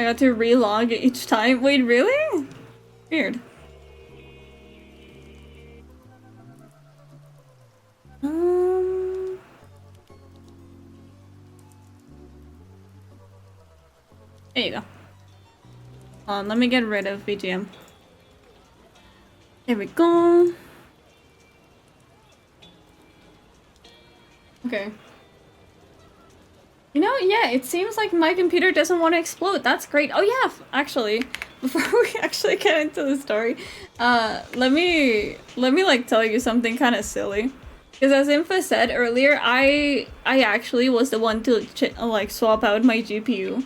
I got to relog each time. Wait, really? Weird. There you go. Hold on, let me get rid of BGM. There we go. Okay. You know, yeah, it seems like my computer doesn't want to explode. That's great. Oh yeah, actually, before we actually get into the story, let me like tell you something kind of silly. Because as Infa said earlier, I actually was the one to like swap out my GPU,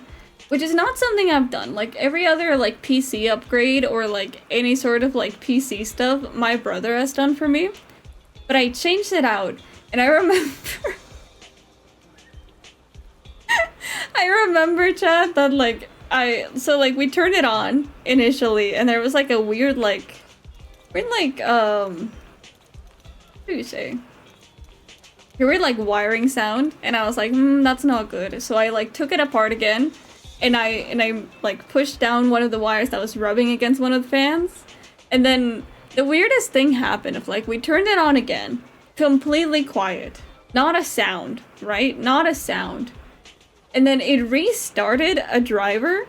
which is not something I've done. Like every other like PC upgrade or like any sort of like PC stuff, my brother has done for me. But I changed it out, and I remember. I remember, chat, that like so like we turned it on initially, and there was like a weird what do you say? A weird like wiring sound, and I was like, that's not good. So I like took it apart again, and I like pushed down one of the wires that was rubbing against one of the fans, and then the weirdest thing happened of like we turned it on again, completely quiet, not a sound, right? Not a sound. And then it restarted a driver,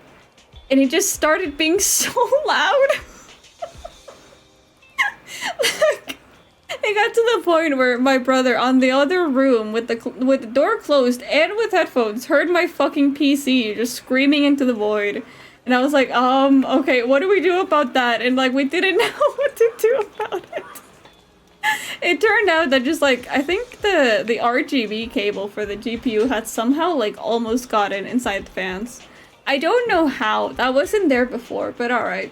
and it just started being so loud. Like, it got to the point where my brother on the other room with the door closed and with headphones heard my fucking PC just screaming into the void. And I was like, okay, what do we do about that? And like, we didn't know what to do about it. It turned out that just like, I think the RGB cable for the GPU had somehow like almost gotten inside the fans. I don't know how, that wasn't there before, but alright.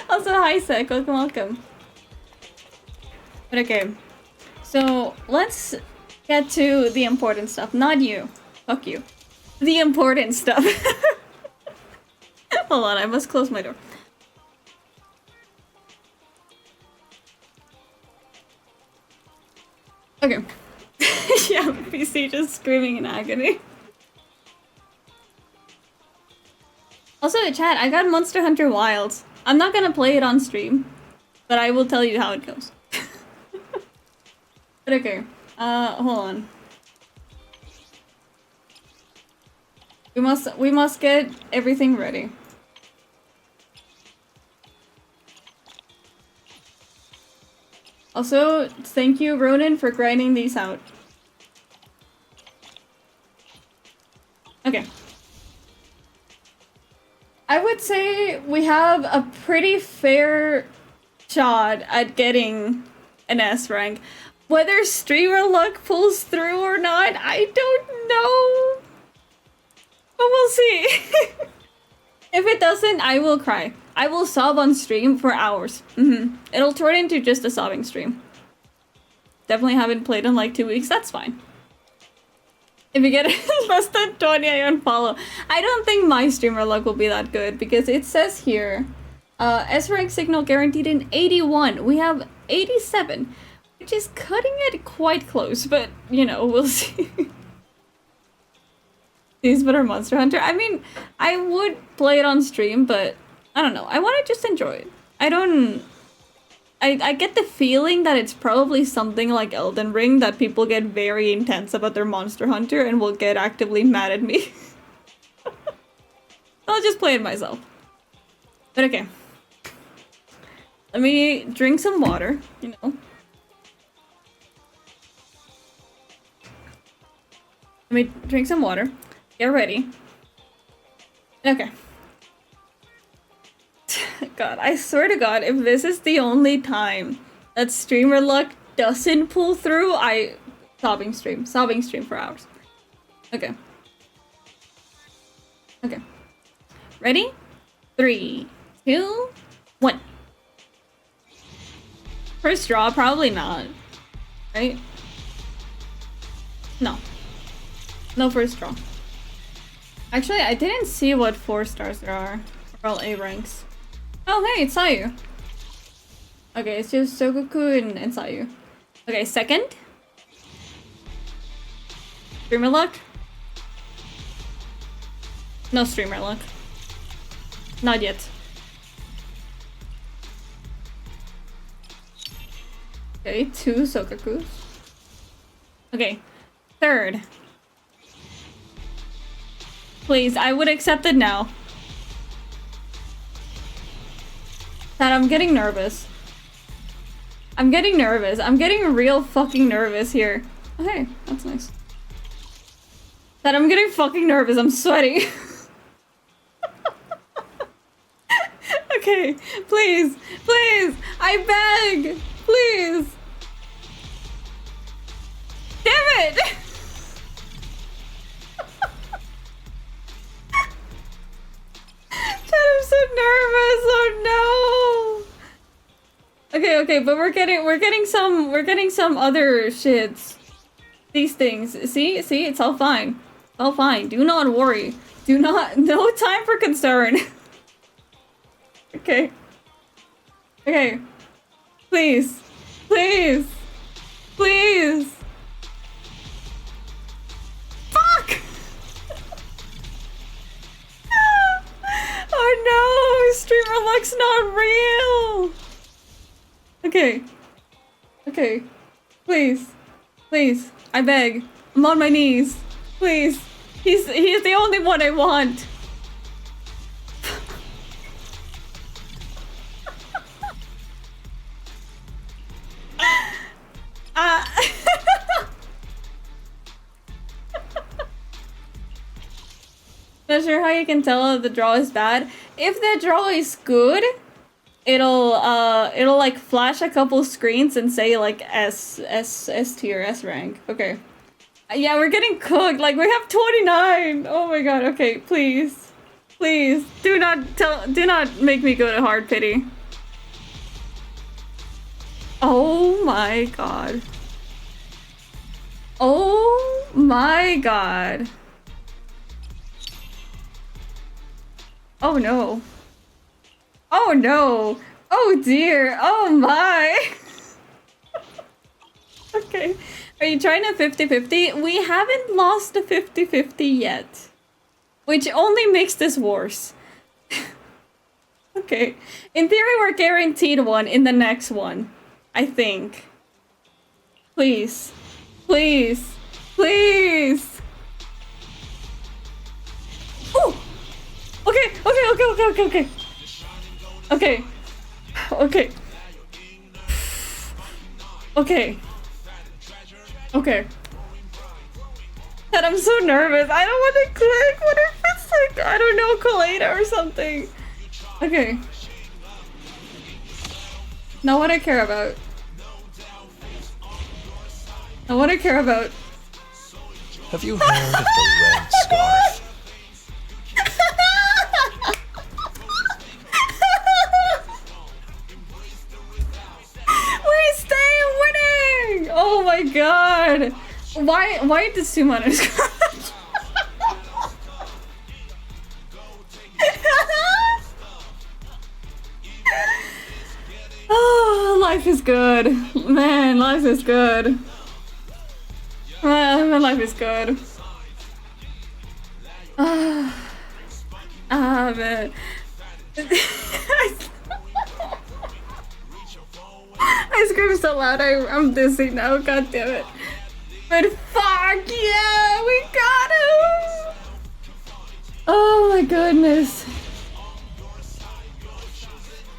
Also, hi Sek, welcome. But okay, so let's get to the important stuff. Not you, fuck you. The important stuff. Hold on, I must close my door. Okay. Yeah, PC just screaming in agony. Also, chat, I got Monster Hunter Wilds. I'm not gonna play it on stream, but I will tell you how it goes. But okay, hold on. We must get everything ready. Also, thank you, Ronan, for grinding these out. Okay. I would say we have a pretty fair shot at getting an S rank. Whether streamer luck pulls through or not, I don't know. But we'll see. If it doesn't, I will cry. I will sob on stream for hours. It'll turn into just a sobbing stream. Definitely haven't played in like 2 weeks, that's fine. If you get less than 20, I unfollow. I don't think my streamer luck will be that good, because it says here, S rank signal guaranteed in 81. We have 87, which is cutting it quite close, but, you know, we'll see. These better Monster Hunter. I mean, I would play it on stream, but I don't know. I want to just enjoy it. I get the feeling that it's probably something like Elden Ring, that people get very intense about their Monster Hunter and will get actively mad at me. I'll just play it myself. But okay. Let me drink some water, you know. Let me drink some water. Get ready. Okay. God, I swear to God, if this is the only time that streamer luck doesn't pull through, sobbing stream for hours. Okay. Okay. Ready? 3, 2, 1. First draw, probably not. Right? No. No first draw. Actually, I didn't see what 4 stars there are. Or all A ranks. Oh, hey, it's Sayu. Okay, it's just Sogoku and Sayu. Okay, second. Streamer luck. No streamer luck. Not yet. Okay, 2 Sokakus. Okay, 3rd. Please, I would accept it now. That I'm getting nervous. I'm getting nervous. I'm getting real fucking nervous here. Oh, hey, that's nice. That I'm getting fucking nervous. I'm sweaty. Okay, please, please, I beg, please. Damn it! I'm so nervous. Oh no. Okay, but we're getting some other shits. These things. See, it's all fine. All fine. Do not worry. No time for concern. Okay. Please. Fuck! Oh no! Streamer luck's not real! Okay. Please. I beg. I'm on my knees. Please. He's the only one I want. Not sure how you can tell if the draw is bad. If the draw is good, it'll like flash a couple screens and say like S tier, S rank. Okay. Yeah, we're getting cooked. Like we have 29. Oh my god. Okay, please. Do not make me go to hard pity. Oh my god. Oh my god. Oh no. Oh no. Oh dear. Oh my. Okay. Are you trying a 50-50? We haven't lost a 50-50 yet. Which only makes this worse. Okay. In theory, we're guaranteed one in the next one. I think. Please. Oh! Okay. And I'm so nervous. I don't want to click. What if it's like, I don't know, Kaleda or something? Okay. Not what I care about. Have you heard of the red scarf? We stay winning! Oh my god! Why does Summon scratch? Oh, life is good. Man, life is good. Man, life is good. Man. I scream so loud, I'm dizzy now, god damn it. But fuck yeah, we got him! Oh my goodness.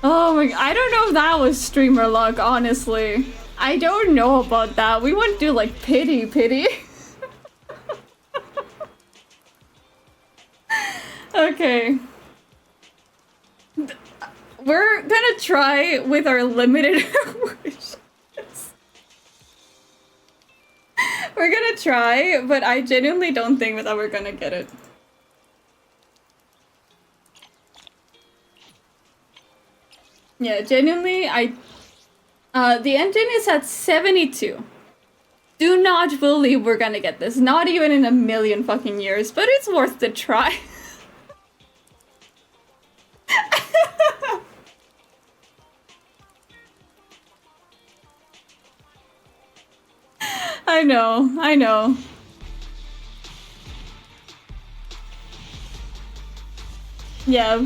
Oh my, I don't know if that was streamer luck, honestly. I don't know about that. We wouldn't do like pity. Okay. We're gonna try with our limited wishes. We're gonna try, but I genuinely don't think that we're gonna get it. Yeah, genuinely, the engine is at 72. Do not believe we're gonna get this. Not even in a million fucking years, but it's worth the try. I know. Yeah.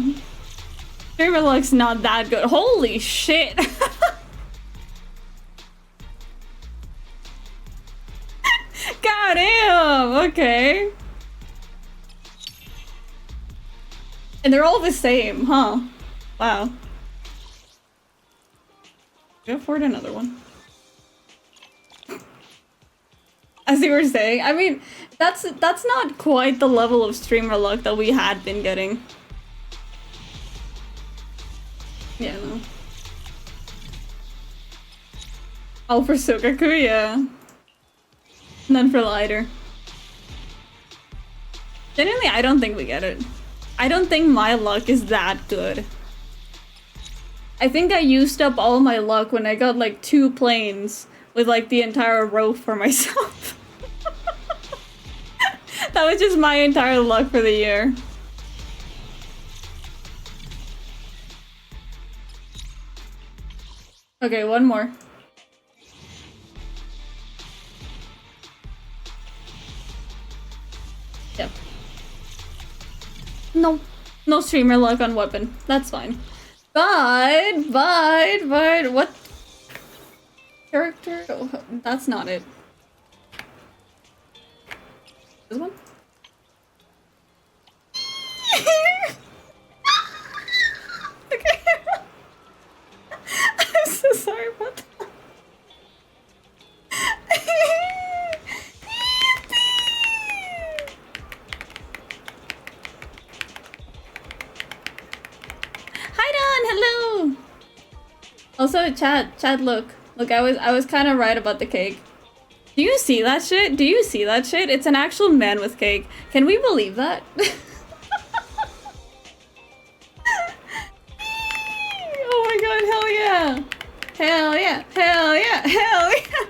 Streamer luck's not that good. Holy shit! Goddamn! Okay. And they're all the same, huh? Wow. Go afford another one. As you were saying, I mean, that's not quite the level of streamer luck that we had been getting. Yeah, no. Oh, for Sokaku, yeah. None for Lighter. Genuinely, I don't think we get it. I don't think my luck is that good. I think I used up all my luck when I got like 2 planes with like the entire row for myself. That was just my entire luck for the year. Okay, one more. Yep. No. No streamer luck on weapon. That's fine. But, what character? Oh, that's not it. This one? Okay. I'm so sorry about that. Hi Don, hello. Also, Chad, look, I was kind of right about the cake. Do you see that shit? Do you see that shit? It's an actual man with cake. Can we believe that? Oh my god, hell yeah! Hell yeah! Hell yeah! Hell yeah!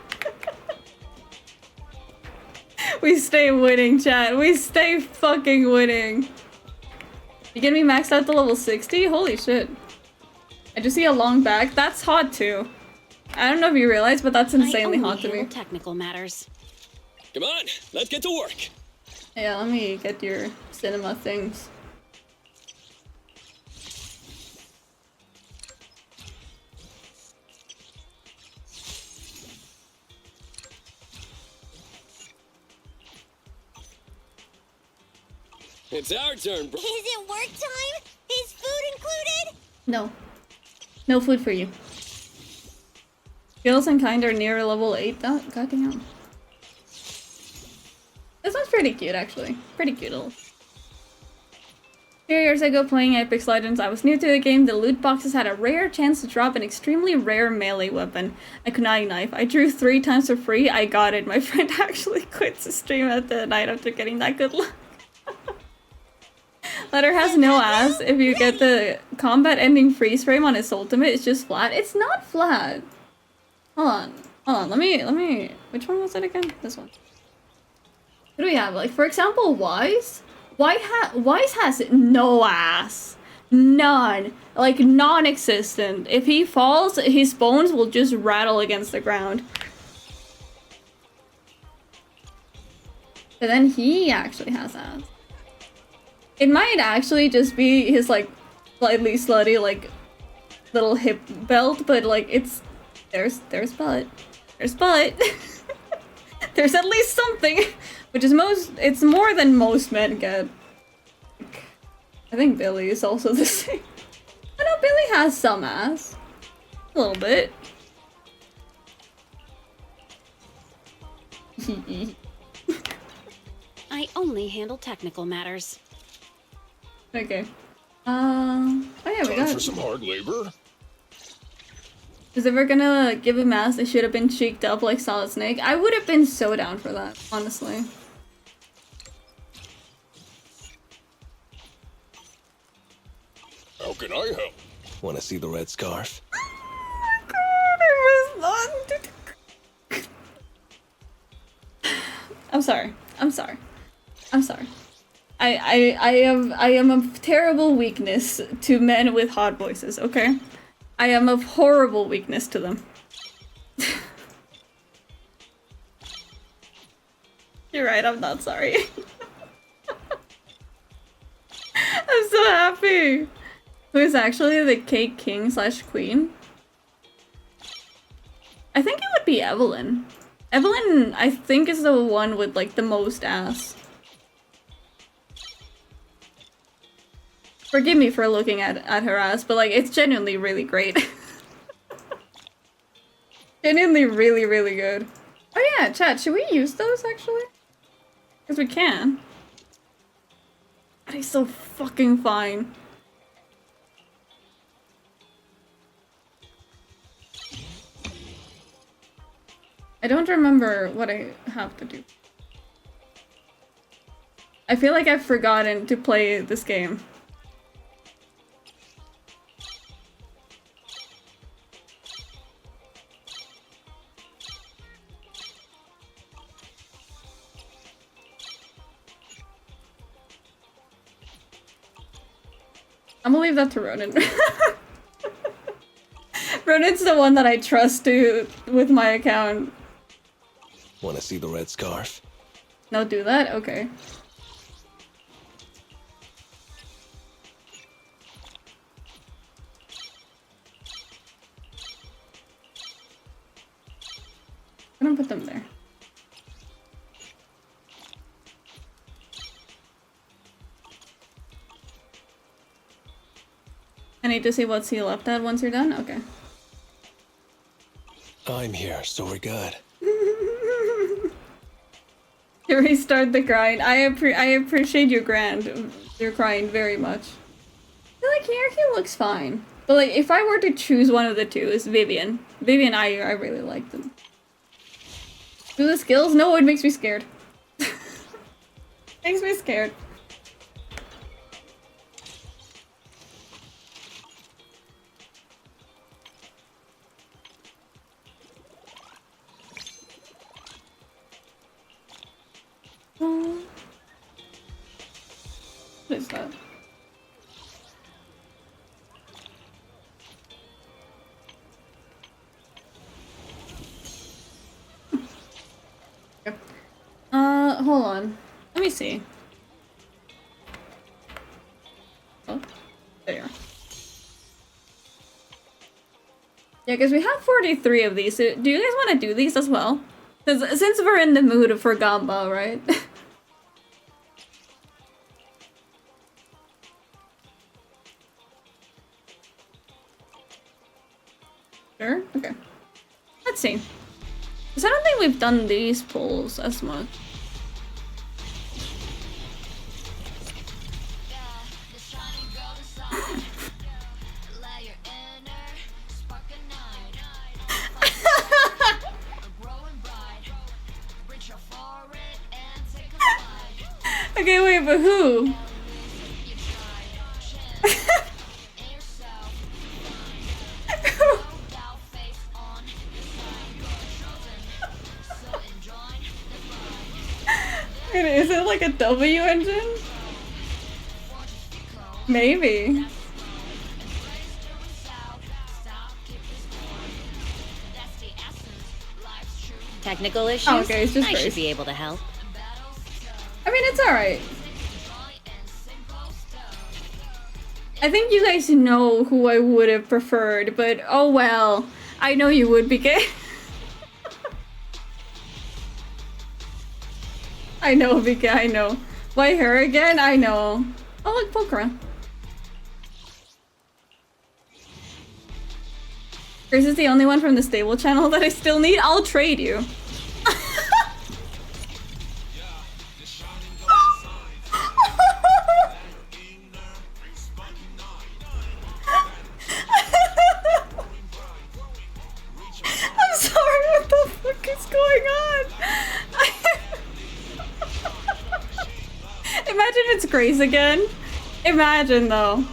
We stay winning, chat. We stay fucking winning. You getting me maxed out to level 60? Holy shit. I just see a long back. That's hot too. I don't know if you realize, but that's insanely hot to me. Technical matters. Come on, let's get to work. Yeah, let me get your cinema things. It's our turn, bro. Is it work time? Is food included? No. No food for you. Skills and kind are near level 8. Goddamn. This one's pretty cute, actually. Pretty cute little. 3 years ago playing Apex Legends, I was new to the game. The loot boxes had a rare chance to drop an extremely rare melee weapon, a kunai knife. I drew 3 times for free. I got it. My friend actually quit to stream at the night after getting that good luck. Letter has no ass. If you get the combat ending freeze frame on its ultimate, it's just flat. It's not flat. Hold on. Let me. Which one was it again? This one. What do we have? Like, for example, Wise. Wise has no ass. None. Like, non-existent. If he falls, his bones will just rattle against the ground. But then he actually has ass. It might actually just be his, like, slightly slutty, like, little hip belt, but, like, it's... There's butt. There's butt. There's at least something. Which is it's more than most men get. I think Billy is also the same. I know Billy has some ass. A little bit. I only handle technical matters. Okay. Oh yeah, we got Time for some hard labor. Is ever gonna give a mask that should have been cheeked up like Solid Snake? I would have been so down for that, honestly. How can I help? Want to see the red scarf? I'm sorry. I am a terrible weakness to men with hot voices, okay? I am of horrible weakness to them. You're right, I'm not sorry. I'm so happy. Who is actually the cake king slash queen? I think it would be Evelyn. Evelyn, I think, is the one with like the most ass. Forgive me for looking at her ass, but like it's genuinely really great. Genuinely really, really good. Oh yeah, chat, should we use those actually? Because we can. But he's so fucking fine. I don't remember what I have to do. I feel like I've forgotten to play this game. I'm gonna leave that to Ronan. Ronan's the one that I trust with my account. Want to see the red scarf? No, do that? Okay. I'm gonna put them there. I need to see what's he left at once you're done? Okay. I'm here, so we're good. You restart the grind. I appreciate your grind very much. I feel like here he looks fine. But like if I were to choose one of the two, it's Vivian. Vivian, I really like them. Do the skills? No, it makes me scared. Makes me scared. What is that? Hold on. Let me see. Oh, there you are. Yeah, because we have 43 of these. So do you guys want to do these as well? Since we're in the mood for Gamba, right? Sure? Okay. Let's see. Because I don't think we've done these pulls as much. Okay, wait, but who? Wait, is it like a W engine? Maybe. Technical issues? Oh, okay, it's just I Grace. should be able to help. I mean, it's alright. I think you guys know who I would have preferred, but oh well. I know you would, BK. I know, BK, I know. Why her again? I know. Oh, look, Pokemon. Grace is the only one from the stable channel that I still need. I'll trade you. I'm sorry, what the fuck is going on? Imagine it's Grace again. Imagine though.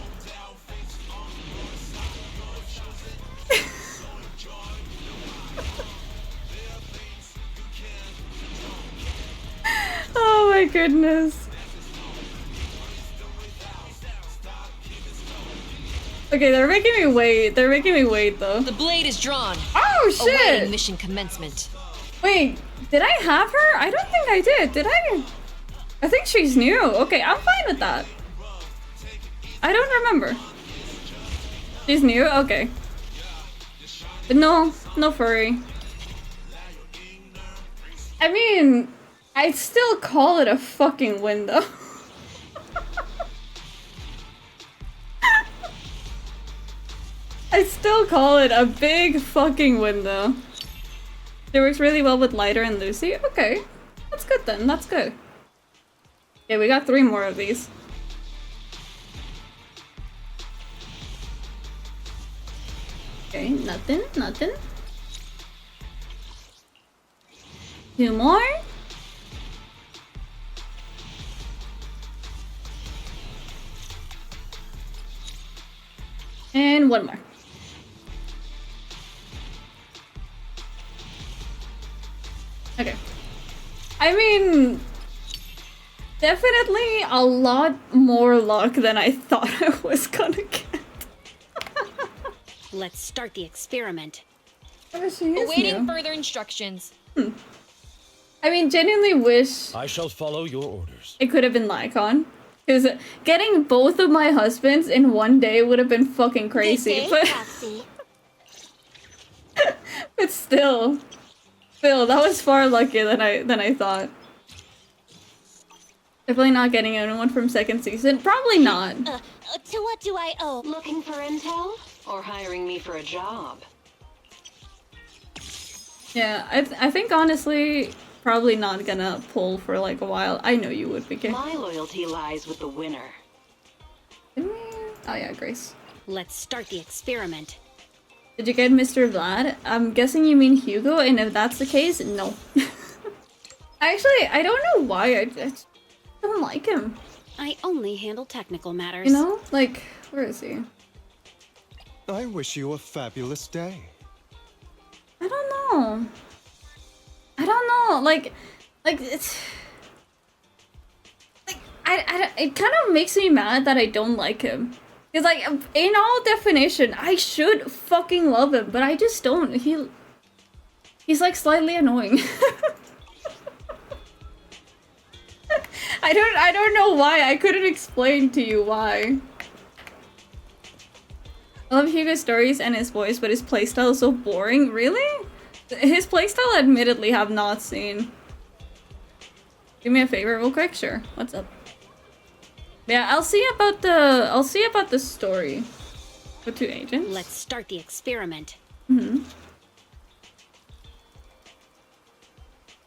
Oh my goodness. Okay, they're making me wait. They're making me wait though. The blade is drawn. Oh Awaiting shit! mission commencement. Wait, did I have her? I don't think I did. Did I? I think she's new. Okay, I'm fine with that. I don't remember. She's new? Okay. But no furry. I mean, I'd still call it a fucking window. I'd still call it a big fucking window. It works really well with Lighter and Lucy. Okay. That's good then, that's good. Okay, we got 3 more of these. Okay, nothing. 2 more. And 1 more. Okay. I mean, definitely a lot more luck than I thought I was gonna get. Let's start the experiment. Oh, she is Awaiting new. further instructions. I mean, genuinely wish I shall follow your orders. it could have been Lycon. Because getting both of my husbands in one day would have been fucking crazy. But still, that was far luckier than I thought. Definitely not getting anyone from 2nd season. Probably not. To what do I owe? Looking for intel? Or hiring me for a job? Yeah, I think honestly, probably not gonna pull for like a while. I know you would, BK. My loyalty lies with the winner. Oh yeah, Grace. Let's start the experiment. Did you get Mr. Vlad? I'm guessing you mean Hugo, and if that's the case, no. Actually, I don't know why. I just don't like him. I only handle technical matters. You know? Like, where is he? I wish you a fabulous day. I don't know. Like it's like it kind of makes me mad that I don't like him. Cause like in all definition, I should fucking love him, but I just don't. He's like slightly annoying. I don't know why. I couldn't explain to you why. I love Hugo's stories and his voice, but his playstyle is so boring. Really? His playstyle, admittedly, have not seen. Do me a favor, real quick. Sure. What's up? Yeah, I'll see about the story. With 2 agents. Let's start the experiment.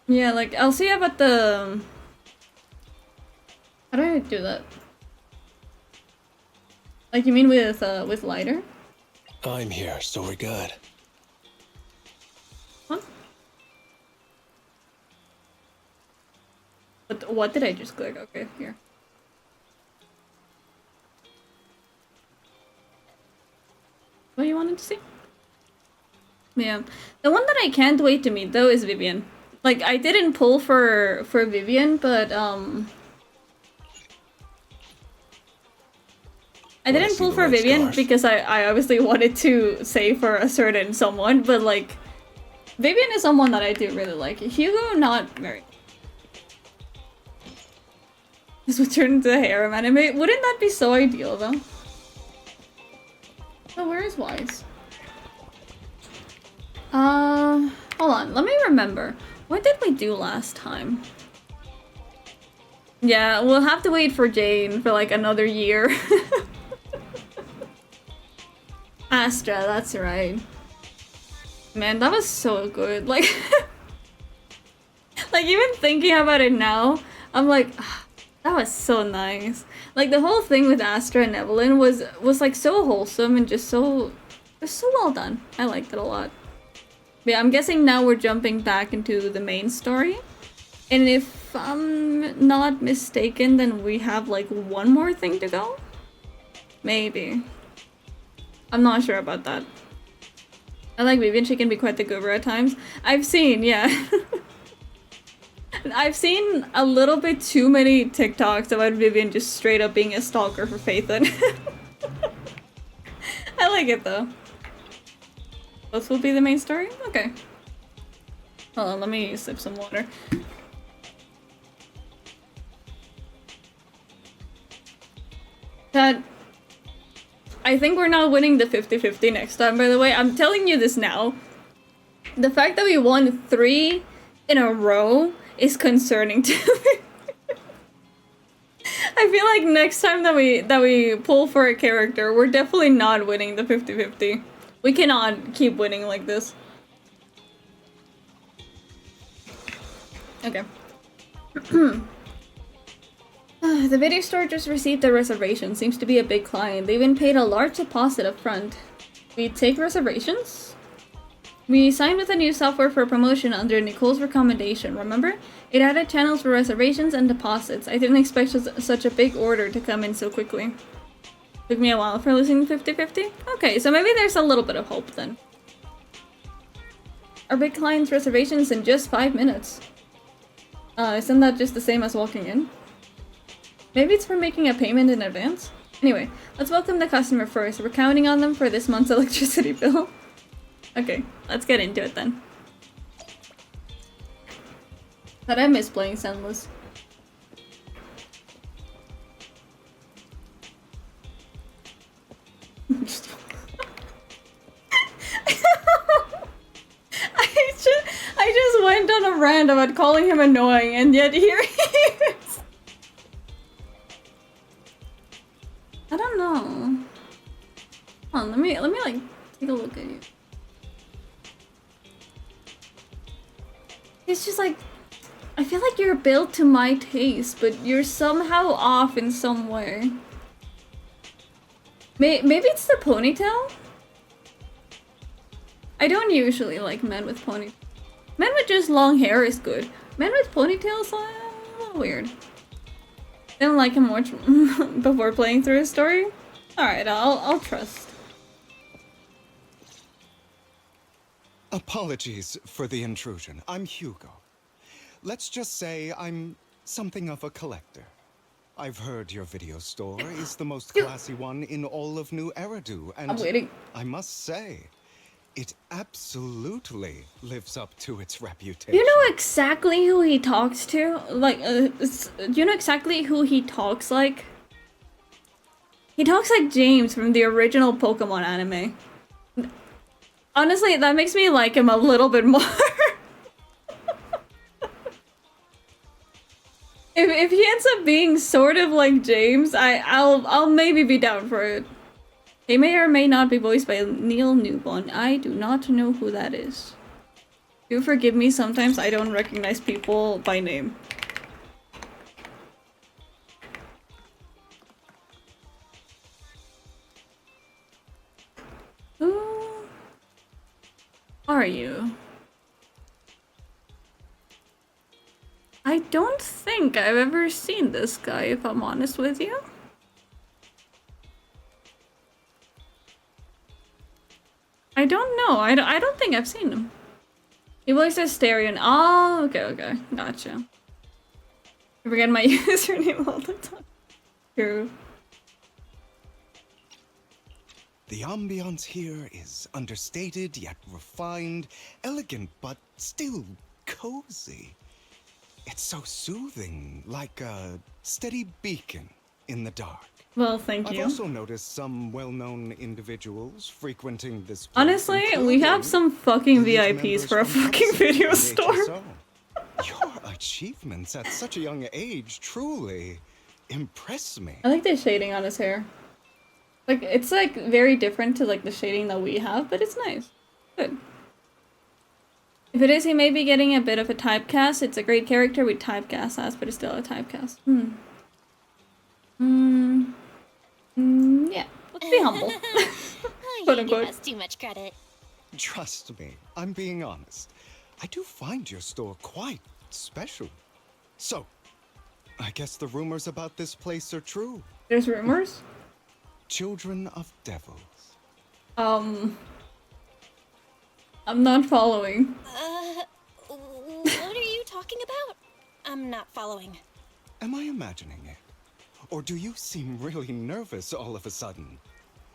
Yeah, like I'll see about the. How do I do that? Like you mean with Lighter? I'm here, so we're good. Huh? What did I just click? Okay, here. What you wanted to see? Yeah. The one that I can't wait to meet though is Vivian. Like I didn't pull for Vivian, but I didn't pull for Vivian because I obviously wanted to say for a certain someone, but like Vivian is someone that I do really like. Hugo, not very. This would turn into a harem anime. Wouldn't that be so ideal though? Oh, where is Wise? Hold on, let me remember. What did we do last time? Yeah, we'll have to wait for Jane for like another year. Astra, that's right. Man, that was so good. Like, like even thinking about it now, I'm like, that was so nice. Like the whole thing with Astra and Evelyn was like so wholesome and just so well done. I liked it a lot. But yeah, I'm guessing now we're jumping back into the main story. And if I'm not mistaken, then we have like 1 more thing to go? Maybe. I'm not sure about that. I like Vivian, she can be quite the goober at times. I've seen, yeah. I've seen a little bit too many TikToks about Vivian just straight up being a stalker for Phaethon. I like it though. This will be the main story? Okay. Hold on, let me sip some water. That I think we're not winning the 50-50 next time, by the way. I'm telling you this now. The fact that we won 3 in a row is concerning to me. I feel like next time that we pull for a character, we're definitely not winning the 50-50. We cannot keep winning like this. Okay. The video store just received a reservation. Seems to be a big client. They even paid a large deposit up front. We take reservations? We signed with a new software for promotion under Nicole's recommendation, remember? It added channels for reservations and deposits. I didn't expect such a big order to come in so quickly. Took me a while for losing 50-50? Okay, so maybe there's a little bit of hope then. Our big client's reservations in just 5 minutes. Isn't that just the same as walking in? Maybe it's for making a payment in advance? Anyway, let's welcome the customer first. We're counting on them for this month's electricity bill. Okay, let's get into it then. But I miss playing Zenless. I just went on a rant about calling him annoying, and yet here he is. I don't know. Hold on, let me like take a look at you. It's just like, I feel like you're built to my taste, but you're somehow off in some way. Maybe it's the ponytail? I don't usually like men with ponytails. Men with just long hair is good. Men with ponytails are a little weird. Didn't like him much before playing through his story. Alright, I'll trust. Apologies for the intrusion. I'm Hugo. Let's just say I'm something of a collector. I've heard your video store is the most classy one in all of New Eridu, and I'm waiting. I must say, it absolutely lives up to its reputation. You know exactly who he talks to? Like, do you know exactly who he talks like? He talks like James from the original Pokemon anime. Honestly, that makes me like him a little bit more. If he ends up being sort of like James, I'll maybe be down for it. He may or may not be voiced by Neil Newbon. I do not know who that is. Do forgive me, sometimes I don't recognize people by name. Who are you? I don't think I've ever seen this guy, if I'm honest with you. I don't know. I don't think I've seen him. He voiced Asterion. Oh, okay. Gotcha. I forget my username all the time. True. The ambiance here is understated yet refined, elegant but still cozy. It's so soothing, like a steady beacon in the dark. Well, thank you. I've also noticed some well-known individuals frequenting this place. Honestly, we have some fucking VIPs for a fucking video store. Your achievements at such a young age truly impress me. I like the shading on his hair. Like, it's like very different to like the shading that we have, but it's nice. Good. If it is, he may be getting a bit of a typecast. It's a great character we typecast as, but it's still a typecast. Yeah, let's be humble. Quote unquote. Give us too much credit. Trust me, I'm being honest. I do find your store quite special. So, I guess the rumors about this place are true. There's rumors? Children of devils. I'm not following. What are you talking about? I'm not following. Am I imagining it? Or do you seem really nervous all of a sudden?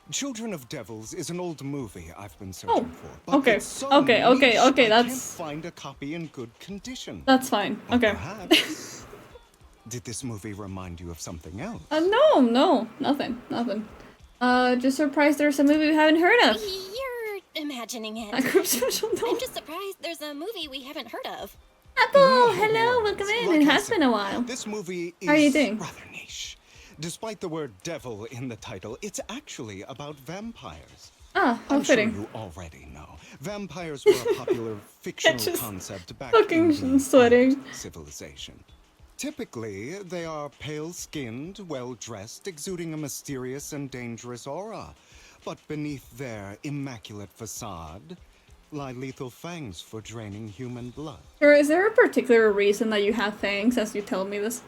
Children of Devils is an old movie I've been searching for. But okay. it's so Okay, niche, I can't that's... find a copy in good condition. That's fine. Or Okay. perhaps, did this movie remind you of something else? No, nothing. Just surprised there's a movie we haven't heard of. You're imagining it. A group special I'm note. just surprised there's a movie we haven't heard of. Apple, hello, welcome in. Like It I has said, been a while. This movie is How are you doing? rather niche. Despite the word devil in the title, it's actually about vampires. Oh, how I'm sure fitting. you already know. Vampires were a popular fictional Just concept back fucking in the sweating. old civilization. Typically, they are pale-skinned, well-dressed, exuding a mysterious and dangerous aura. But beneath their immaculate facade lie lethal fangs for draining human blood. Or is there a particular reason that you have fangs as you tell me this?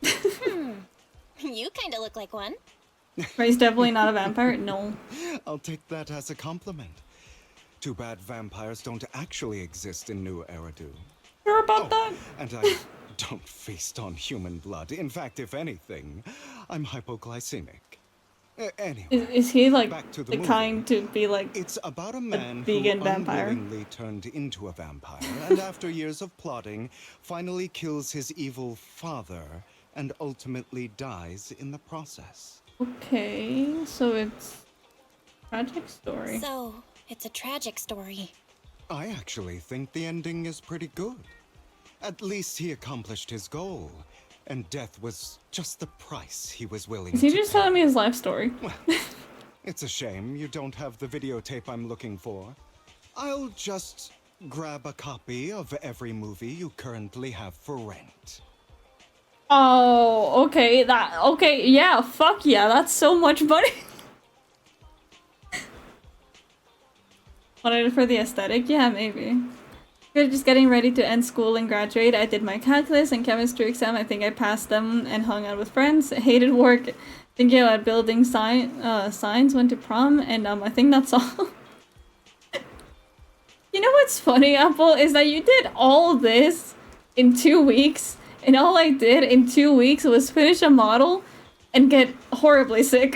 You kind of look like one. Or he's definitely not a vampire? No. I'll take that as a compliment. Too bad vampires don't actually exist in New Eridu. Sure about that? And I don't feast on human blood. In fact, if anything, I'm hypoglycemic. Anyway, Is he like back to the the movie. kind to be like It's about a man vegan who vampire. unwillingly turned into a vampire, and after years of plotting, finally kills his evil father, and ultimately dies in the process. Okay, so it's tragic story. So, it's a tragic story. I actually think the ending is pretty good. At least he accomplished his goal, and death was just the price he was willing Is he to just pay. telling me his life story? It's a shame you don't have the videotape I'm looking for. I'll just grab a copy of every movie you currently have for rent. Oh, okay, yeah, fuck yeah, that's so much money. Wanted it for the aesthetic? Yeah, maybe. We're just getting ready to end school and graduate. I did my calculus and chemistry exam. I think I passed them and hung out with friends. I hated work. Thinking about building signs. Went to prom, and I think that's all. You know what's funny, Apple, is that you did all this in 2 weeks, and all I did in 2 weeks was finish a model and get horribly sick.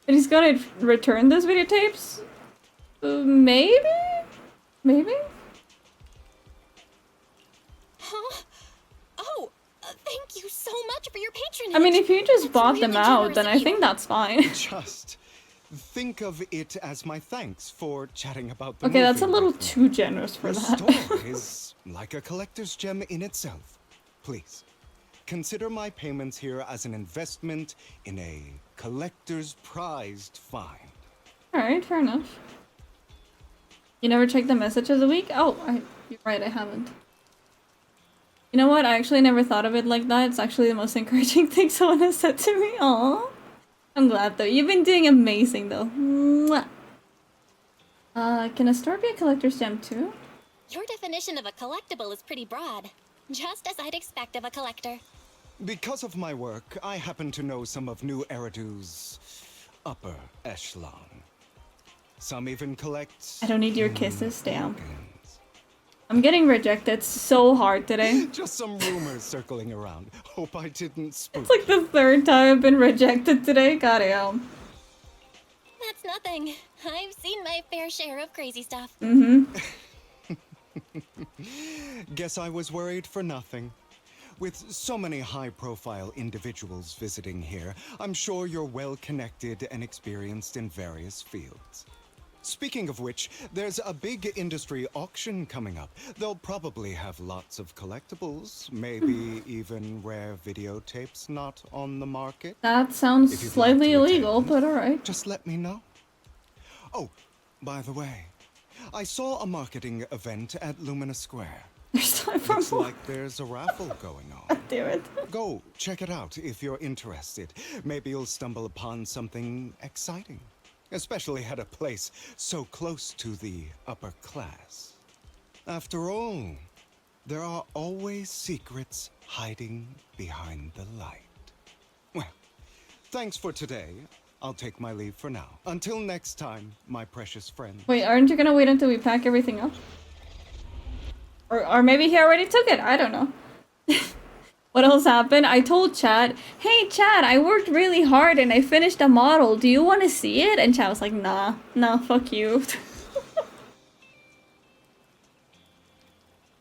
And he's gonna return those videotapes? Maybe? Maybe? Huh? Oh, thank you so much for your patronage. I mean, if you just That's bought them really out, generous then of I you. think that's fine. Just think of it as my thanks for chatting about the Okay, that's a movie little with me. too generous for The that. story is like a collector's gem in itself. Please, consider my payments here as an investment in a collector's prized find. Alright, fair enough. You never checked the message of the week? Oh, you're right, I haven't. You know what? I actually never thought of it like that. It's actually the most encouraging thing someone has said to me. Aww. I'm glad though. You've been doing amazing though. Mwah. Can a store be a collector's gem too? Your definition of a collectible is pretty broad. Just as I'd expect of a collector. Because of my work, I happen to know some of New Eridu's upper echelon. Some even collect... I don't need your kisses, damn. I'm getting rejected so hard today. Just some rumors circling around. Hope I didn't spook It's like the third time I've been rejected today. God damn. That's nothing. I've seen my fair share of crazy stuff. Guess I was worried for nothing. With so many high-profile individuals visiting here, I'm sure you're well-connected and experienced in various fields. Speaking of which, there's a big industry auction coming up. They'll probably have lots of collectibles, maybe even rare videotapes not on the market. That sounds If you'd slightly like to illegal, attend, but alright. Just let me know. Oh, by the way, I saw a marketing event at Lumina Square. There's time for Looks more. like there's a raffle going on. Damn it. Go, check it out if you're interested. Maybe you'll stumble upon something exciting. Especially at a place so close to the upper class. After all, there are always secrets hiding behind the light. Well, thanks for today. I'll take my leave for now. Until next time, my precious friend. Wait, aren't you gonna wait until we pack everything up? Or maybe he already took it. I don't know. What else happened? I told Chad, hey Chad, I worked really hard and I finished a model. Do you want to see it? And Chad was like, nah, fuck you.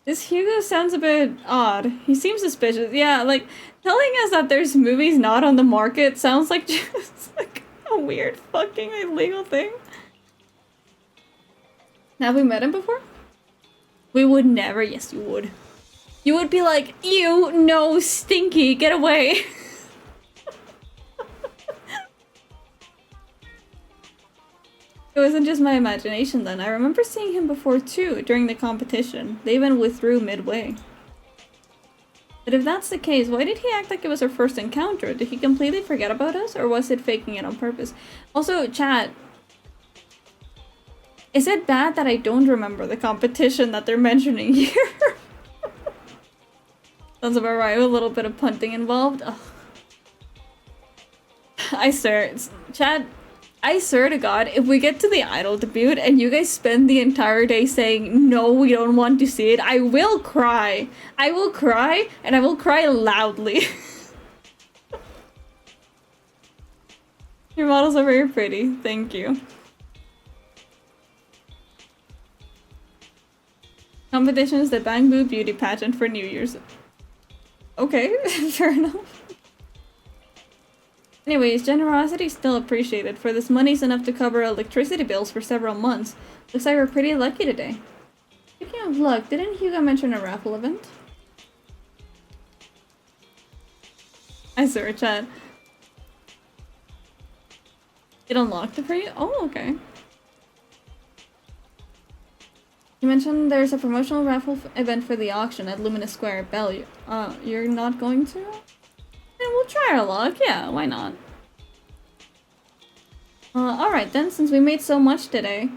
This Hugo sounds a bit odd. He seems suspicious. Yeah, like, telling us that there's movies not on the market sounds like just like a weird fucking illegal thing. Have we met him before? We would never. Yes, you would. You would be like, ew, no, stinky, get away. It wasn't just my imagination then. I remember seeing him before too, during the competition. They even withdrew midway. But if that's the case, why did he act like it was our first encounter? Did he completely forget about us, or was it faking it on purpose? Also, chat, is it bad that I don't remember the competition that they're mentioning here? Sounds about right, with a little bit of punting involved. Ugh. I swear, chat, I swear to God, if we get to the Idol debut and you guys spend the entire day saying, no, we don't want to see it, I will cry. I will cry, and I will cry loudly. Your models are very pretty. Thank you. Competition is the Bang Boo beauty pageant for New Year's. Okay, fair enough. Anyways, generosity is still appreciated, for this money's enough to cover electricity bills for several months. Looks like we're pretty lucky today. Speaking of luck, didn't Hugo mention a raffle event? I swear, chat. It unlocked it for you? Oh, okay. You mentioned there's a promotional raffle event for the auction at Luminous Square. Bell, you're not going to? Yeah, we'll try our luck. Yeah, why not? Alright then, since we made so much today,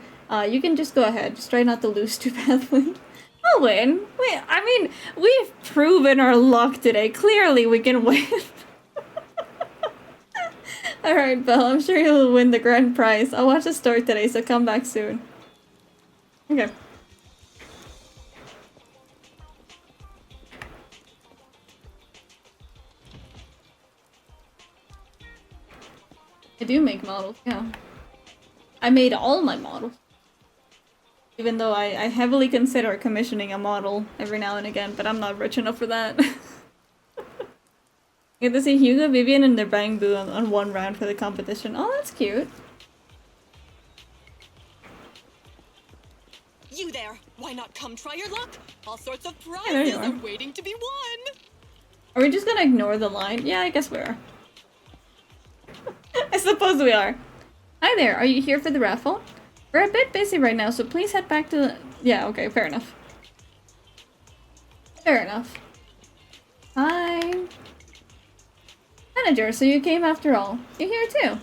you can just go ahead. Just try not to lose too badly. I'll win. I mean, we've proven our luck today. Clearly we can win. Alright, Belle, I'm sure you'll win the grand prize. I'll watch the store today, so come back soon. Okay. I do make models, yeah. I made all my models. Even though I heavily consider commissioning a model every now and again, but I'm not rich enough for that. Get to see Hugo, Vivian, and their Bang Boo on one round for the competition. Oh, that's cute. You there! Why not come try your luck? All sorts of Hey, there you prizes are. are waiting to be won! Are we just gonna ignore the line? Yeah, I guess we are. I suppose we are. Hi there, are you here for the raffle? We're a bit busy right now, so please head back to the... Yeah, okay, fair enough. Fair enough. Hi. Manager, so you came after all. You're here too.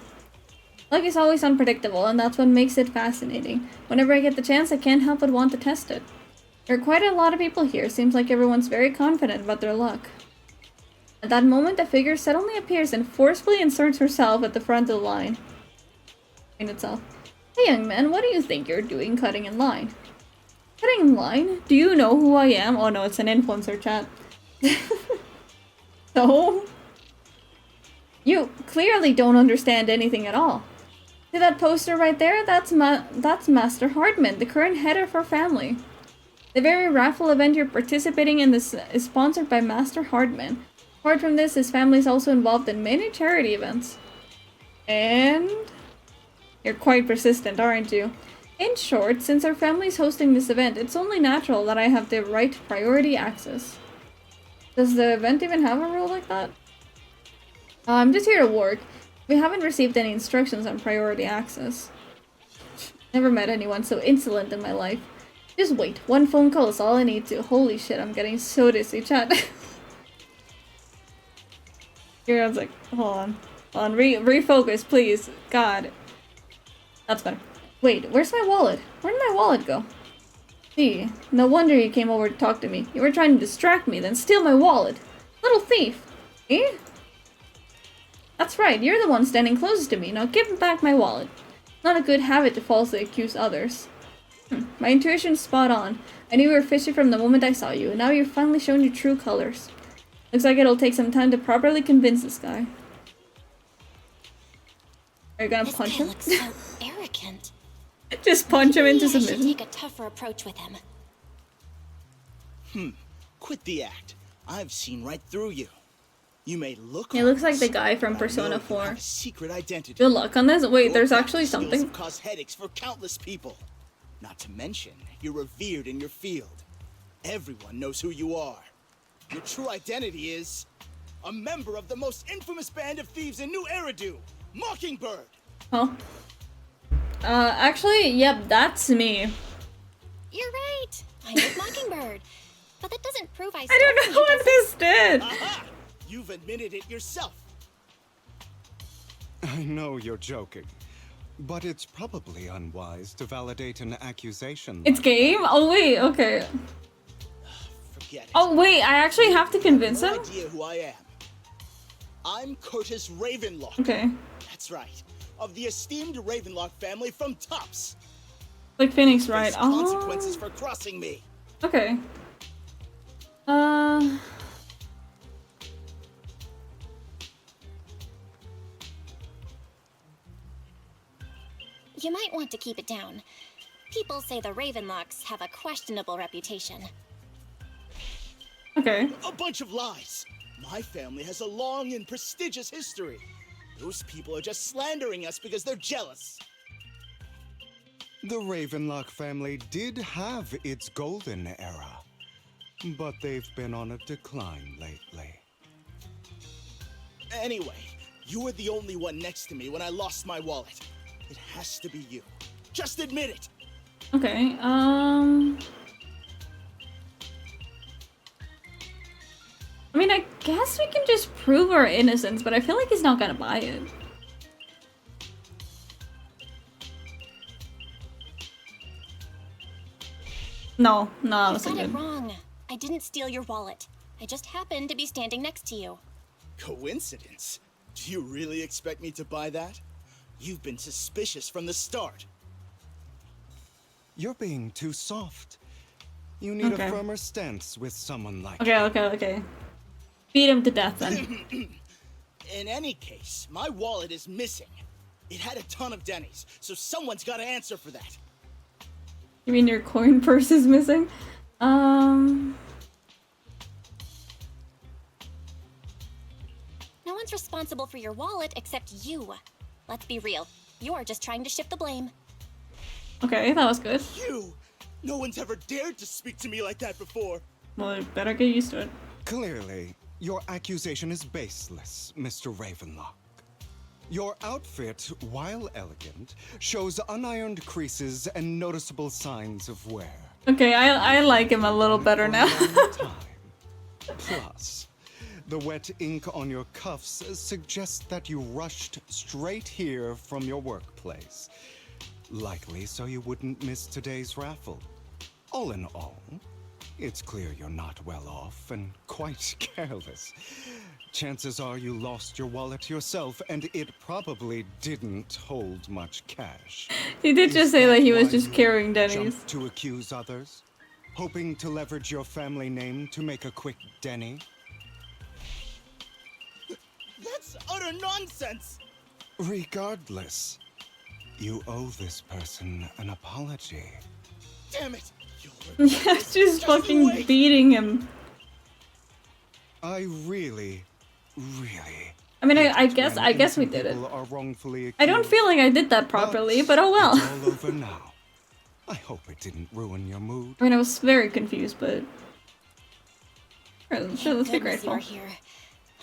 Luck is always unpredictable, and that's what makes it fascinating. Whenever I get the chance, I can't help but want to test it. There are quite a lot of people here. Seems like everyone's very confident about their luck. At that moment, a figure suddenly appears and forcefully inserts herself at the front of the line. In itself. Hey young man, what do you think you're doing cutting in line? Cutting in line? Do you know who I am? Oh no, it's an influencer chat. So? You clearly don't understand anything at all. See that poster right there? That's Master Hardman, the current head of our family. The very raffle event you're participating in is sponsored by Master Hardman. Apart from this, his family is also involved in many charity events. And... you're quite persistent, aren't you? In short, since our family is hosting this event, it's only natural that I have the right priority access. Does the event even have a rule like that? I'm just here to work. We haven't received any instructions on priority access. Never met anyone so insolent in my life. Just wait, one phone call is all I need to. Holy shit, I'm getting so dizzy, chat. Here, I was like, hold on. Hold on, refocus, please. God. That's better. Wait, where's my wallet? Where did my wallet go? Gee, no wonder you came over to talk to me. You were trying to distract me, then steal my wallet. Little thief. Eh? That's right, you're the one standing closest to me. Now give back my wallet. Not a good habit to falsely accuse others. My intuition's spot on. I knew you were fishy from the moment I saw you, and now you've finally shown your true colors. Looks like it'll take some time to properly convince this guy. Are you gonna punch him? This guy looks so arrogant. Just punch him into Maybe I should submission. take a tougher approach with him. Quit the act. I've seen right through you. You may look. He looks like the harmless, guy from but I Persona know you 4. have a secret identity. Good luck on this. Wait, Your there's practice actually skills something. have caused headaches for countless people. Not to mention, you're revered in your field. Everyone knows who you are. Your true identity is a member of the most infamous band of thieves in New Eridu, Mockingbird. Oh. Actually, yep, that's me. You're right. I'm with Mockingbird. But that doesn't prove I I stole don't from know you, what does it? this did. Aha! You've admitted it yourself. I know you're joking, but it's probably unwise to validate an accusation. It's like game? Oh, wait, okay. Forget it. Oh, wait, I actually have to convince No him? idea who I am. I'm Curtis Ravenlock. Okay. That's right. Of the esteemed Ravenlock family from Tops. Like Phoenix, Face right? consequences Oh. for crossing me. Okay. You might want to keep it down. People say the Ravenlocks have a questionable reputation. Okay. A bunch of lies. My family has a long and prestigious history. Those people are just slandering us because they're jealous. The Ravenlock family did have its golden era, but they've been on a decline lately. Anyway, you were the only one next to me when I lost my wallet. It has to be you. Just admit it. Okay, I mean, I guess we can just prove our innocence, but I feel like he's not gonna buy it. No, that You wasn't got it good. wrong. I didn't steal your wallet. I just happened to be standing next to you. Coincidence? Do you really expect me to buy that? You've been suspicious from the start. You're being too soft. You need Okay. a firmer stance with someone like Okay. Beat him to death then. In any case, my wallet is missing. It had a ton of Denny's, so someone's got to answer for that. You mean your coin purse is missing? No one's responsible for your wallet except you. Let's be real. You're just trying to shift the blame. Okay, that was good. You! No one's ever dared to speak to me like that before. Well, I better get used to it. Clearly, your accusation is baseless, Mr. Ravenlock. Your outfit, while elegant, shows unironed creases and noticeable signs of wear. Okay, I like him a little better now. For a long time. Plus, the wet ink on your cuffs suggests that you rushed straight here from your workplace. Likely so you wouldn't miss today's raffle. All in all, it's clear you're not well off and quite careless. Chances are you lost your wallet yourself, and it probably didn't hold much cash. He did just say that he was just carrying Denny's. Jumped to accuse others, hoping to leverage your family name to make a quick Denny. That's utter nonsense! Regardless, you owe this person an apology. Damn it! You'll regret Yeah, this. just fucking wait. beating him. I really. I mean, I hate guess when we innocent did it. people are wrongfully I don't accused. feel like I did that properly, but oh well. It's all over now. I hope it didn't ruin your mood. I mean, I was very confused, but sure, let's be Goodness grateful. you're here.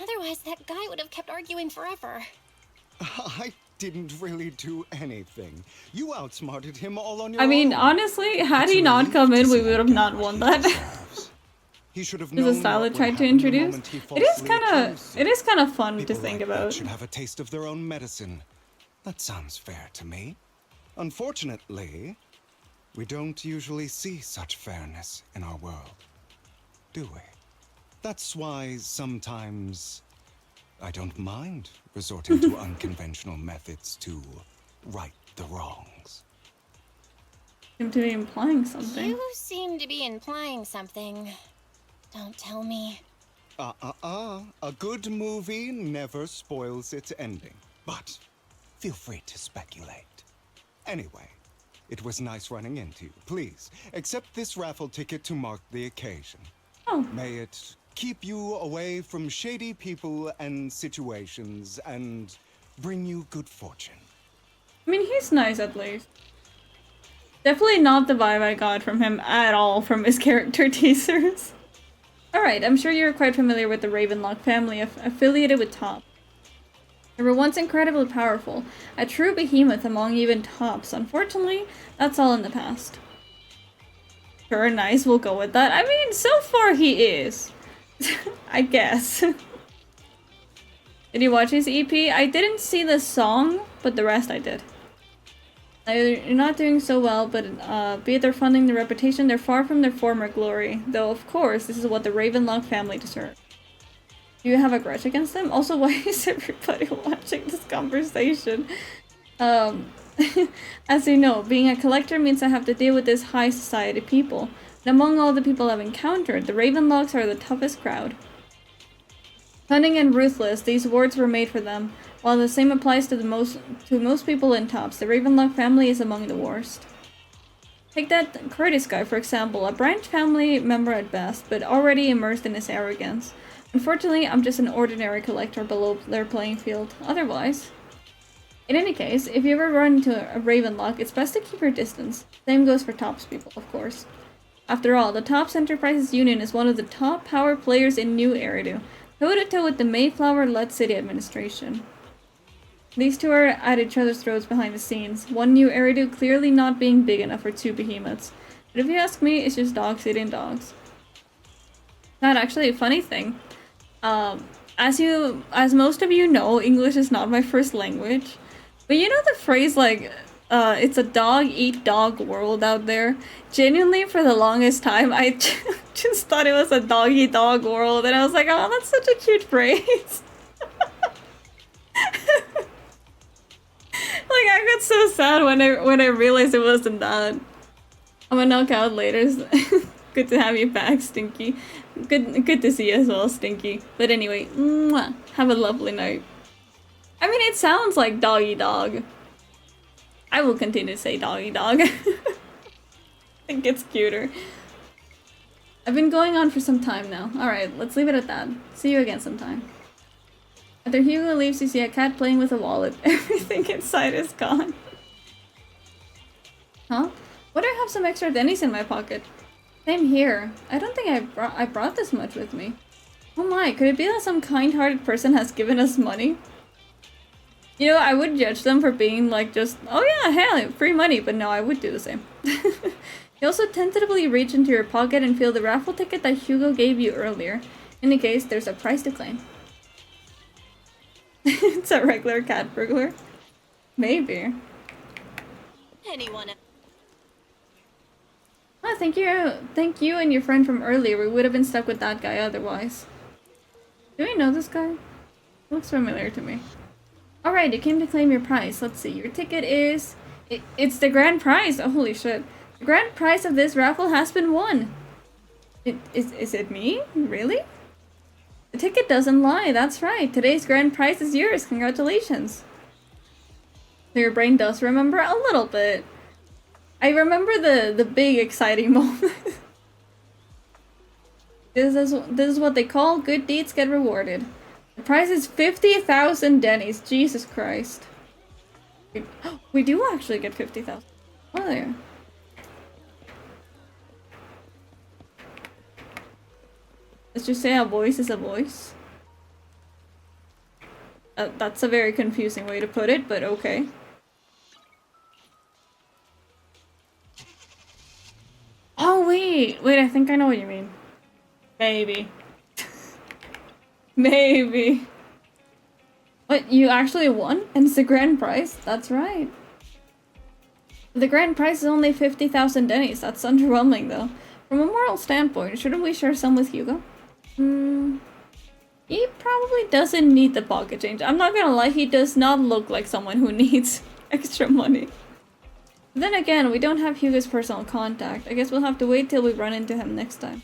Otherwise, that guy would have kept arguing forever. I didn't really do anything. You outsmarted him all on your I mean, own. honestly, had It's he a not relief come to in, we see would have him not get what won he that. deserves. He should have Is known a style what it would tried to happen the introduce. moment he It is falsely kind accused of fun People to think like that about. should have a taste of their own medicine. That sounds fair to me. Unfortunately, we don't usually see such fairness in our world, do we? That's why sometimes I don't mind resorting to unconventional methods to right the wrongs. Seem to be implying something. You seem to be implying something. Don't tell me. A good movie never spoils its ending. But feel free to speculate. Anyway, It was nice running into you. Please, accept this raffle ticket to mark the occasion. Oh, May it keep you away from shady people and situations and bring you good fortune. I mean, he's nice at least. Definitely not the vibe I got from him at all from his character teasers. Alright, I'm sure you're quite familiar with the Ravenlock family affiliated with Top. They were once incredibly powerful, a true behemoth among even tops. Unfortunately, that's all in the past. Sure, nice, we'll go with that. I mean, so far he is. I guess. Did you watch his EP? I didn't see the song, but the rest I did. You're not doing so well, but be it their funding, their reputation, they're far from their former glory. Though, of course, this is what the Ravenlock family deserves. Do you have a grudge against them? Also, why is everybody watching this conversation? As you know, being a collector means I have to deal with this high society people. And among all the people I've encountered, the Ravenlocks are the toughest crowd. Cunning and ruthless, these words were made for them. While the same applies to most people in Tops, the Ravenlock family is among the worst. Take that Curtis guy, for example, a branch family member at best, but already immersed in his arrogance. Unfortunately, I'm just an ordinary collector below their playing field. Otherwise... In any case, if you ever run into a Ravenlock, it's best to keep your distance. Same goes for Tops people, of course. After all, the Tops Enterprises Union is one of the top power players in New Eridu, toe-to-toe with the Mayflower-led city administration. These two are at each other's throats behind the scenes, one New Eridu clearly not being big enough for two behemoths. But if you ask me, it's just dogs eating dogs. Not actually a funny thing. As most of you know, English is not my first language. But you know the phrase like, it's a dog-eat-dog world out there? Genuinely, for the longest time, I just thought it was a dog-eat-dog world, and I was like, oh, that's such a cute phrase. Like, I got so sad when I realized it wasn't that. I'm gonna knock out later. Good to have you back, Stinky. Good to see you as well, Stinky. But anyway, mwah, have a lovely night. I mean, it sounds like doggy dog. I will continue to say doggy dog. I think it's cuter. I've been going on for some time now. Alright, let's leave it at that. See you again sometime. After Hugo leaves, you see a cat playing with a wallet. Everything inside is gone. Huh? Why do I have some extra dennies in my pocket? Same here. I don't think I brought this much with me. Oh my, could it be that some kind-hearted person has given us money? You know, I would judge them for being like just, oh yeah, hell, free money, but no, I would do the same. You also tentatively reach into your pocket and feel the raffle ticket that Hugo gave you earlier. In any case, there's a price to claim. It's a regular cat burglar. Maybe. Anyone? Oh, thank you and your friend from earlier. We would have been stuck with that guy otherwise. Do we know this guy? Looks familiar to me. Alright, you came to claim your prize. Let's see, your ticket is... It's the grand prize! Oh, holy shit. The grand prize of this raffle has been won! Is it me? Really? The ticket doesn't lie, that's right. Today's grand prize is yours. Congratulations. So your brain does remember a little bit. I remember the big exciting moment. This is what they call good deeds get rewarded. The prize is 50,000 dennies. Jesus Christ. We do actually get 50,000. Oh, there. Let's just say a voice is a voice. That's a very confusing way to put it, but okay. Oh, wait, I think I know what you mean. Maybe. Maybe. What, you actually won? And it's the grand prize? That's right. The grand prize is only 50,000 dennies. That's underwhelming, though. From a moral standpoint, shouldn't we share some with Hugo? He probably doesn't need the pocket change. I'm not gonna lie, he does not look like someone who needs extra money. But then again, we don't have Hugo's personal contact. I guess we'll have to wait till we run into him next time.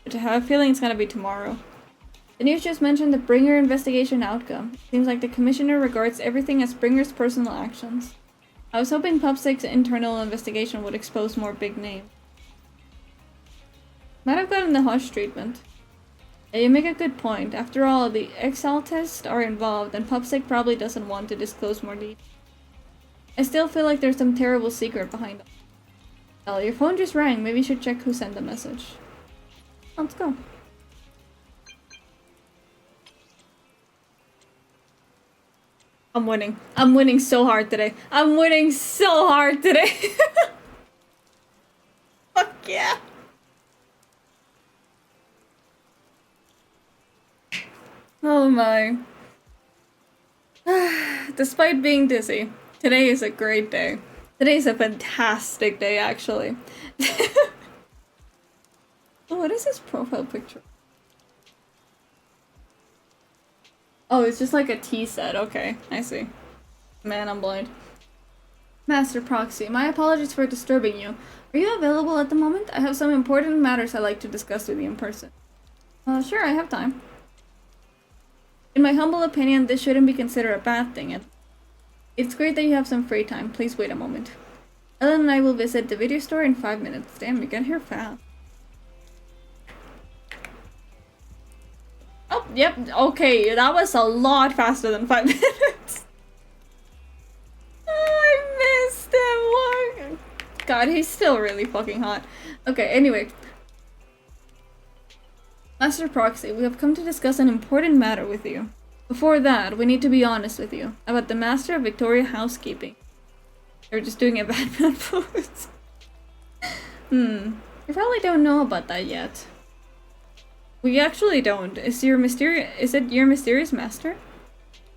But I have a feeling it's gonna be tomorrow. The news just mentioned the Bringer investigation outcome. Seems like the commissioner regards everything as Bringer's personal actions. I was hoping Pupsic's internal investigation would expose more big names. Might have gotten the hush treatment. Yeah, you make a good point. After all, the Excel tests are involved, and Pupsic probably doesn't want to disclose more details. I still feel like there's some terrible secret behind it. Well, your phone just rang. Maybe you should check who sent the message. Let's go. I'm winning. I'm winning so hard today. I'm winning so hard today. Fuck yeah. Oh my. Despite being dizzy, today is a great day. Today is a fantastic day, actually. Oh, what is his profile picture? Oh, it's just like a tea set. Okay, I see. Man, I'm blind. Master Proxy, my apologies for disturbing you. Are you available at the moment? I have some important matters I'd like to discuss with you in person. Sure, I have time. In my humble opinion, this shouldn't be considered a bad thing. It's great that you have some free time. Please wait a moment. Ellen and I will visit the video store in 5 minutes. Damn, you get here fast. Oh, yep, okay, that was a lot faster than 5 minutes. Oh, I missed him. What? God, he's still really fucking hot. Okay, anyway. Master Proxy, we have come to discuss an important matter with you. Before that, we need to be honest with you about the Master of Victoria Housekeeping. You're just doing a Batman pose. You probably don't know about that yet. We actually don't. Is it your mysterious master?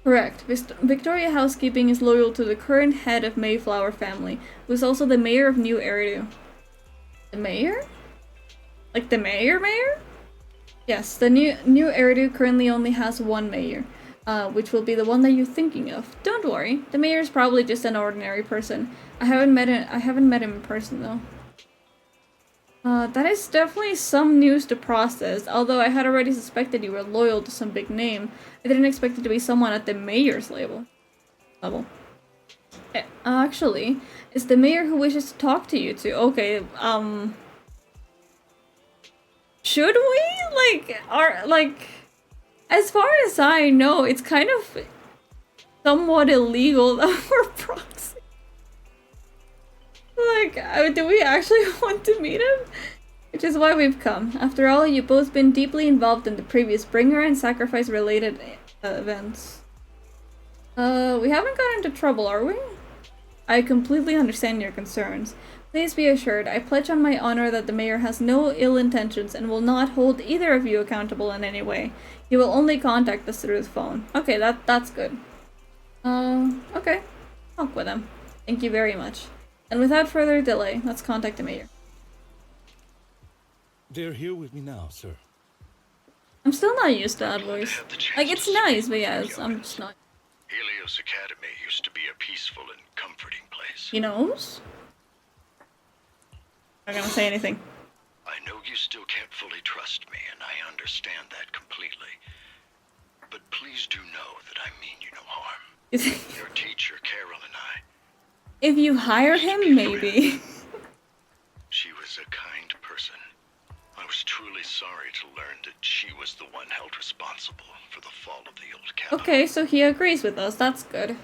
Correct. Victoria Housekeeping is loyal to the current head of Mayflower family, who is also the mayor of New Eridu. The mayor? Like the mayor? Yes, the New Eridu currently only has one mayor, which will be the one that you're thinking of. Don't worry, the mayor is probably just an ordinary person. I haven't met him in person though. That is definitely some news to process. Although I had already suspected you were loyal to some big name, I didn't expect it to be someone at the mayor's level. Actually, it's the mayor who wishes to talk to you two. Okay, should we? As far as I know, it's kind of somewhat illegal that we're proxy. Do we actually want to meet him? Which is why we've come. After all, you've both been deeply involved in the previous bringer and sacrifice related events. We haven't got into trouble, are we? I completely understand your concerns. Please be assured, I pledge on my honor that the mayor has no ill intentions and will not hold either of you accountable in any way. He will only contact us through the phone. Okay, that's good. Okay. Talk with him. Thank you very much. And without further delay, let's contact the mayor. They're here with me now, sir. I'm still not used to that voice. Like, it's nice, but yes, I'm just not. Helios Academy used to be a peaceful and comforting place. He knows? Not gonna say anything. I know you still can't fully trust me, and I understand that completely. But please do know that I mean you no harm. Your teacher, Carol, and I... If you hire him, maybe. She was a kind person. I was truly sorry to learn that she was the one held responsible for the fall of the old capital. Okay, so he agrees with us. That's good.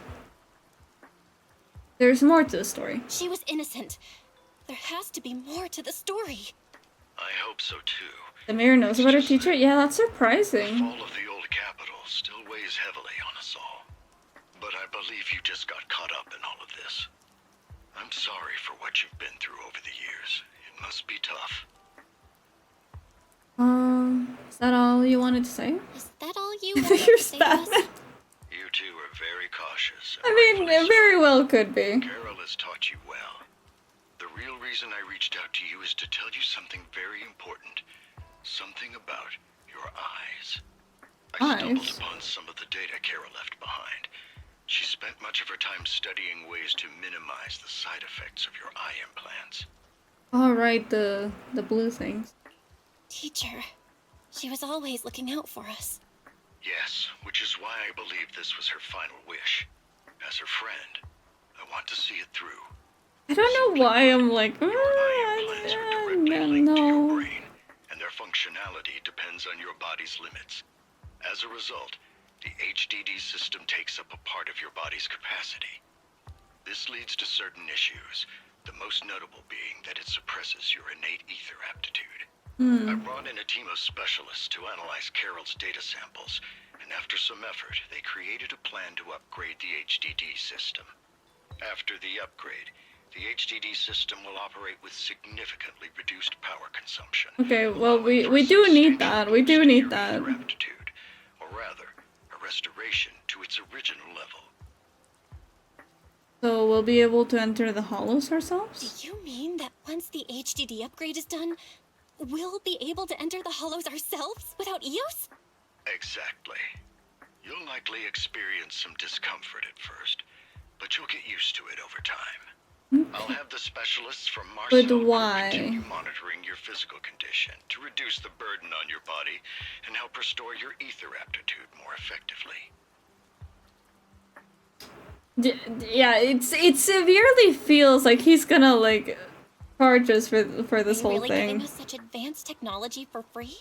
There's more to the story. She was innocent. There has to be more to the story. I hope so too. The mayor knows about her teacher? Yeah, that's surprising. The fall of the old capital still weighs heavily on us all. But I believe you just got caught up in all of this. I'm sorry for what you've been through over the years. It must be tough. Is that all you wanted to say? Is that all you wanted You're to say? Batman. You two are very cautious. I mean, it very well could be. Carol has taught you well. The real reason I reached out to you is to tell you something very important. Something about your eyes. I stumbled upon some of the data Carol left behind. She spent much of her time studying ways to minimize the side effects of your eye implants. Alright, the blue things. Teacher, she was always looking out for us. Yes, which is why I believe this was her final wish. As her friend, I want to see it through. I don't know why I'm like, Your eye implants are directly linked to your brain, and their functionality depends on your body's limits. As a result, the HDD system takes up a part of your body's capacity. This leads to certain issues, the most notable being that it suppresses your innate ether aptitude. I brought in a team of specialists to analyze Carol's data samples, and after some effort, they created a plan to upgrade the HDD system. After the upgrade, the HDD system will operate with significantly reduced power consumption. Okay, well, we do need that. We do need that. Aptitude, or rather, a restoration to its original level. So we'll be able to enter the hollows ourselves? Do you mean that once the HDD upgrade is done, we'll be able to enter the hollows ourselves without EOS? Exactly. You'll likely experience some discomfort at first, but you'll get used to it over time. I'll have the specialists from Marcel But why? continue monitoring your physical condition to reduce the burden on your body and help restore your ether aptitude more effectively. Yeah, it severely feels like he's gonna like charge us for this whole really thing. giving us such advanced technology for free?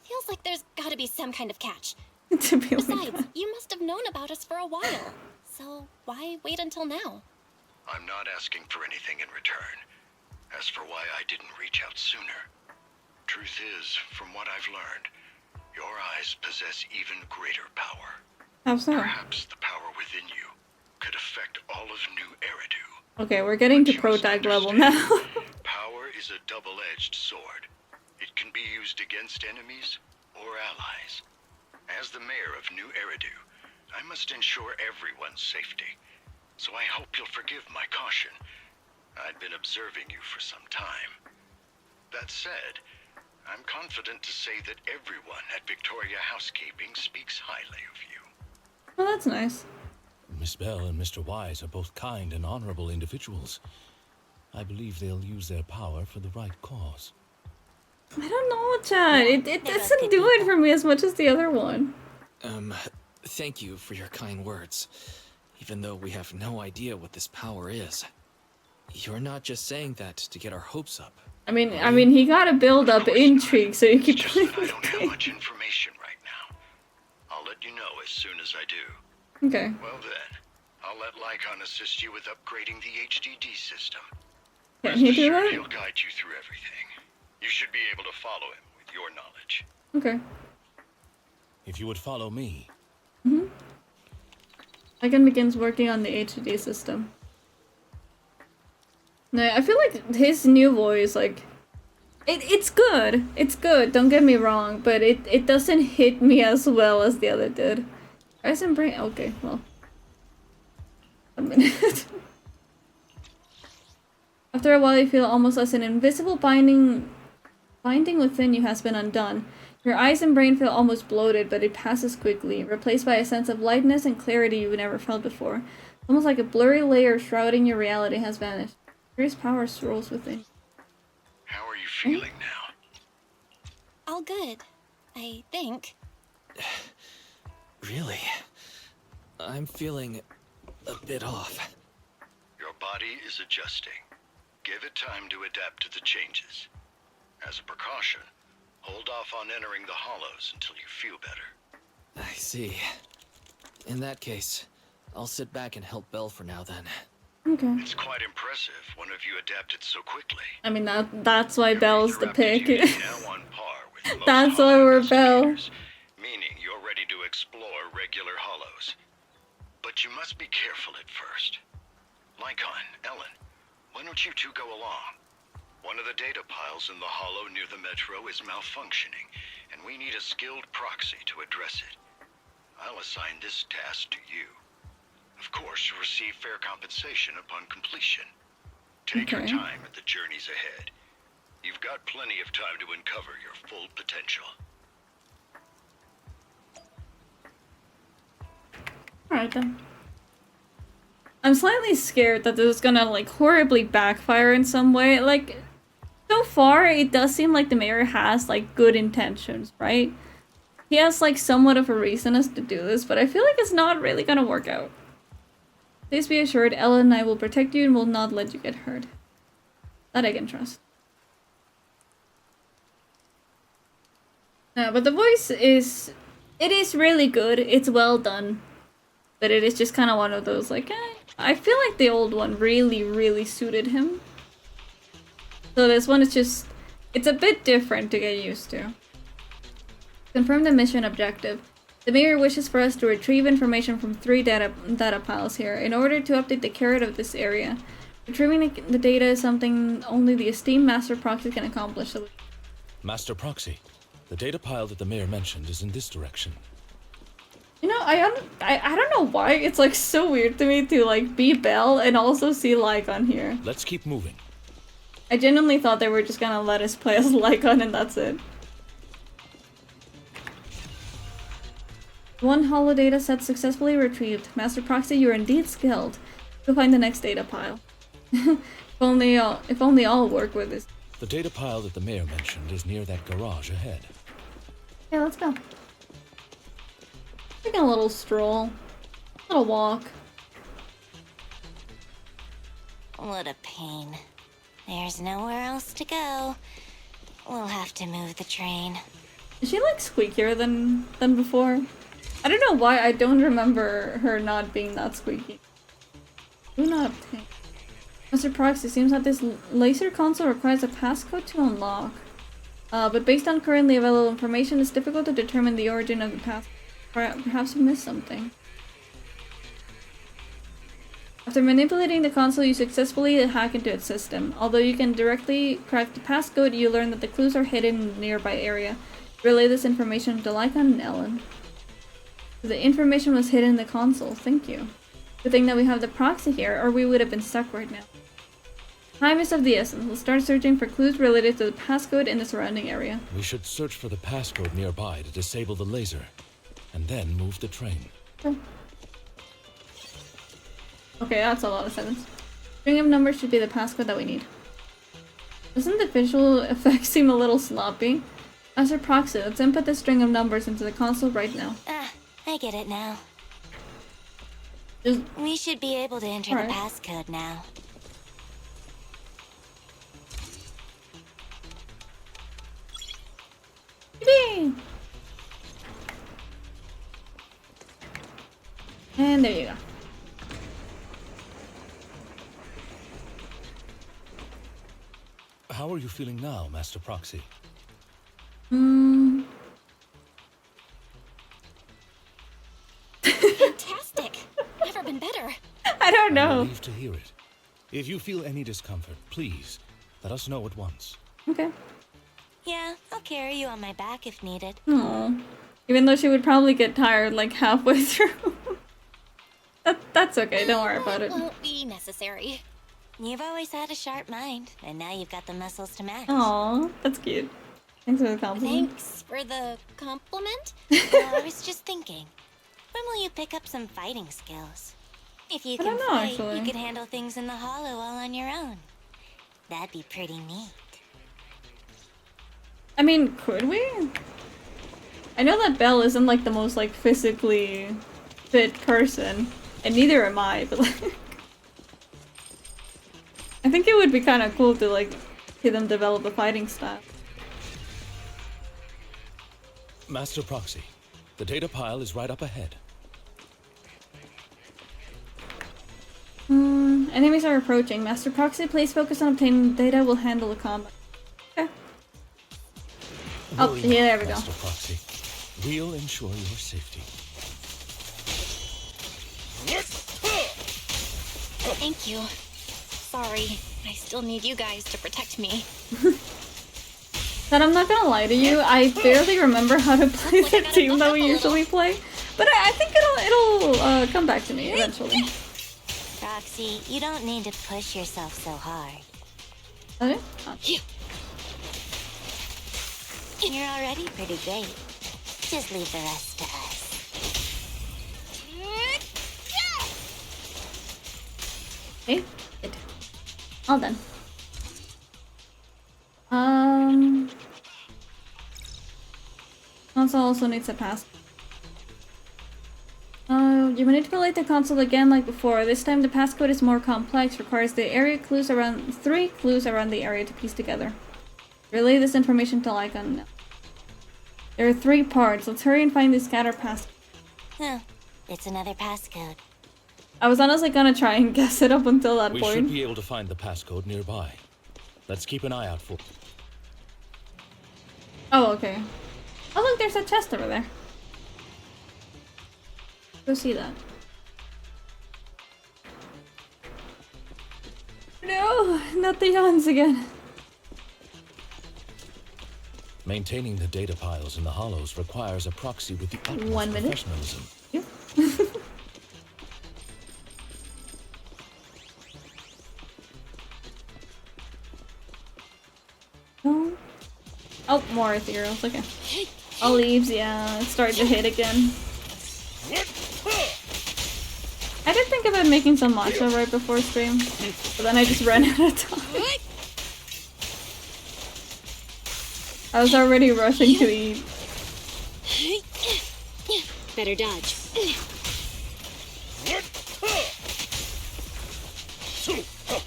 Feels like there's gotta be some kind of catch. To be like Besides, that. you must have known about us for a while. So why wait until now? I'm not asking for anything in return. As for why I didn't reach out sooner, truth is, from what I've learned, your eyes possess even greater power. How so? Perhaps the power within you could affect all of New Eridu. Okay, we're getting to But you must protag level understand, now. Power is a double-edged sword. It can be used against enemies or allies. As the mayor of New Eridu, I must ensure everyone's safety. So I hope you'll forgive my caution. I'd been observing you for some time. That said, I'm confident to say that everyone at Victoria Housekeeping speaks highly of you. Well, that's nice. Miss Bell and Mr. Wise are both kind and honorable individuals. I believe they'll use their power for the right cause. I don't know, Chad. It doesn't do it for me as much as the other one. Thank you for your kind words. Even though we have no idea what this power is. You're not just saying that to get our hopes up. I mean, he gotta build up intrigue so you keep Just playing that I the don't have game. much information right now. I'll let you know as soon as I do. Okay. Well then, I'll let Lycon assist you with upgrading the HDD system. Can he do Sure, that? he'll guide you through everything. You should be able to follow him with your knowledge. Okay. If you would follow me. Lycan begins working on the HDD system. No, I feel like his new voice, like, it's good. It's good, don't get me wrong, but it doesn't hit me as well as the other did. Eyes and brain, okay, well. A minute. After a while you feel almost as an invisible binding within you has been undone. Your eyes and brain feel almost bloated, but it passes quickly, replaced by a sense of lightness and clarity you've never felt before. Almost like a blurry layer shrouding your reality has vanished. Curious power swirls within. How are you feeling now? All good, I think. Really? I'm feeling a bit off. Your body is adjusting. Give it time to adapt to the changes. As a precaution, hold off on entering the hollows until you feel better. I see. In that case, I'll sit back and help Belle for now then. Okay. It's quite impressive one of you adapted so quickly. I mean, that's why Belle's the pick. Your aptitude is now on par with most That's why hollow we're Belle. investigators, meaning you're ready to explore regular hollows. But you must be careful at first. Lycon, Ellen, why don't you two go along? One of the data piles in the hollow near the metro is malfunctioning, and we need a skilled proxy to address it. I'll assign this task to you. Of course, you'll receive fair compensation upon completion. Take your Okay. time at the journeys ahead. You've got plenty of time to uncover your full potential. Alright then. I'm slightly scared that this is gonna like horribly backfire in some way. Like, so far it does seem like the mayor has like good intentions, right? He has like somewhat of a reason as to do this, but I feel like it's not really gonna work out. Please be assured, Ella and I will protect you and will not let you get hurt. That I can trust. No, but the voice is... It is really good. It's well done. But it is just kind of one of those, like, I feel like the old one really, really suited him. So this one is just... It's a bit different to get used to. Confirm the mission objective. The mayor wishes for us to retrieve information from 3 data piles here in order to update the carrot of this area. Retrieving the data is something only the esteemed Master Proxy can accomplish. Master Proxy, the data pile that the mayor mentioned is in this direction. You know, I don't know why it's like so weird to me to like be Belle and also see Lycon here. Let's keep moving. I genuinely thought they were just gonna let us play as Lycon and that's it. 1 holo data set successfully retrieved. Master Proxy, you are indeed skilled. Go find the next data pile. if only all work with this. The data pile that the mayor mentioned is near that garage ahead. Yeah, let's go. Taking a little stroll. A little walk. What a pain. There's nowhere else to go. We'll have to move the train. Is she like squeakier than before? I don't know why I don't remember her not being that squeaky. Do not obtain. Mr. Proxy, seems that this laser console requires a passcode to unlock. But based on currently available information, it's difficult to determine the origin of the passcode. Perhaps we missed something. After manipulating the console, you successfully hack into its system. Although you can directly crack the passcode, you learn that the clues are hidden in the nearby area. Relay this information to Lycon and Ellen. The information was hidden in the console. Thank you. Good thing that we have the proxy here, or we would have been stuck right now. Time is of the essence. We'll start searching for clues related to the passcode in the surrounding area. We should search for the passcode nearby to disable the laser, and then move the train. Okay, that's a lot of sentence. String of numbers should be the passcode that we need. Doesn't the visual effect seem a little sloppy? Master Proxy, let's input the string of numbers into the console right now. Ah, I get it now. Just... We should be able to enter the passcode now. Yippee! And there you go. How are you feeling now, Master Proxy? Fantastic! Never been better. I don't know. I'm relieved to hear it. If you feel any discomfort, please let us know at once. Okay. Yeah, I'll carry you on my back if needed. Aww. Even though she would probably get tired like halfway through. That's okay, don't worry about it. Won't be necessary. You've always had a sharp mind, and now you've got the muscles to match. Aww, that's cute. Thanks for the compliment. Thanks for the compliment. Well, I was just thinking, when will you pick up some fighting skills? If you can fight, actually. you could handle things in the hollow all on your own. That'd be pretty neat. I mean, could we? I know that Belle isn't like the most like physically fit person, and neither am I, but like I think it would be kind of cool to like see them develop a fighting style. Master Proxy, the data pile is right up ahead. Enemies are approaching. Master Proxy, please focus on obtaining data. We'll handle the combat. Okay. Oh, yeah, there we go. Master Proxy, we'll ensure your safety. Thank you. Sorry, I still need you guys to protect me. But I'm not gonna lie to you, I barely remember how to play the team that we usually play. But I think it'll come back to me eventually. Roxy, you don't need to push yourself so hard. Okay. You're already pretty great. Just leave the rest to us. Okay, good. All done. Console also needs a pass. You manipulate the console again like before. This time the passcode is more complex, requires the area clues around 3 clues around the area to piece together. Relay this information to Lycon. There are 3 parts. Let's hurry and find the scatter passcode. Huh. It's another passcode. I was honestly gonna try and guess it up until that We point. should be able to find the passcode nearby. Let's keep an eye out for. Oh, okay. Oh look, there's a chest over there. Go see that. No, not the yawns again. Maintaining the data piles in the hollows requires a proxy with the utmost 1 minute. professionalism. Yep. No. Oh, more ethereals. Okay. All leaves, yeah. It's starting to hit again. I did think about making some matcha right before stream, but then I just ran out of time. I was already rushing to eat. Better dodge.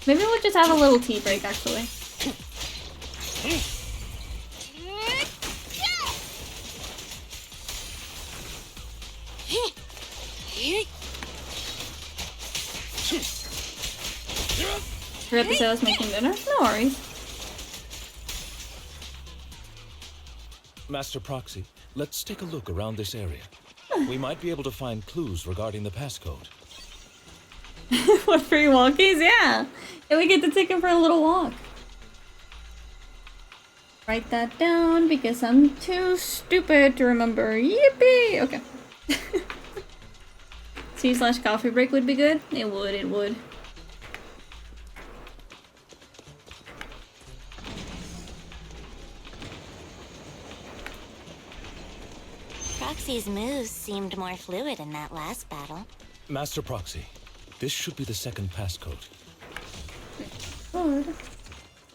Maybe we'll just have a little tea break, actually. Forgot to say I was making dinner? No worries. Master Proxy, let's take a look around this area. We might be able to find clues regarding the passcode. What, free walkies? Yeah! And we get to take him for a little walk. Write that down because I'm too stupid to remember. Yippee! Okay. Tea/coffee break would be good? It would, it would. Proxy's moves seemed more fluid in that last battle. Master Proxy, this should be the second passcode. Good.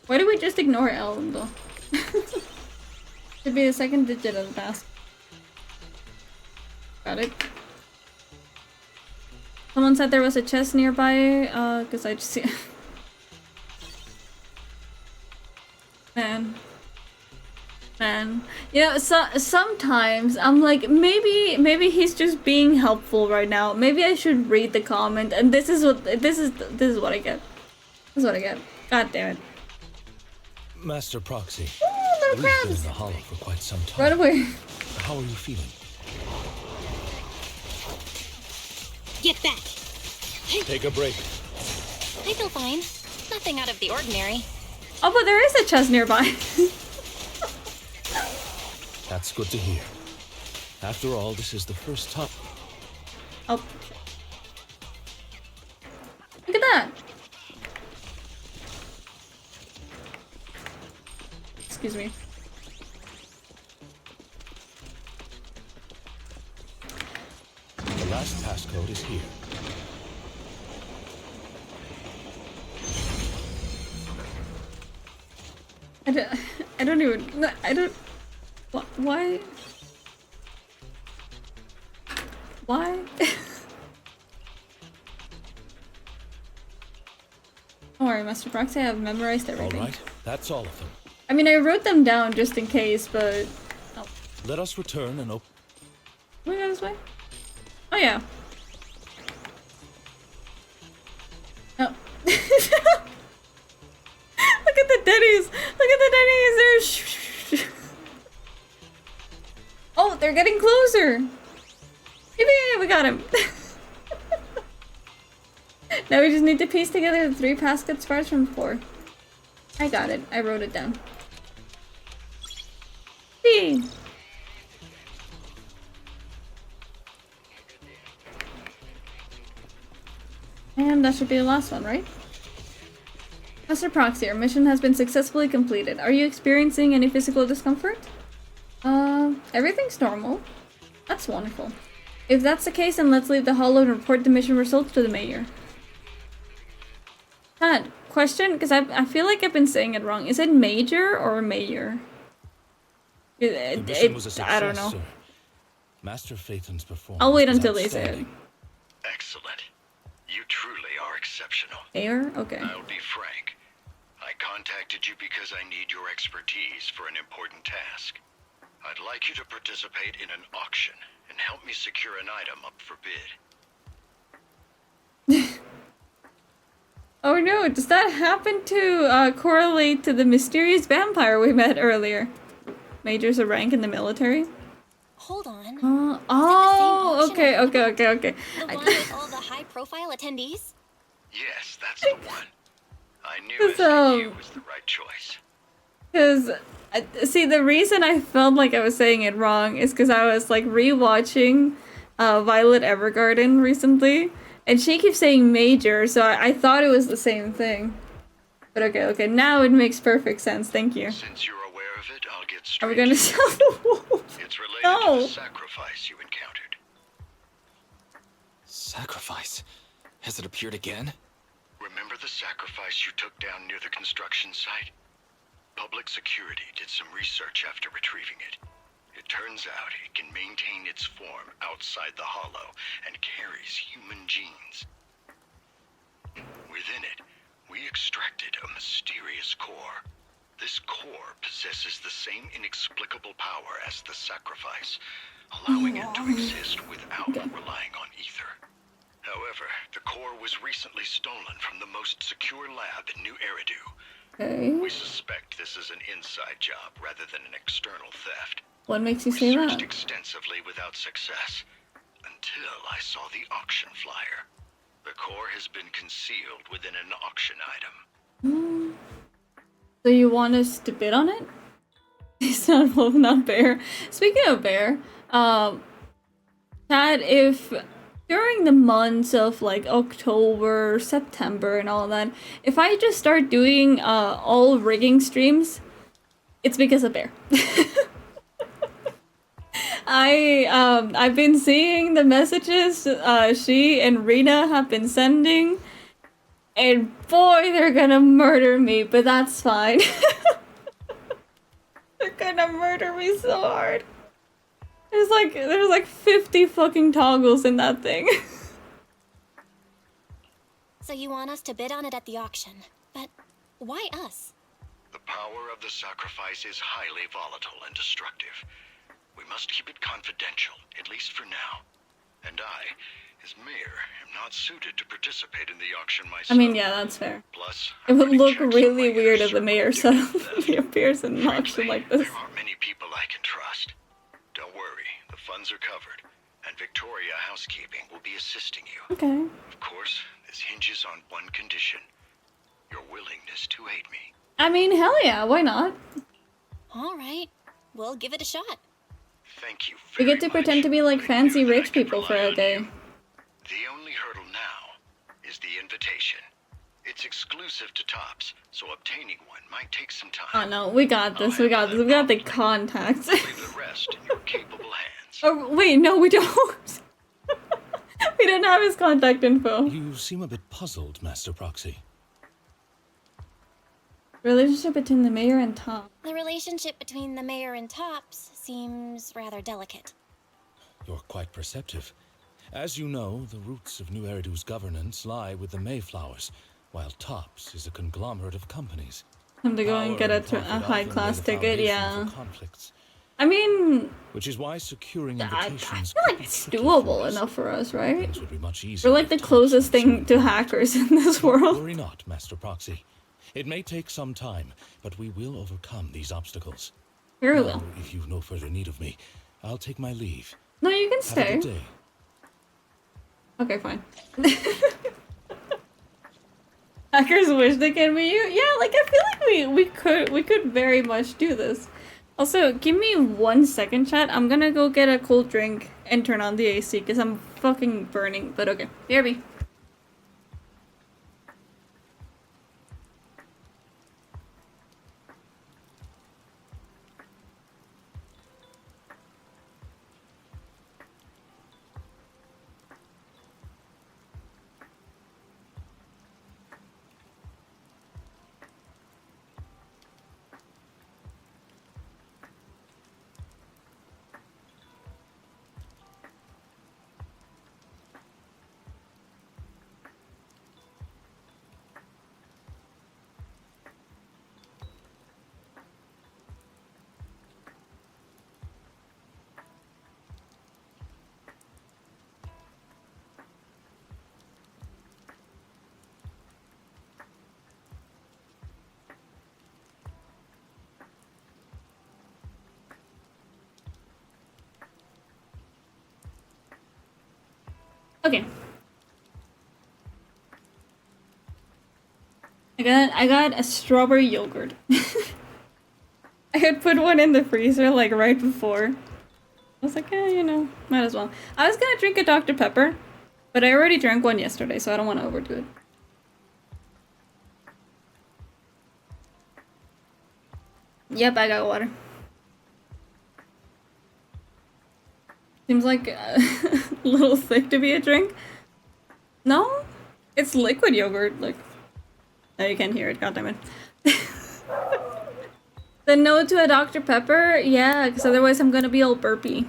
Why do we just ignore L though? Should be the second digit of the pass. Got it. Someone said there was a chest nearby, cause I just see Man. You know, sometimes I'm like, maybe he's just being helpful right now. Maybe I should read the comment, and this is what I get. This is what I get. God damn it. Master Proxy, Little we've been crabs. in the hollow for quite some time. Right away. How are you feeling? Get back. Take a break. I feel fine. Nothing out of the ordinary. Oh, but there is a chest nearby. That's good to hear. After all, this is the first time. Oh. Look at that. Excuse me. The last passcode is here. I don't even. I don't. Why? Why? Don't worry, Master Proxy, I have memorized everything. All right, that's all of them. I mean, I wrote them down just in case, but... Oh. Let us return and open... Can we go this way? Oh, yeah. Oh. Look at the dennies! Look at the dennies! They're... Oh, they're getting closer! Yippee! We got him! Now we just need to piece together the 3 passcode parts from 4. I got it. I wrote it down. Whee! And that should be the last one, right? Master Proxy, our mission has been successfully completed. Are you experiencing any physical discomfort? Everything's normal. That's wonderful. If that's the case, then let's leave the hollow and report the mission results to the mayor. Question, because I feel like I've been saying it wrong. Is it major or mayor? The mission was a success, I don't know. Sir. Master Phaeton's performance. I'll wait was until they say it. outstanding. Excellent. You truly are exceptional. Air? Okay. I'll be frank. I contacted you because I need your expertise for an important task. I'd like you to participate in an auction and help me secure an item up for bid. Oh no, does that happen to correlate to the mysterious vampire we met earlier? Major's a rank in the military? Hold on. Oh, okay. The one with all the high-profile attendees? Yes, that's the one. I knew SAU was the right choice. Because, see, the reason I felt like I was saying it wrong is because I was, like, rewatching Violet Evergarden recently, and she keeps saying Major, so I thought it was the same thing. But okay, now it makes perfect sense, thank you. Since you're aware of it, I'll get straight Are we gonna sell the wolf? It's related to the sacrifice you encountered. Sacrifice? Has it appeared again? Remember the sacrifice you took down near the construction site? Public security did some research after retrieving it. It turns out it can maintain its form outside the hollow and carries human genes. Within it, we extracted a mysterious core. This core possesses the same inexplicable power as the sacrifice, allowing it to exist without relying on ether. However, the core was recently stolen from the most secure lab in New Eridu. Okay. We suspect this is an inside job rather than an external theft. What makes you say searched that? extensively without success, until I saw the auction flyer. The core has been concealed within an auction item. So you want us to bid on it? It's not wolf, not bear. Speaking of bear, Chad, if during the months of like October, September, and all that, if I just start doing all rigging streams, it's because of bear. I've been seeing the messages she and Rena have been sending, and boy, they're gonna murder me, but that's fine. They're gonna murder me so hard. There's like 50 fucking toggles in that thing. So you want us to bid on it at the auction, but why us? The power of the sacrifice is highly volatile and destructive. We must keep it confidential, at least for now. And I, as mayor, am not suited to participate in the auction myself. I mean, yeah, that's fair. Plus, it would look really weird if the mayor suddenly appears in an auction like this. There aren't many people I can trust. Don't worry, the funds are covered, and Victoria Housekeeping will be assisting you. Okay. Of course, this hinges on one condition: your willingness to aid me. I mean, hell yeah, why not? All right, we'll give it a shot. Thank you We get to pretend to be like fancy rich people for a day. The only hurdle now is the invitation. It's exclusive to Tops, so obtaining one might take some time. Oh no, we got this, we got this. We got the contacts. Leave the rest in your capable hands. Oh, wait, no, we don't. We don't have his contact info. You seem a bit puzzled, Master Proxy. Relationship between the mayor and Tom. The relationship between the mayor and Tops seems rather delicate. You're quite perceptive. As you know, the roots of New Eridu's governance lie with the Mayflowers, while Tops is a conglomerate of companies. Time to go and get a high-class ticket, yeah. I mean, which is why securing I invitations feel like it's doable enough for us, right? Things would be much easier. We're like the closest thing to hackers in this world. Worry not, Master Proxy. It may take some time, but we will overcome these obstacles. Very now, well. If you've no further need of me, I'll take my leave. No, you can Have stay. a good day. Okay, fine. Hackers wish they can be you. Yeah, like I feel like we could very much do this. Also, give me 1 second, chat. I'm gonna go get a cold drink and turn on the AC because I'm fucking burning. But okay, BRB. Okay. I got a strawberry yogurt. I had put one in the freezer like right before. I was like, yeah, you know, might as well. I was gonna drink a Dr. Pepper, but I already drank one yesterday, so I don't want to overdo it. Yep, I got water. Seems like a little thick to be a drink. No, it's liquid yogurt. Like, oh, you can't hear it. God damn it. The no to a Dr. Pepper? Yeah, because otherwise I'm gonna be all burpy.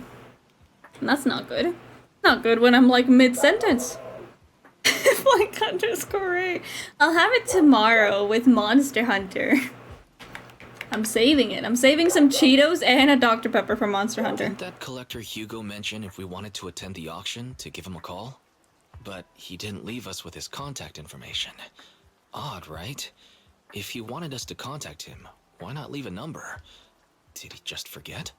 And that's not good. Not good when I'm like mid-sentence. Like _8. I'll have it tomorrow with Monster Hunter. I'm saving it. I'm saving some Cheetos and a Dr. Pepper for Monster Hunter. Didn't that collector Hugo mention if we wanted to attend the auction to give him a call? But he didn't leave us with his contact information. Odd, right? If he wanted us to contact him, why not leave a number? Did he just forget?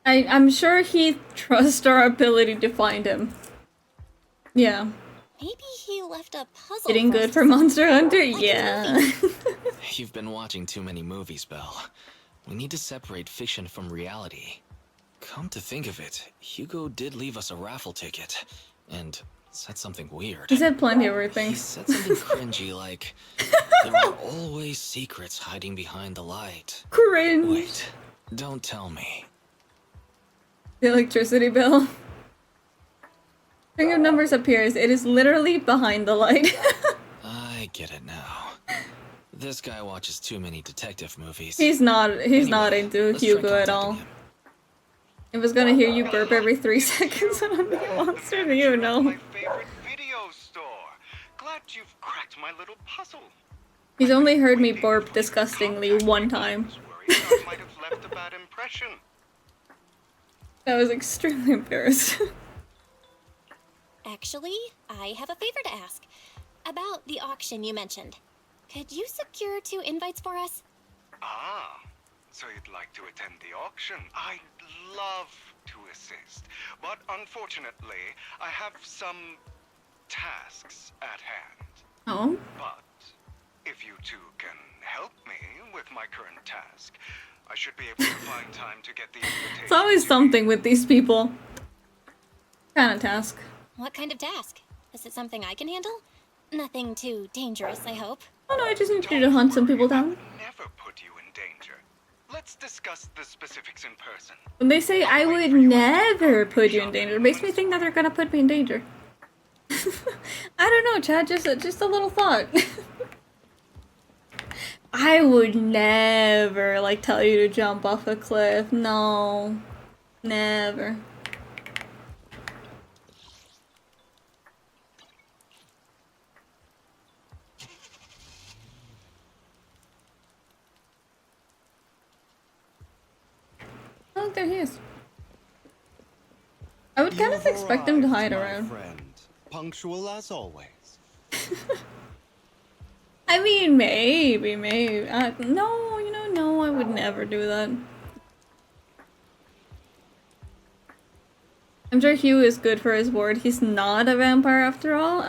I'm sure he trusts our ability to find him. Yeah. Maybe he left a puzzle. Getting good for Monster Hunter? Yeah. You've been watching too many movies, Belle. We need to separate fiction from reality. Come to think of it, Hugo did leave us a raffle ticket, and said something weird. He said plenty of weird things. He said something cringy like, there are always secrets hiding behind the light. Cringe. Wait, don't tell me. The electricity bill. String of numbers appears. It is literally behind the light. I get it now. This guy watches too many detective movies. He's not Anyway, into let's try Hugo at contacting all. him. I was gonna hear you burp every 3 seconds and I'm being monster, do you know? My favorite video store. Glad you've cracked my little puzzle. He's only heard me burp disgustingly one time. I might have left a bad impression. I was extremely embarrassed. Actually, I have a favor to ask. About the auction you mentioned. Could you secure 2 invites for us? Ah, so you'd like to attend the auction? I'd love to assist, but unfortunately, I have some tasks at hand. Oh? But if you two can help me with my current task, I should be able to find time to get the invitation. It's always something with these people. Kind of task. What kind of task? Is it something I can handle? Nothing too dangerous, I hope. Oh no, I just need you to hunt some people down. Never put you in danger. Let's discuss the specifics in person. When they say I would never put you in danger, it makes me think that they're gonna put me in danger. I don't know, Chad, just a little thought. I would never, like, tell you to jump off a cliff. No. Never. Oh, look, there he is. I would kind of expect him to hide around. Friend. Punctual as always. I mean, maybe. No, you know, no, I would never do that. I'm sure Hugh is good for his word. He's not a vampire after all.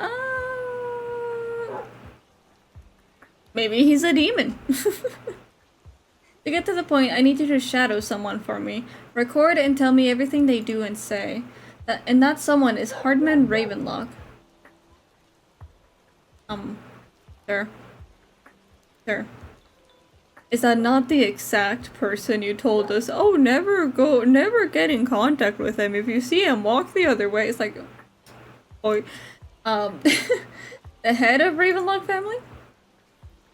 Maybe he's a demon. To get to the point, I need you to shadow someone for me. Record and tell me everything they do and say. And that someone is Hardman Ravenlock. Sure. Is that not the exact person you told us? Oh, never get in contact with him. If you see him, walk the other way. It's like, boy, the head of Ravenlock family?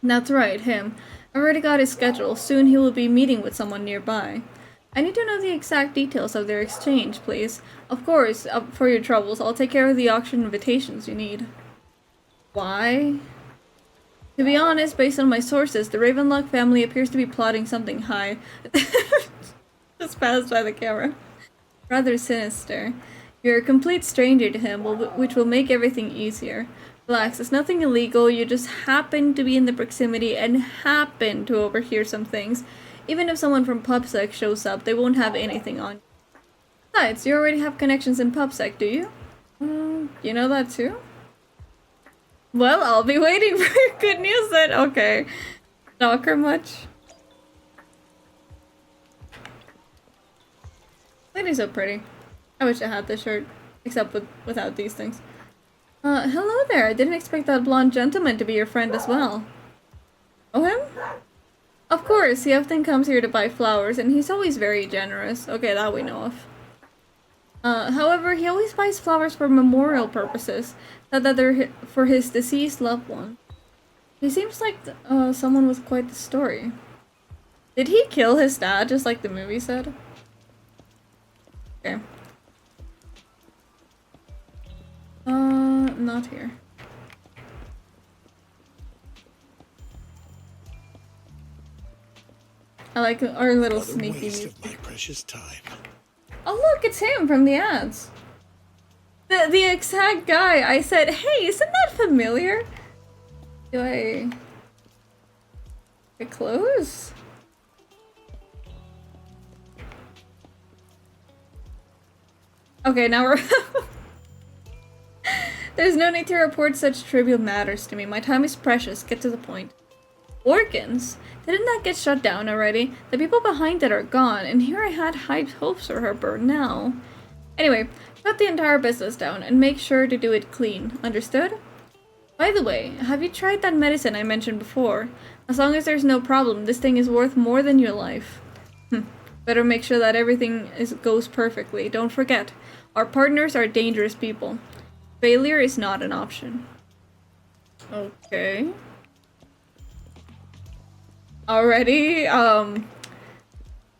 That's right, him. I already got his schedule. Soon he will be meeting with someone nearby. I need to know the exact details of their exchange, please. Of course, for your troubles, I'll take care of the auction invitations you need. Why? To be honest, based on my sources, the Ravenlock family appears to be plotting something high. Just passed by the camera. Rather sinister. You're a complete stranger to him, which will make everything easier. Relax, it's nothing illegal, you just happen to be in the proximity and happen to overhear some things. Even if someone from PubSec shows up, they won't have anything on you. Besides, you already have connections in PubSec, do you? You know that too? Well, I'll be waiting for your good news then. Okay. Stalker much? Lady's so pretty. I wish I had this shirt. Except without these things. Hello there. I didn't expect that blonde gentleman to be your friend as well. Oh, him? Of course, he often comes here to buy flowers, and he's always very generous. Okay, that we know of. However, he always buys flowers for memorial purposes, that they're for his deceased loved one. He seems like someone with quite the story. Did he kill his dad, just like the movie said? Okay. Not here. I like our little sneaky waste of my precious time. Oh look, it's him from the ads. The exact guy. I said, hey, isn't that familiar? Do I close? Okay, now we're There's no need to report such trivial matters to me. My time is precious. Get to the point. Organs? Didn't that get shut down already? The people behind it are gone, and here I had high hopes for her burn now. Anyway, shut the entire business down, and make sure to do it clean. Understood? By the way, have you tried that medicine I mentioned before? As long as there's no problem, this thing is worth more than your life. Better make sure that everything goes perfectly. Don't forget, our partners are dangerous people. Failure is not an option. Okay. Already, I'm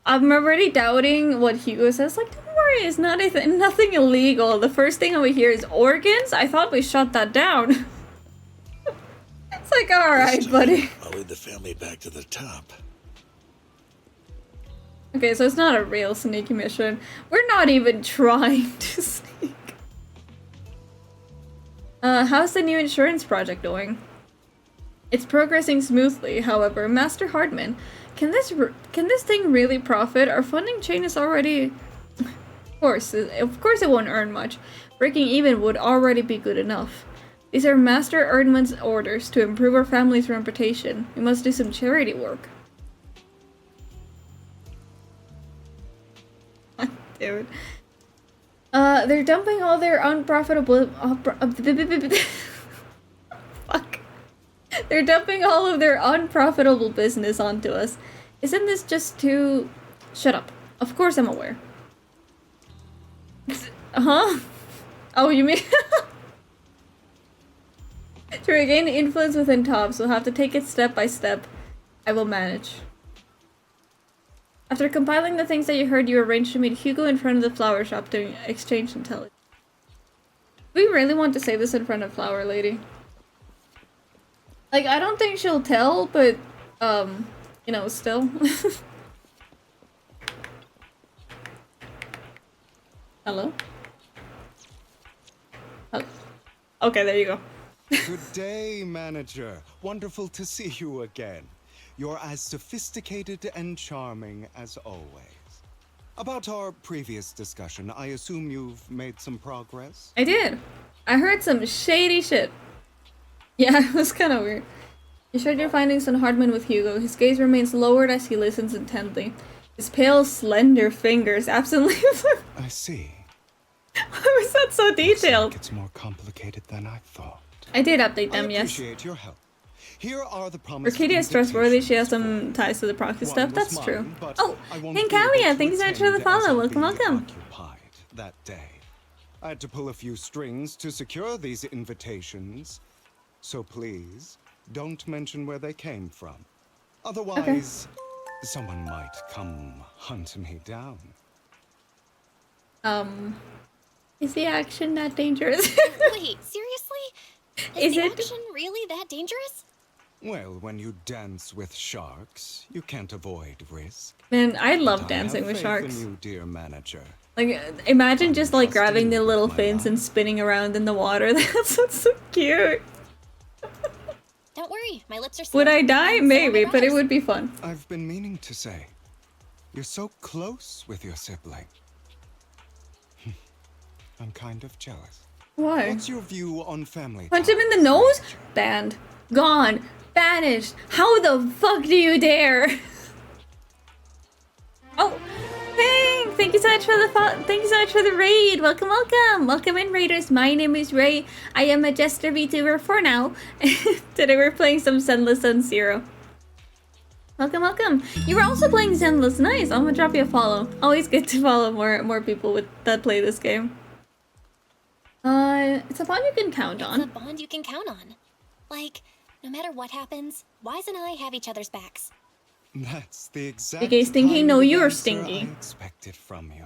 already doubting what Hugo says. Like, don't worry, it's nothing illegal. The first thing over here is organs? I thought we shut that down. It's like, alright, buddy. I'll lead the family back to the top. Okay, so it's not a real sneaky mission. We're not even trying to sneak. How's the new insurance project going? It's progressing smoothly, however. Master Hardman, can this thing really profit? Our funding chain is already... Of course it won't earn much. Breaking even would already be good enough. These are Master Erdman's orders to improve our family's reputation. We must do some charity work. Dude. They're dumping all their unprofitable... Fuck. They're dumping all of their unprofitable business onto us. Isn't this just too... Shut up. Of course I'm aware. Huh? Oh, you mean... To regain influence within Tops, we'll have to take it step by step. I will manage. After compiling the things that you heard, you arranged to meet Hugo in front of the flower shop to exchange intelligence. We really want to say this in front of Flower Lady. Like, I don't think she'll tell, but, you know, still. Hello? Okay, there you go. Good day, manager. Wonderful to see you again. You're as sophisticated and charming as always. About our previous discussion, I assume you've made some progress? I did. I heard some shady shit. Yeah, it was kind of weird. You shared your findings on Hardman with Hugo. His gaze remains lowered as he listens intently. His pale, slender fingers absently... I see. Why was that so detailed? Like it's more complicated than I thought. I did update them, yes. I appreciate your help. Here are the promised Arcadia is trustworthy. She has some ties to the proxy stuff. That's true. Oh, hey Kalia, thank you so much for the follow. Welcome, welcome. That day, I had to pull a few strings to secure these invitations. So please, don't mention where they came from. Otherwise, someone might come hunt me down. Is the action that dangerous? Wait, seriously? Is the action really that dangerous? Well, when you dance with sharks, you can't avoid risk. Man, I love dancing with sharks. In you, dear manager. Like, imagine just like grabbing the little fins and spinning around in the water. That's so cute. Don't worry, my lips are sealed. Would I die? Maybe, but it would be fun. I've been meaning to say, you're so close with your sibling. I'm kind of jealous. Why? What's your view on family? Punch him in the nose? Banned. Gone. Banished. How the fuck do you dare? Oh, hey! Thank you so much for the thank you so much for the raid. Welcome, welcome, welcome in, raiders. My name is Ray. I am a jester VTuber for now. Today we're playing some Zenless Zone Zero. Welcome, welcome. You were also playing Zenless. Nice. I'm gonna drop you a follow. Always good to follow more people that play this game. It's a bond you can count on. It's a bond you can count on. Like, no matter what happens, Wise and I have each other's backs. That's the exact Okay, Stinky, no, you're answer stinky. I expected from you.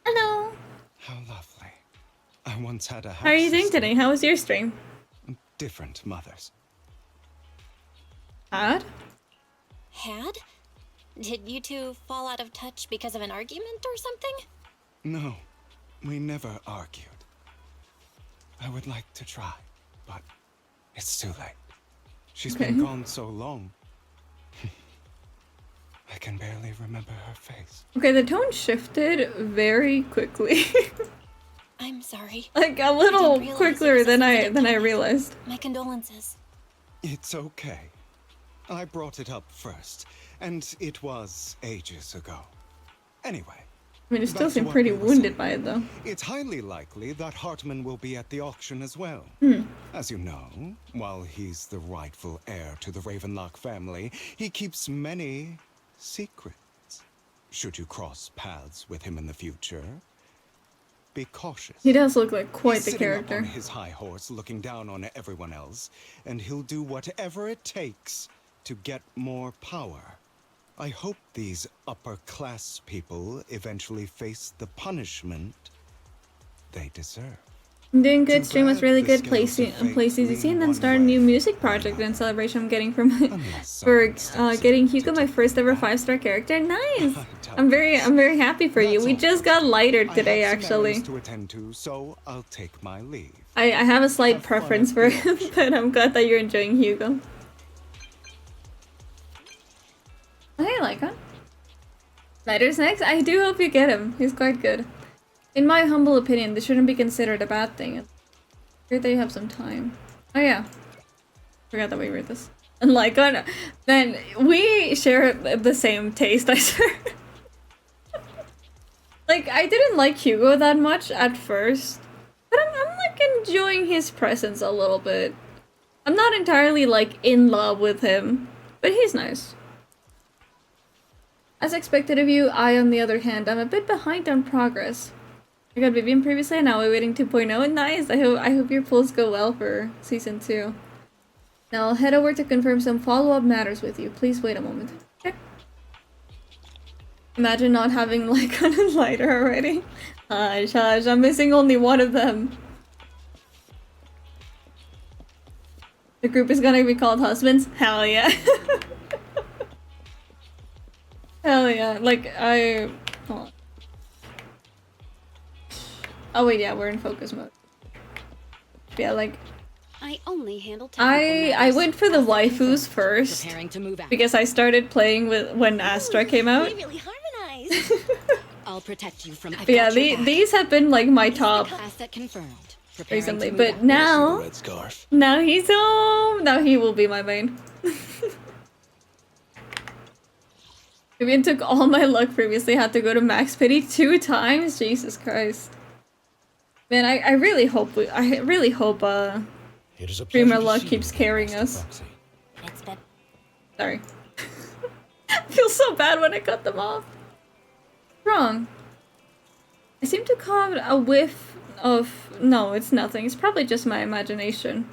Hello. How lovely. I once had a How are you doing half-sister. today? How was your stream? Different mothers. Had? Had? Did you two fall out of touch because of an argument or something? No, we never argued. I would like to try, but it's too late. She's been gone so long. I can barely remember her face. Okay, the tone shifted very quickly. I'm sorry. Like a little quicker than I realized. My condolences. It's okay. I brought it up first, and it was ages ago. Anyway. I mean, you still seem pretty wounded by it, though. It's highly likely that Hartman will be at the auction as well. As you know, while he's the rightful heir to the Ravenlock family, he keeps many secrets. Should you cross paths with him in the future, be cautious. He does look like quite He's the sitting character. up on his high horse, looking down on everyone else, and he'll do whatever it takes to get more power. I hope these upper-class people eventually face the punishment they deserve. I'm doing good. Stream was really good. Play CCC and then start a new music project in celebration I'm getting from for getting Hugo my first ever 5-star character. Nice. I'm very happy for you. We just got lighter today, actually. To attend to, so I'll take my leave. I have a slight preference for him, but I'm glad that you're enjoying Hugo. Hey, Lycon. Lighter's next. I do hope you get him. He's quite good. In my humble opinion, this shouldn't be considered a bad thing. It's great that you have some time. Oh yeah. Forgot that we read this. And Lycon, then we share the same taste, I swear. Like, I didn't like Hugo that much at first, but I'm like enjoying his presence a little bit. I'm not entirely like in love with him, but he's nice. As expected of you, I, on the other hand, I'm a bit behind on progress. I got Vivian previously, and now we're waiting 2.0. Nice! I hope your pulls go well for Season 2. Now I'll head over to confirm some follow-up matters with you. Please wait a moment. Okay. Imagine not having Lycon and Lighter already. Hush, hush, I'm missing only one of them. The group is gonna be called Husbands? Hell yeah. Hell yeah, like, hold on. Oh wait, yeah, we're in focus mode. Yeah, like, I only handle I went for the waifus first, because I started playing with when Astra came out. We really harmonized. I'll protect you from. But yeah, these have been like my top Asset confirmed. recently, but now he's home. Now he will be my main. Vivian took all my luck previously, had to go to max pity 2 times. Jesus Christ. Man, I really hope Dreamer luck keeps carrying us. Sorry. I feel so bad when I cut them off. Wrong. I seem to caught a whiff of... No, it's nothing. It's probably just my imagination.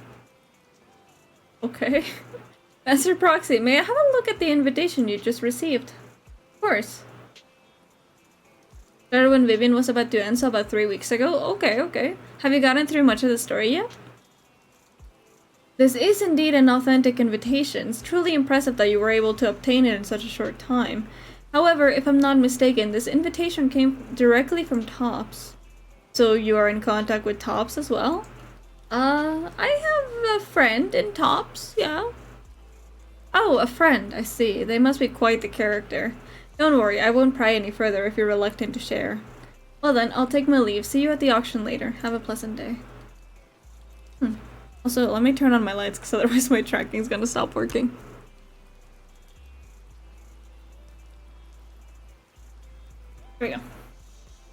Okay. Master Proxy, may I have a look at the invitation you just received? Of course. Started when Vivian was about to end, so about 3 weeks ago. Okay, okay. Have you gotten through much of the story yet? This is indeed an authentic invitation. It's truly impressive that you were able to obtain it in such a short time. However, if I'm not mistaken, this invitation came directly from Tops. So you are in contact with Tops as well? I have a friend in Tops, yeah. Oh, a friend, I see. They must be quite the character. Don't worry, I won't pry any further if you're reluctant to share. Well then, I'll take my leave. See you at the auction later. Have a pleasant day. Also, let me turn on my lights because otherwise my tracking's gonna stop working. Here we go.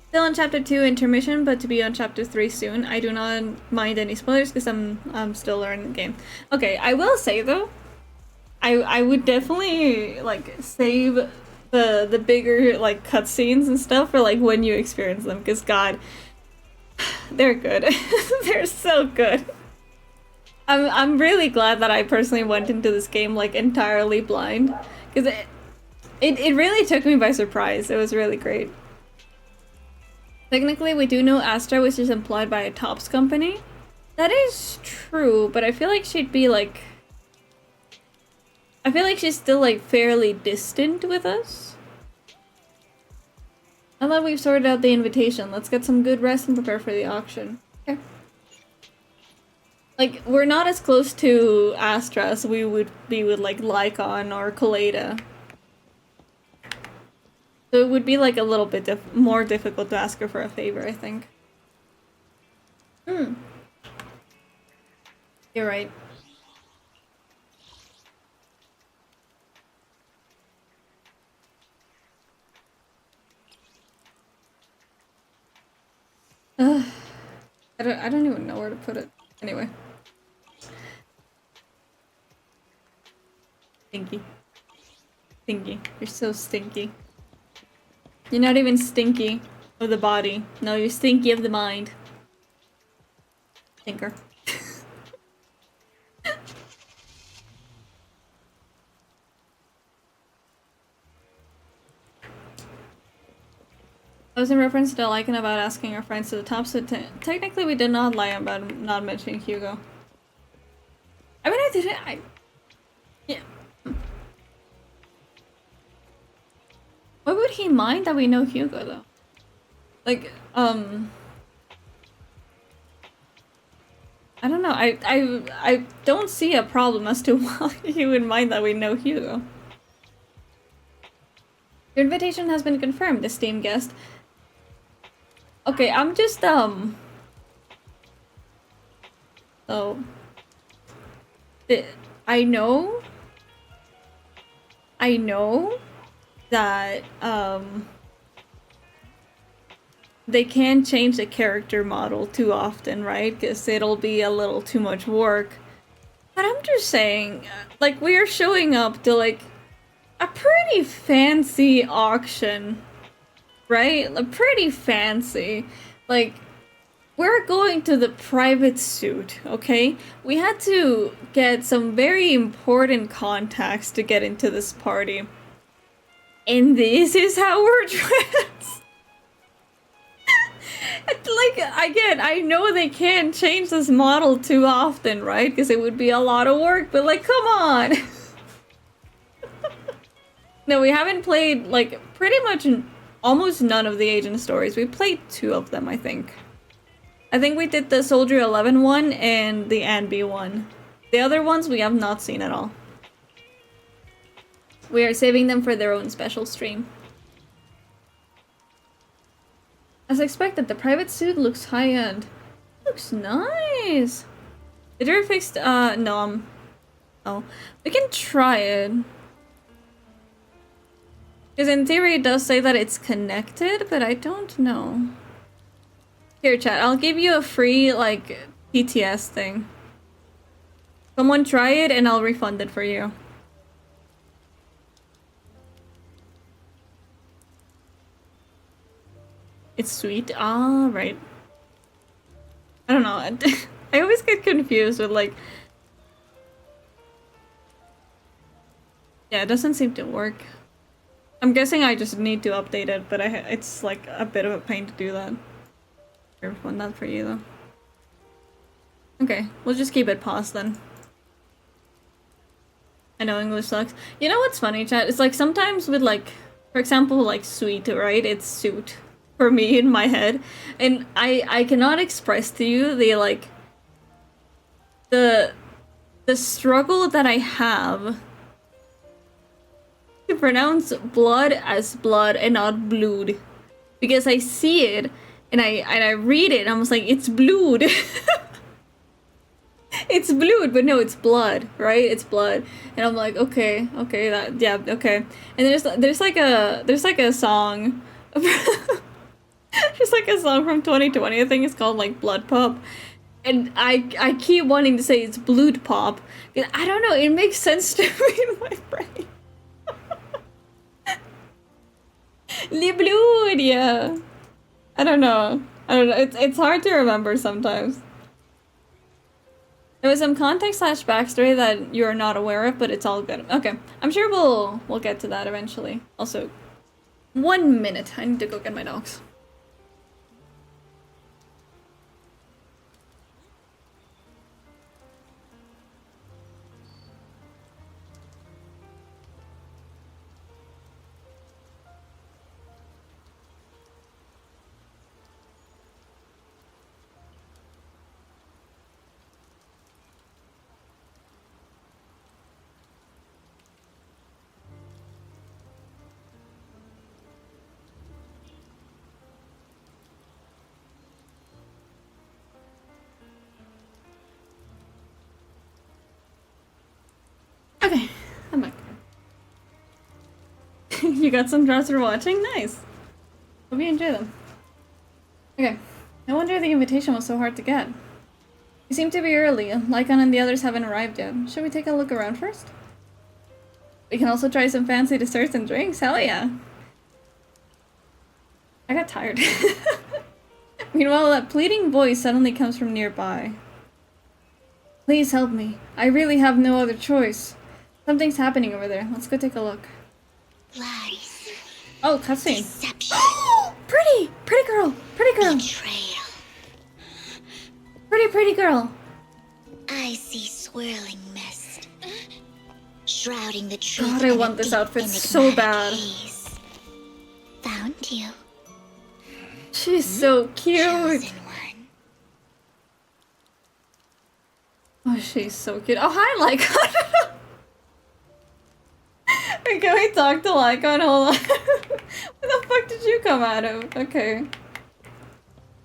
Still on chapter 2 intermission, but to be on chapter 3 soon. I do not mind any spoilers because I'm still learning the game. Okay, I will say though, I would definitely like save the bigger like cutscenes and stuff for like when you experience them, because God, they're good. They're so good. I'm really glad that I personally went into this game like entirely blind, because it really took me by surprise. It was really great. Technically, we do know Astra, which is employed by a Tops company. That is true, but I feel like she'd be like... I feel like she's still like fairly distant with us. Now that we've sorted out the invitation, let's get some good rest and prepare for the auction. Okay. Like, we're not as close to Astra as we would be with like Lycon or Kaleda. So it would be like a little bit more difficult to ask her for a favor, I think. You're right. I don't even know where to put it. Anyway. Stinky. Stinky. You're so stinky. You're not even stinky of the body. No, you're stinky of the mind. Stinker. I was in reference to liking about asking our friends to the top, so technically we did not lie about not mentioning Hugo. I mean, I didn't. Yeah. Why would he mind that we know Hugo, though? Like, I don't know. I don't see a problem as to why he would mind that we know Hugo. Your invitation has been confirmed, esteemed guest. Okay, I'm just, so... I know that, they can't change the character model too often, right? Because it'll be a little too much work. But I'm just saying, like, we are showing up to, like, a pretty fancy auction, right? Pretty fancy. Like, we're going to the private suite, okay? We had to get some very important contacts to get into this party. And this is how we're dressed. Like, again, I know they can't change this model too often, right? Because it would be a lot of work, but like, come on! No, we haven't played, like, pretty much almost none of the agent stories. We played 2 of them, I think. I think we did the Soldier 11 one and the Anby one. The other ones we have not seen at all. We are saving them for their own special stream. As expected, the private suit looks high-end. Looks nice! Did you fix no, oh. We can try it. Because in theory it does say that it's connected, but I don't know. Here, chat, I'll give you a free, like, PTS thing. Someone try it and I'll refund it for you. It's sweet. Ah, right. I don't know. I always get confused with, like... Yeah, it doesn't seem to work. I'm guessing I just need to update it, but it's like a bit of a pain to do that. I'll refund that for you, though. Okay, we'll just keep it paused then. I know English sucks. You know what's funny, chat? It's like sometimes with, like, for example, like sweet, right? It's suit for me in my head. And I cannot express to you the, like, the struggle that I have to pronounce blood as blood and not blood. Because I see it and I read it and I was like, it's blood. it's blood, but no, it's blood, right? It's blood. And I'm like, okay, that, yeah, okay. And there's like a song, there's like a song from 2020. I think it's called like Blood Pop. And I keep wanting to say it's blood pop. I don't know, it makes sense to me in my brain. Le blood, yeah. I don't know. It's hard to remember sometimes. There was some context / backstory that you're not aware of, but it's all good. Okay, I'm sure we'll get to that eventually. Also, 1 minute. I need to go get my dogs. Okay, I'm back. You got some drops for watching? Nice. Hope you enjoy them. Okay, no wonder the invitation was so hard to get. You seem to be early. Lycon and the others haven't arrived yet. Should we take a look around first? We can also try some fancy desserts and drinks. Hell yeah. I got tired. Meanwhile, that pleading voice suddenly comes from nearby. Please help me. I really have no other choice. Something's happening over there. Let's go take a look. Lies. Oh, cutscene. Deception. Pretty! Pretty girl! Pretty girl! Betrayal. Pretty girl! I see swirling mist. Shrouding the truth. God, I want this outfit so bad. Haze. Found you. She's so cute. Chosen one. Oh, she's so cute. Oh, hi, Lycon! Wait, can we talk to Lycon? Hold on. Where the fuck did you come out of? Okay.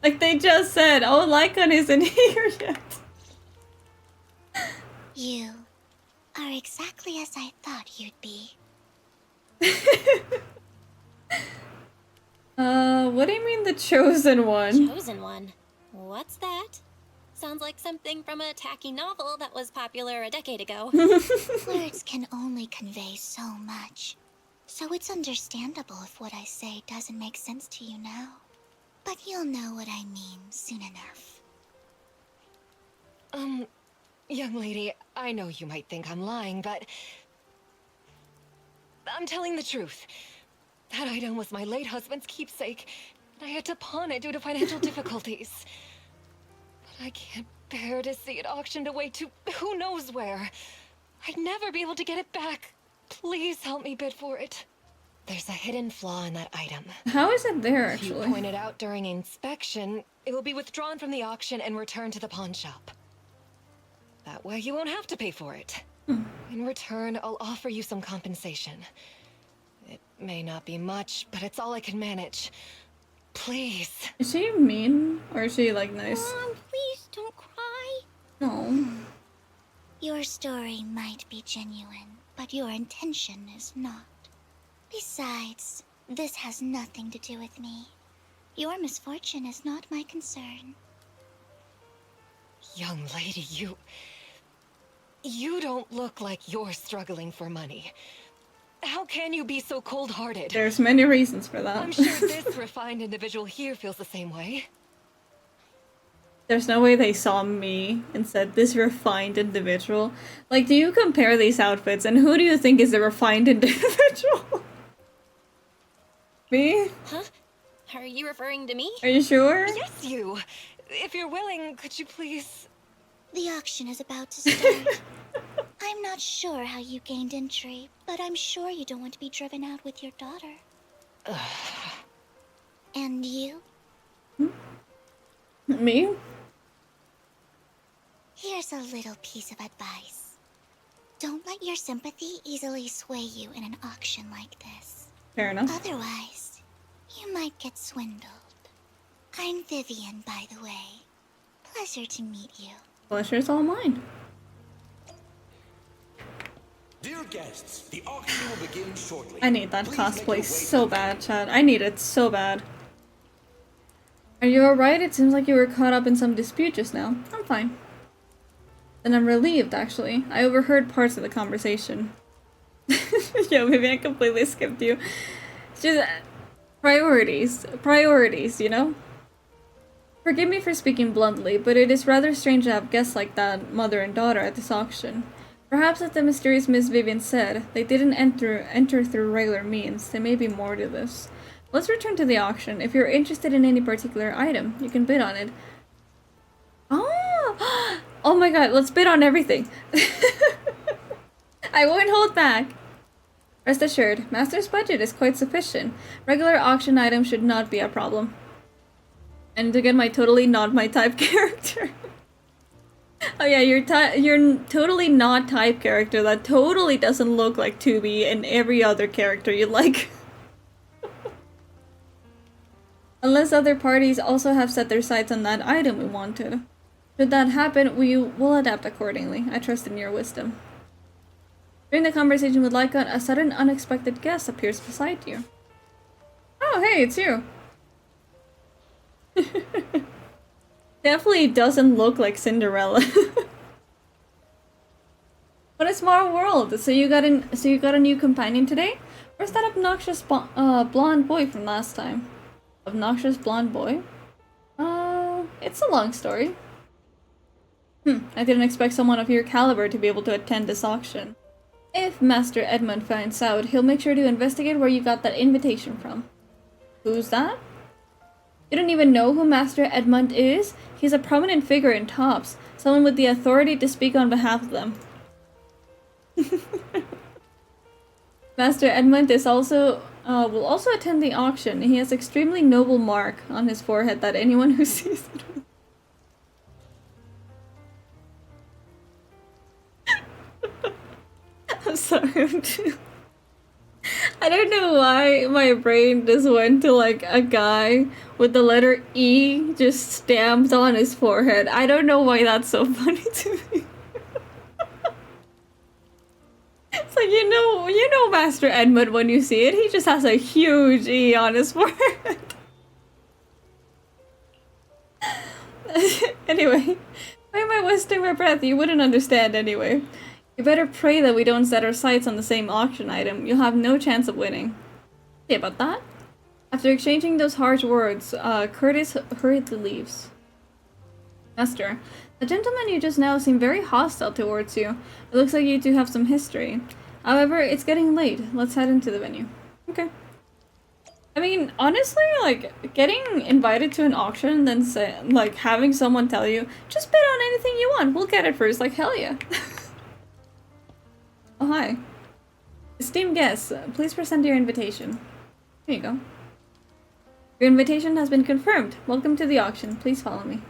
Like, they just said, oh, Lycon isn't here yet. You are exactly as I thought you'd be. What do you mean the chosen one? Chosen one? What's that? Sounds like something from a tacky novel that was popular a decade ago. Words can only convey so much. So it's understandable if what I say doesn't make sense to you now. But you'll know what I mean soon enough. Young lady, I know you might think I'm lying, but I'm telling the truth. That item was my late husband's keepsake, and I had to pawn it due to financial difficulties. But I can't bear to see it auctioned away to who knows where. I'd never be able to get it back. Please help me bid for it. There's a hidden flaw in that item. How is it there, actually? If you point it out during inspection, it will be withdrawn from the auction and returned to the pawn shop. That way you won't have to pay for it. In return, I'll offer you some compensation. It may not be much, but it's all I can manage. Please. Is she mean? Or is she, like, nice? Mom, please don't cry. No. Your story might be genuine, but your intention is not. Besides, this has nothing to do with me. Your misfortune is not my concern. Young lady, you don't look like you're struggling for money. How can you be so cold-hearted? There's many reasons for that. I'm sure this refined individual here feels the same way. There's no way they saw me and said, this refined individual. Like, do you compare these outfits, and who do you think is the refined individual? Me? Huh? Are you referring to me? Are you sure? Yes, you. If you're willing, could you please... The auction is about to start. I'm not sure how you gained entry, but I'm sure you don't want to be driven out with your daughter. And you? Me? Here's a little piece of advice. Don't let your sympathy easily sway you in an auction like this. Fair enough. Otherwise, you might get swindled. I'm Vivian, by the way. Pleasure to meet you. Pleasure's all mine. Dear guests, the auction will begin shortly. I need that Please cosplay so bad, Chad. I need it so bad. Are you alright? It seems like you were caught up in some dispute just now. I'm fine. And I'm relieved, actually. I overheard parts of the conversation. Yo, maybe I completely skipped you. Just priorities. Priorities, you know? Forgive me for speaking bluntly, but it is rather strange to have guests like that, mother and daughter, at this auction. Perhaps, as the mysterious Miss Vivian said, they didn't enter through regular means. There may be more to this. Let's return to the auction. If you're interested in any particular item, you can bid on it. Oh! Oh my god, let's bid on everything. I won't hold back. Rest assured, Master's budget is quite sufficient. Regular auction items should not be a problem. And to get my totally not my type character. Oh yeah, you're totally not type character that totally doesn't look like 2B and every other character you like. Unless other parties also have set their sights on that item we wanted. Should that happen, we will adapt accordingly. I trust in your wisdom. During the conversation with Lycon, a sudden unexpected guest appears beside you. Oh, hey, it's you. Definitely doesn't look like Cinderella. What a small world. So you got a new companion today? Where's that obnoxious blonde boy from last time? Obnoxious blonde boy? It's a long story. I didn't expect someone of your caliber to be able to attend this auction. If Master Edmund finds out, he'll make sure to investigate where you got that invitation from. Who's that? You don't even know who Master Edmund is? He's a prominent figure in Tops, someone with the authority to speak on behalf of them. Master Edmund is also will also attend the auction. He has extremely noble mark on his forehead that anyone who sees it. I'm sorry. I don't know why my brain just went to like a guy with the letter E just stamped on his forehead. I don't know why that's so funny to me. It's like, you know Master Edmund when you see it. He just has a huge E on his forehead. Anyway, why am I wasting my breath? You wouldn't understand anyway. You better pray that we don't set our sights on the same auction item. You'll have no chance of winning. See about that? After exchanging those harsh words, Curtis hurriedly leaves. Master, the gentleman you just now seemed very hostile towards you. It looks like you two have some history. However, it's getting late. Let's head into the venue. Okay. I mean, honestly, like, getting invited to an auction and then like, having someone tell you, just bid on anything you want, we'll get it first, like, hell yeah. Oh, hi. Esteemed guests, please present your invitation. Here you go. Your invitation has been confirmed. Welcome to the auction. Please follow me.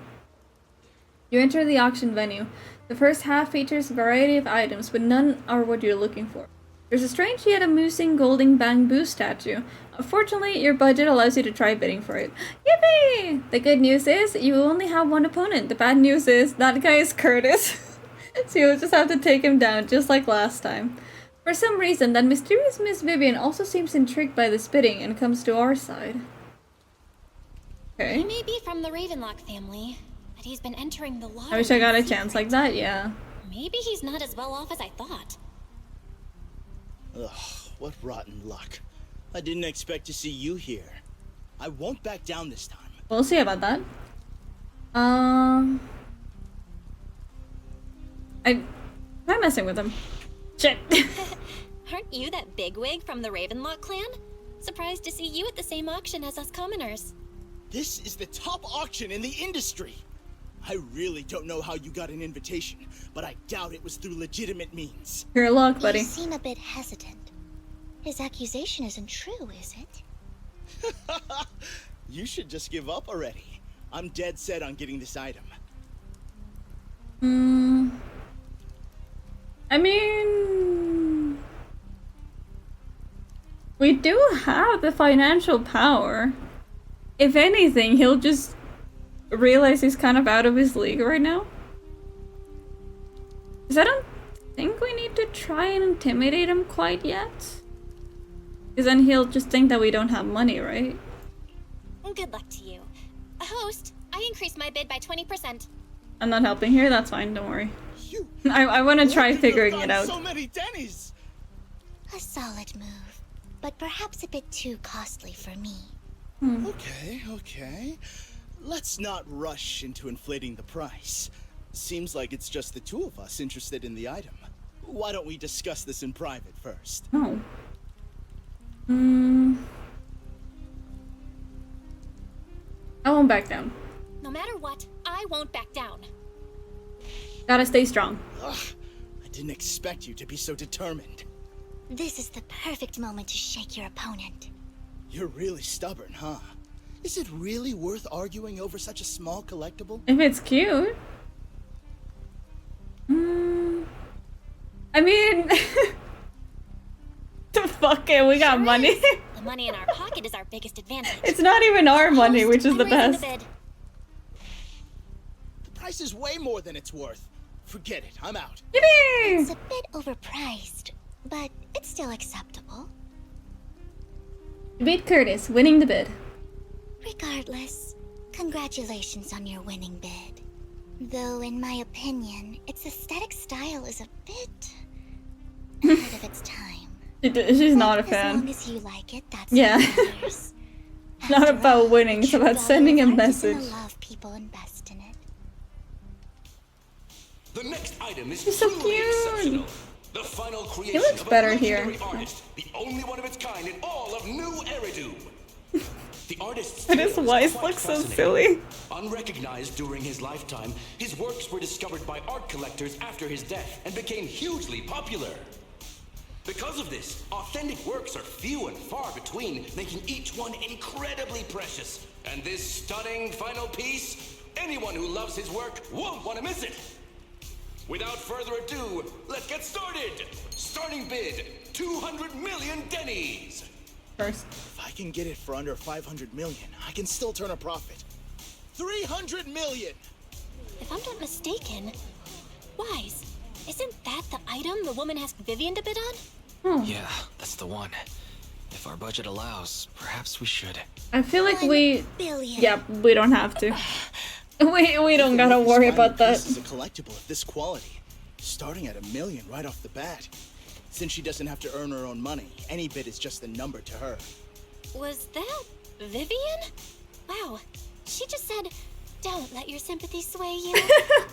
You enter the auction venue. The first half features a variety of items, but none are what you're looking for. There's a strange yet amusing golden bamboo statue. Unfortunately, your budget allows you to try bidding for it. Yippee! The good news is, you only have one opponent. The bad news is, that guy is Curtis. So you'll just have to take him down, just like last time. For some reason, that mysterious Miss Vivian also seems intrigued by this bidding and comes to our side. Okay. He may be from the Ravenlock family, but he's been entering the lottery. I wish I got a chance like that, yeah. Maybe he's not as well off as I thought. Ugh, what rotten luck. I didn't expect to see you here. I won't back down this time. We'll see about that. I'm messing with him. Shit. Aren't you that bigwig from the Ravenlock clan? Surprised to see you at the same auction as us commoners. This is the top auction in the industry. I really don't know how you got an invitation, but I doubt it was through legitimate means. You're luck, buddy. You seem a bit hesitant. His accusation isn't true, is it? You should just give up already. I'm dead set on getting this item. I mean, we do have the financial power. If anything, he'll just realize he's kind of out of his league right now. Because I don't think we need to try and intimidate him quite yet. Because then he'll just think that we don't have money, right? Good luck to you. Host, I increased my bid by 20%. I'm not helping here, that's fine, don't worry. I want to try figuring it out. So many Denny's. A solid move, but perhaps a bit too costly for me. Okay. Let's not rush into inflating the price. Seems like it's just the two of us interested in the item. Why don't we discuss this in private first? No. I won't back down. No matter what, I won't back down. Gotta stay strong. Ugh, I didn't expect you to be so determined. This is the perfect moment to shake your opponent. You're really stubborn, huh? Is it really worth arguing over such a small collectible? If it's cute. I mean... Fuck it, we got money. The money in our pocket is our biggest advantage. It's not even our money, which is the best. The price is way more than it's worth. Forget it, I'm out. Yippee! It's a bit overpriced, but it's still acceptable. You beat Curtis, winning the bid. Regardless, congratulations on your winning bid. Though, in my opinion, its aesthetic style is a bit ahead of its time. She's not a fan. As long as you like it, that's yeah. what matters. Not about winning, it's about sending a message. Love people invest in it. The next item is He's so truly cute. exceptional. The final creation He looks of better a here. legendary artist, the only one of its kind in all of New Eridu. The artist's And his tale is wife quite looks so fascinating. silly. Unrecognized during his lifetime, his works were discovered by art collectors after his death and became hugely popular. Because of this, authentic works are few and far between, making each one incredibly precious. And this stunning final piece, anyone who loves his work won't want to miss it. Without further ado, let's get started. Starting bid, 200 million Denny's. First. If I can get it for under 500 million, I can still turn a profit. 300 million! If I'm not mistaken, Wise, isn't that the item the woman asked Vivian to bid on? Yeah, that's the one. If our budget allows, perhaps we should. I feel like we... billion. Yeah, we don't have to. We don't gotta worry about that. This is a collectible of this quality, starting at $1 million right off the bat. Since she doesn't have to earn her own money, any bid is just a number to her. Was that Vivian? Wow, she just said, "Don't let your sympathy sway you,"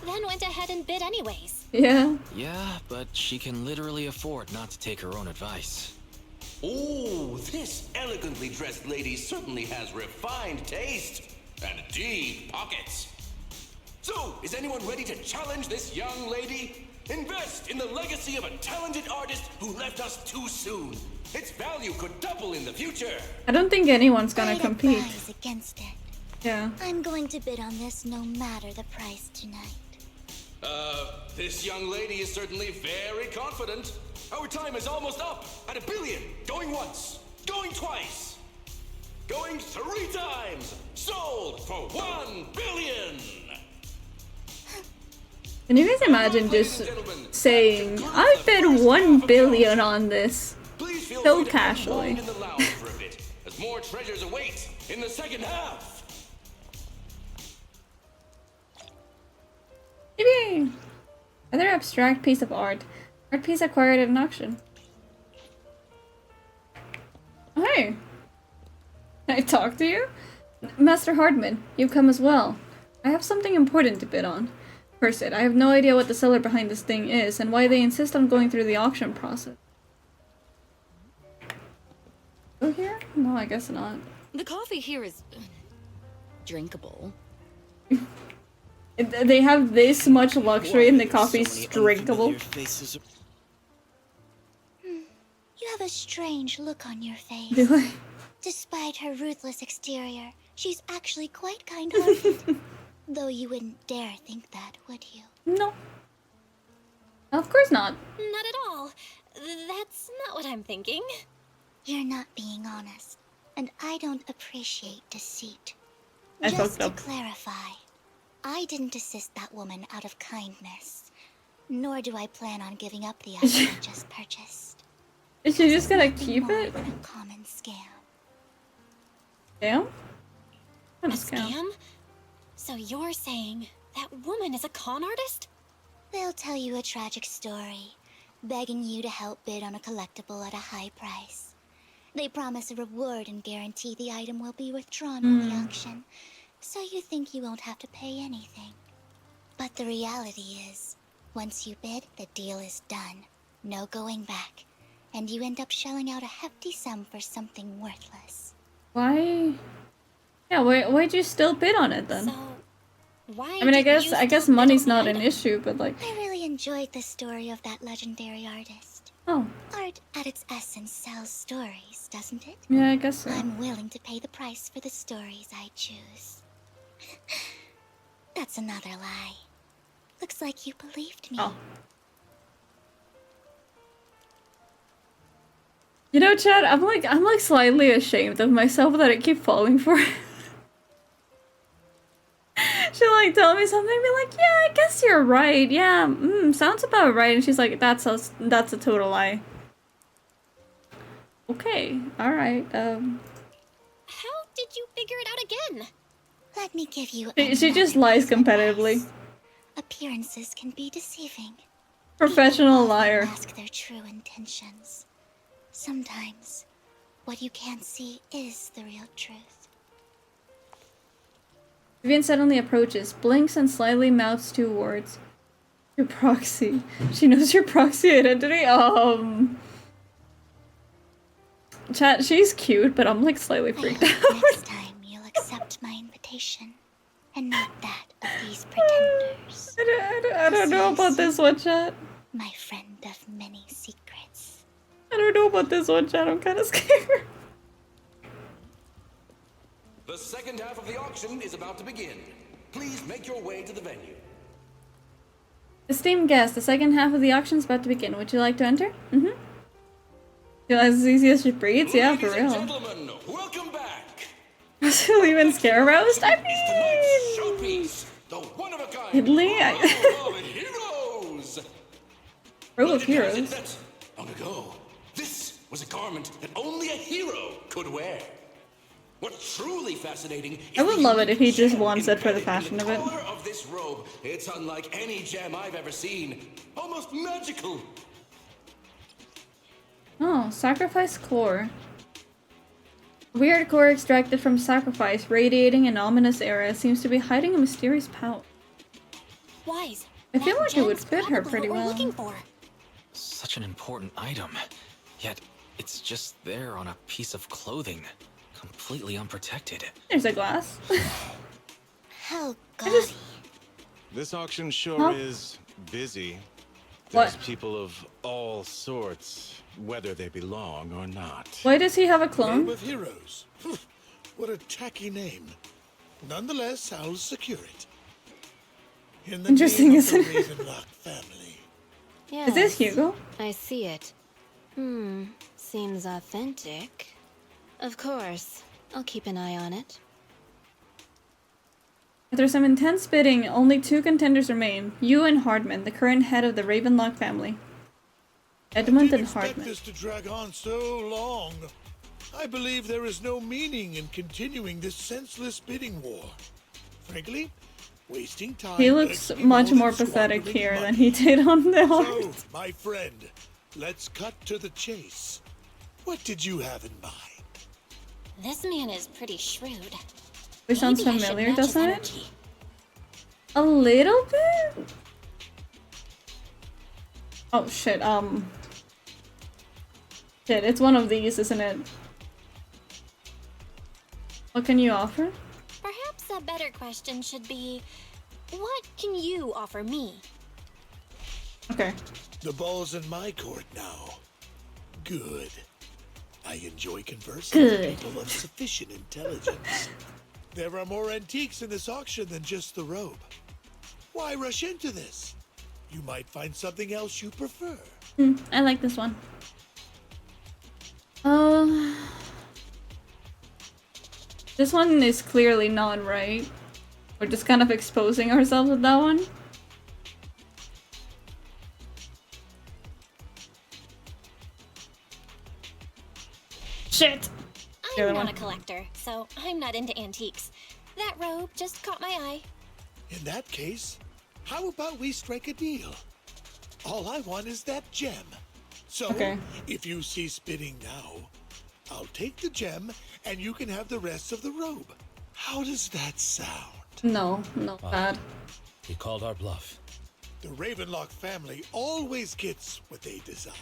then went ahead and bid anyways. Yeah. Yeah, but she can literally afford not to take her own advice. Oh, this elegantly dressed lady certainly has refined taste and deep pockets. So, is anyone ready to challenge this young lady? Invest in the legacy of a talented artist who left us too soon. Its value could double in the future. I don't think anyone's gonna I'd compete. advise against it. Yeah. I'm going to bid on this no matter the price tonight. This young lady is certainly very confident. Our time is almost up at $1 billion. Going once, going twice, going 3 times. Sold for $1 billion. Can you guys imagine just saying, I bid 1 billion on this? Please feel So free to casually. hang in the lounge for a bit, as more treasures await in the second half. Yippee! Another abstract piece of art. Art piece acquired at an auction. Oh, hey! Can I talk to you? Master Hardman, you've come as well. I have something important to bid on. First, I have no idea what the seller behind this thing is, and why they insist on going through the auction process. Go here? No, I guess not. The coffee here is drinkable. They have this much luxury and the coffee's drinkable. You have a strange look on your face. Do I? Despite her ruthless exterior, she's actually quite kind-hearted. Though you wouldn't dare think that, would you? No. Of course not. Not at all. That's not what I'm thinking. You're not being honest, and I don't appreciate deceit. I Just fucked to up. clarify, I didn't assist that woman out of kindness. Nor do I plan on giving up the item I just purchased. Is she just gonna keep it? A common scam. Scam? A scam? So you're saying that woman is a con artist? They'll tell you a tragic story, begging you to help bid on a collectible at a high price. They promise a reward and guarantee the item will be withdrawn from the auction, so you think you won't have to pay anything. But the reality is, once you bid, the deal is done. No going back. And you end up shelling out a hefty sum for something worthless. Why? Yeah, why'd you still bid on it then? So, why I mean, I didn't you guess still bid money's on the not an item? issue, but like, I really enjoyed the story of that legendary artist. oh, Art at its essence sells stories, doesn't it? yeah, I guess so. I'm willing to pay the price for the stories I choose. That's another lie. Looks like you believed me. Oh. You know, Chad, I'm like slightly ashamed of myself that I keep falling for it. She'll like tell me something and be like, yeah, I guess you're right. Yeah, sounds about right. And she's like, that's a total lie. Okay, alright, How did you figure it out again? Let me give you She just lies competitively. Appearances can be deceiving. Professional liar. Mask their true intentions. Sometimes, what you can't see is the real truth. Vivian suddenly approaches, blinks and slightly mouths two words. Your proxy. She knows your proxy identity? Chat, she's cute, but I'm like slightly freaked out. Next time you'll accept my invitation, and not that of these pretenders. I don't know about this one, chat. My friend of many secrets. I don't know about this one, chat. I'm kind of scared. The second half of the auction is about to begin. Please make your way to the venue. Esteemed guest, the second half of the auction is about to begin. Would you like to enter? Mm-hmm. Feel as easy as she breathes? Yeah, for real. Gentlemen, welcome back. She'll even scare roast? I mean... Showpiece, the one-of-a-kind Italy? Row of Heroes. Row of Heroes? That long ago, this was a garment that only a hero could wear. What's truly fascinating I would love it if he just wants it for the fashion of it. color of this robe. It's unlike any gem I've ever seen. Almost magical. Oh, sacrifice core. Weird core extracted from sacrifice, radiating an ominous aura, seems to be hiding a mysterious power. Wise. I feel that like it would gem's fit her probably pretty what we're well. looking for. Such an important item, yet it's just there on a piece of clothing, completely unprotected. There's a glass. How gaudy. This auction sure Huh? is busy. What? There's people of all sorts, whether they belong or not. Why does he have a clone? Robe of Heroes. What a tacky name. Nonetheless, I'll secure it. In the Interesting, name of isn't the it? Ravenlock family. Is this Hugo? I see it. Seems authentic. Of course. I'll keep an eye on it. After some intense bidding, only 2 contenders remain. You and Hardman, the current head of the Ravenlock family. Edmund and Expect Hardman. this to drag on so long. I believe there is no meaning in continuing this senseless bidding war. Frankly, wasting time. He looks begging much and more pathetic squandering here money. than he did on the So, art. my friend, let's cut to the chase. What did you have in mind? This man is pretty shrewd. It sounds Maybe I should familiar, match his doesn't it? energy. A little bit? Oh shit, Shit, it's one of these, isn't it? What can you offer? Perhaps a better question should be, what can you offer me? Okay. The ball's in my court now. Good. I enjoy conversing with Good. people of sufficient intelligence. There are more antiques in this auction than just the robe. Why rush into this? You might find something else you prefer. I like this one. This one is clearly not right. We're just kind of exposing ourselves with that one. Shit! I'm not a collector, so I'm not into antiques. That robe just caught my eye. In that case, how about we strike a deal? All I want is that gem. So, if you cease bidding now, I'll take the gem and you can have the rest of the robe. How does that sound? No, not bad. He called our bluff. The Ravenlock family always gets what they desire.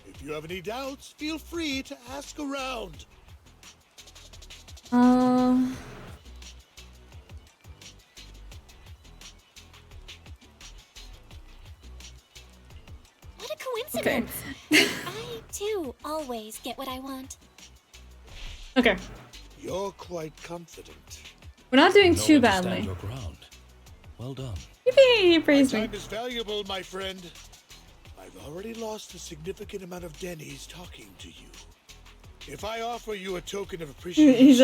If you have any doubts, feel free to ask around. What a coincidence. I, too, always get what I want. Okay. You're quite confident. We're not doing No too one to stand badly. your ground. Well done. Yippee, he praised My me. time is valuable, my friend. I've already lost a significant amount of Denny's talking to you. If I offer you a token of appreciation, He's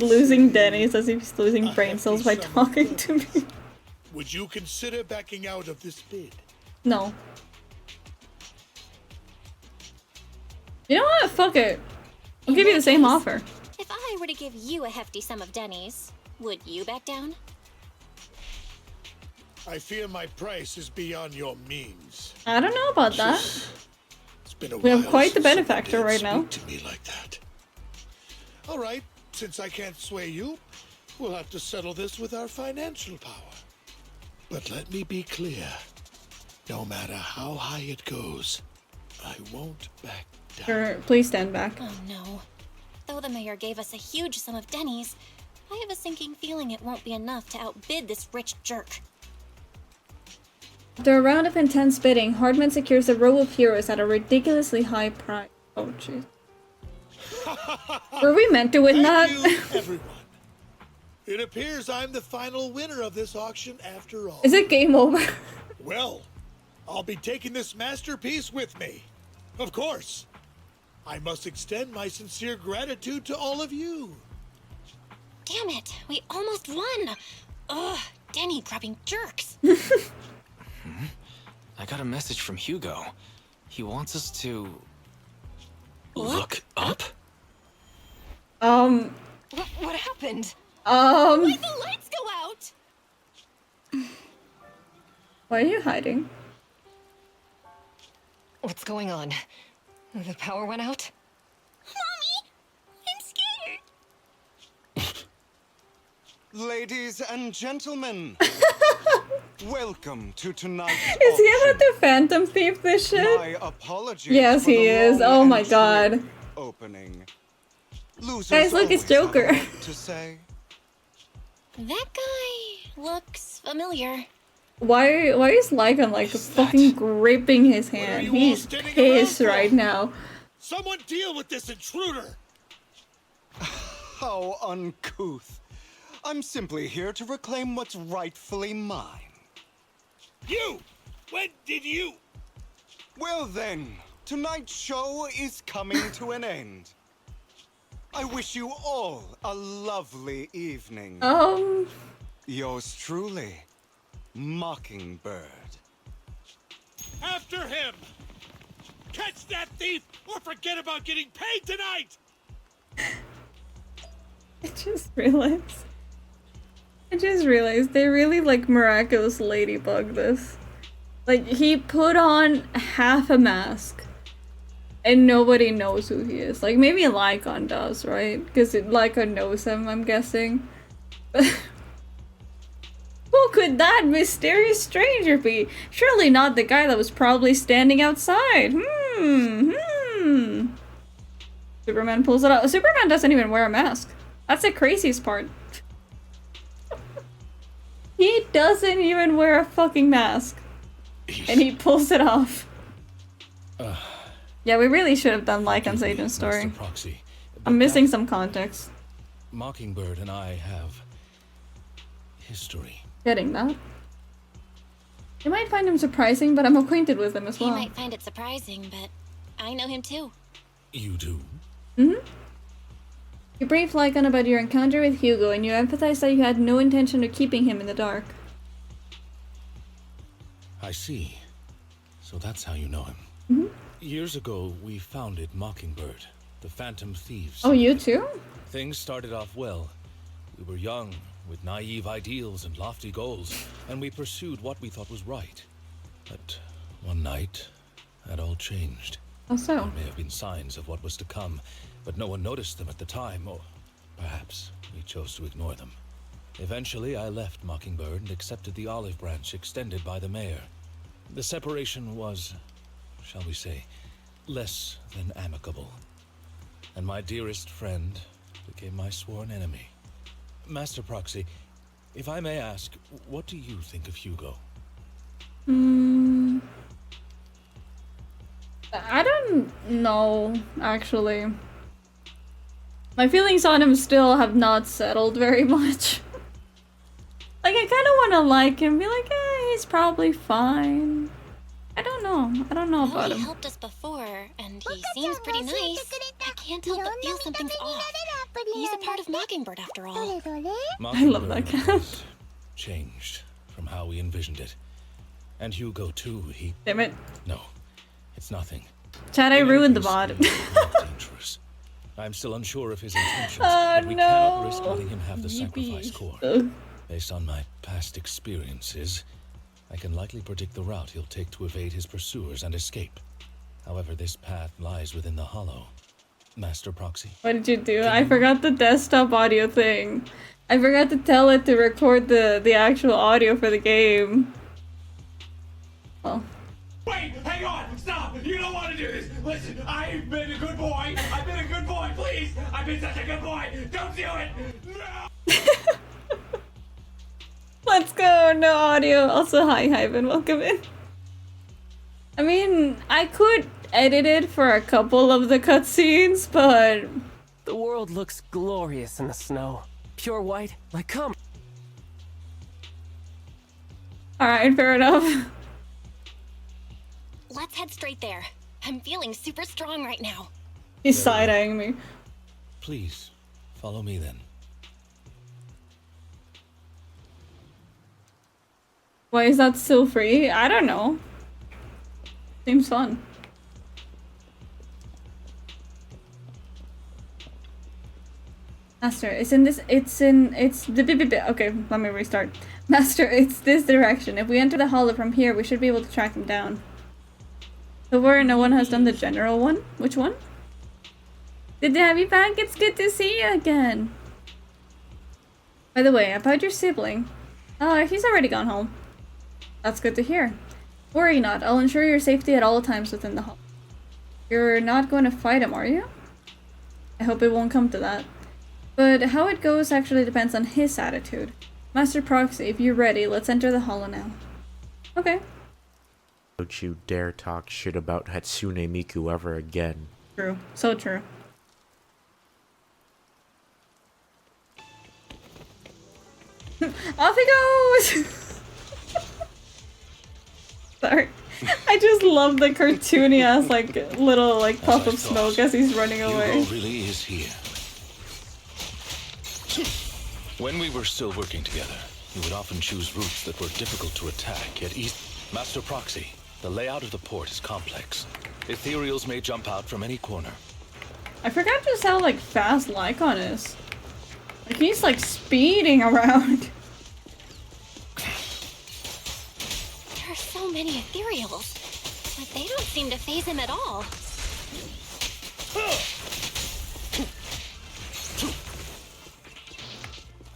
losing Denny's as if he's losing brain cells by talking to me. would you consider backing out of this bid? No. You know what? Fuck it. I'll give you the same offer. If I were to give you a hefty sum of Denny's, would you back down? I fear my price is beyond your means. I don't know about that. It's been a We while have quite the since someone benefactor dared right now. speak to me like that. All right, since I can't sway you, we'll have to settle this with our financial power. But let me be clear. No matter how high it goes, I won't back down. Sure, please stand back. Oh no. Though the mayor gave us a huge sum of Denny's, I have a sinking feeling it won't be enough to outbid this rich jerk. After a round of intense bidding, Hardman secures a row of heroes at a ridiculously high price. Oh, jeez. Were we meant to win that? Thank you, everyone. It appears I'm the final winner of this auction after all. Is it game over? Well, I'll be taking this masterpiece with me. Of course. I must extend my sincere gratitude to all of you. Damn it, we almost won! Ugh, Denny grabbing jerks. I got a message from Hugo. He wants us to... Look up? What happened? Why'd the lights go out? Why are you hiding? What's going on? The power went out? Mommy, I'm scared. Ladies and gentlemen, welcome to tonight's Is he about to Phantom Thief this shit? My apologies. Yes, for he the is. long Oh my and god. swift opening. Losers Guys, look, it's always have a Joker. lot to say. That guy looks familiar. Why is Lycan like fucking gripping his hand? He's pissed right now. Someone deal with this intruder! How uncouth. I'm simply here to reclaim what's rightfully mine. You! When did you? Well then, tonight's show is coming to an end. I wish you all a lovely evening. Yours truly, Mockingbird. After him! Catch that thief or forget about getting paid tonight! I just realized they really like miraculous ladybug this. Like, he put on half a mask and nobody knows who he is. Like, maybe Lycan does, right? Because Lycan knows him, I'm guessing. Who could that mysterious stranger be? Surely not the guy that was probably standing outside. Superman pulls it out. Superman doesn't even wear a mask. That's the craziest part. He doesn't even wear a fucking mask. And he pulls it off. Yeah, we really should have done Lycan's agent story. Proxy, I'm missing some context. Mockingbird and I have history. Getting that. You might find him surprising, but I'm acquainted with him as well. You might find it surprising, but I know him too. You do? Mm-hmm. You brief Lycan about your encounter with Hugo, and you emphasize that you had no intention of keeping him in the dark. I see. So that's how you know him. Mm-hmm. Years ago, we founded Mockingbird. the Phantom Thieves. Oh, you too? Things started off well. We were young, with naive ideals and lofty goals, and we pursued what we thought was right. But one night, that all changed. How so? There may have been signs of what was to come, but no one noticed them at the time, or perhaps we chose to ignore them. Eventually, I left Mockingbird and accepted the olive branch extended by the mayor. The separation was, shall we say, less than amicable. And my dearest friend became my sworn enemy. Master Proxy, if I may ask, what do you think of Hugo? I don't know, actually. My feelings on him still have not settled very much. Like, I kind of want to like him, be like, he's probably fine. I don't know. I don't know about him. He helped us before, and he seems pretty nice. I can't help but feel something's off. He's a part of Mockingbird, after all. I love that cat. Changed from how we envisioned it. And Hugo, too, he... Damn it. No, it's nothing. Chad, I ruined the mod. Dangerous. I'm still unsure of his intentions, but we cannot risk letting him have the sacrifice core. Based on my past experiences, I can likely predict the route he'll take to evade his pursuers and escape. However, this path lies within the hollow. Master Proxy. What did you do? I forgot the desktop audio thing. I forgot to tell it to record the actual audio for the game. Oh. Wait, hang on, stop! You don't want to do this! Listen, I've been a good boy! I've been a good boy, please! I've been such a good boy! Don't do it! No! Let's go, no audio. Also, hi, Hyven, welcome in. I mean, I could edit it for a couple of the cutscenes, but... The world looks glorious in the snow. Pure white, like come. Alright, fair enough. Let's head straight there. I'm feeling super strong right now. He's side-eyeing me. Please, follow me then. Why is that still free? I don't know. Seems fun. Master, okay, let me restart. Master, it's this direction. If we enter the hollow from here, we should be able to track him down. So far, no one has done the general one? Which one? Good to have you back. It's good to see you again. By the way, about your sibling. He's already gone home. That's good to hear. Worry not. I'll ensure your safety at all times within the hall. You're not going to fight him, are you? I hope it won't come to that. But how it goes actually depends on his attitude. Master Proxy, if you're ready, let's enter the hollow now. Okay. Don't you dare talk shit about Hatsune Miku ever again. True. So true. Off he goes! Sorry. I just love the cartoony ass little puff of smoke as he's running away. Hugo really is here. When we were still working together, he would often choose routes that were difficult to attack, yet easy. Master Proxy, the layout of the port is complex. Ethereals may jump out from any corner. I forgot just how fast Lycon is. He's speeding around. There are so many ethereals, but they don't seem to faze him at all.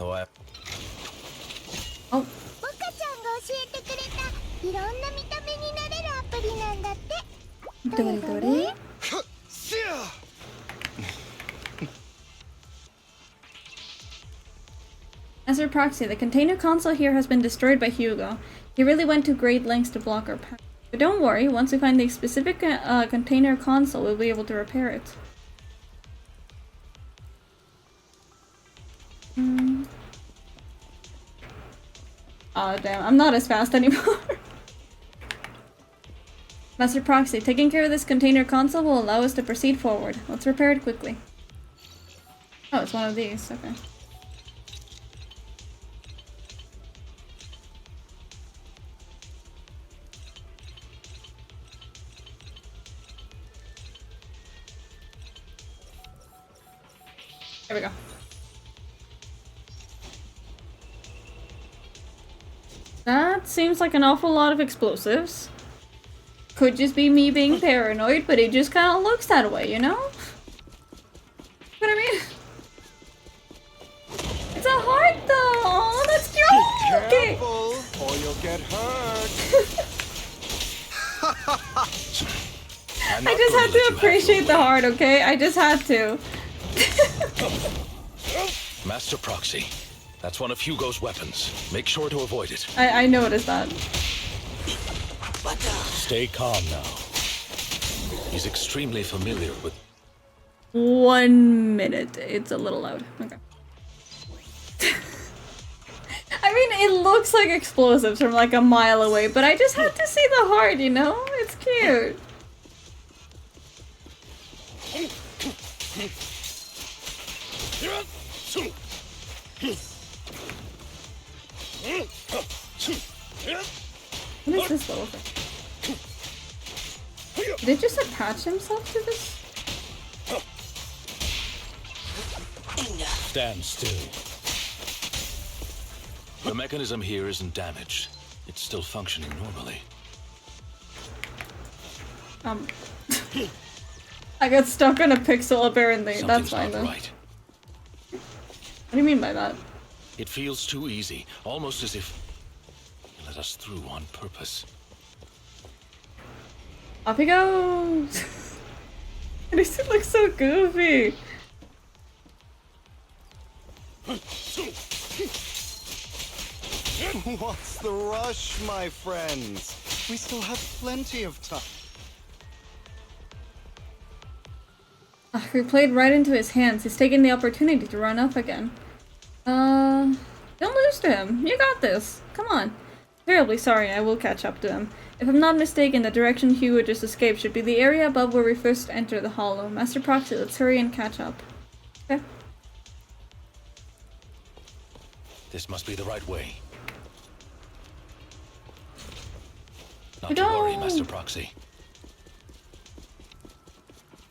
Oh, モカちゃんが教えてくれたいろんな見た目になれるアプリなんだって。どれどれ？ Master Proxy, the container console here has been destroyed by Hugo. He really went to great lengths to block our path. But don't worry, once we find the specific container console, we'll be able to repair it. Oh damn, I'm not as fast anymore. Master Proxy, taking care of this container console will allow us to proceed forward. Let's repair it quickly. Oh, it's one of these, okay. There we go. That seems like an awful lot of explosives. Could just be me being paranoid, but it just kind of looks that way, you know? What I mean? It's a heart though! Oh, that's cute! Okay. Careful, or you'll get hurt. I just had to appreciate the heart, okay? I just had to. Master Proxy. That's one of Hugo's weapons. Make sure to avoid it. I noticed that. Stay calm now. He's extremely familiar with... 1 minute. It's a little loud. Okay. I mean, it looks like explosives from like a mile away, but I just had to see the heart, you know? It's cute. What is this little thing? Did it just attach himself to this? Stand still. The mechanism here isn't damaged. It's still functioning normally. I got stuck on a pixel apparently. That's Something's fine not though. right. What do you mean by that? It feels too easy, almost as if you let us through on purpose. Off he goes! And he looks so goofy! What's the rush, my friends? We still have plenty of time. We played right into his hands. He's taking the opportunity to run up again. Don't lose to him. You got this. Come on. Terribly sorry, I will catch up to him. If I'm not mistaken, the direction Hugo just escaped should be the area above where we first entered the hollow. Master Proxy, let's hurry and catch up. Okay. This must be the right way. Not We to worry, don't. Master Proxy.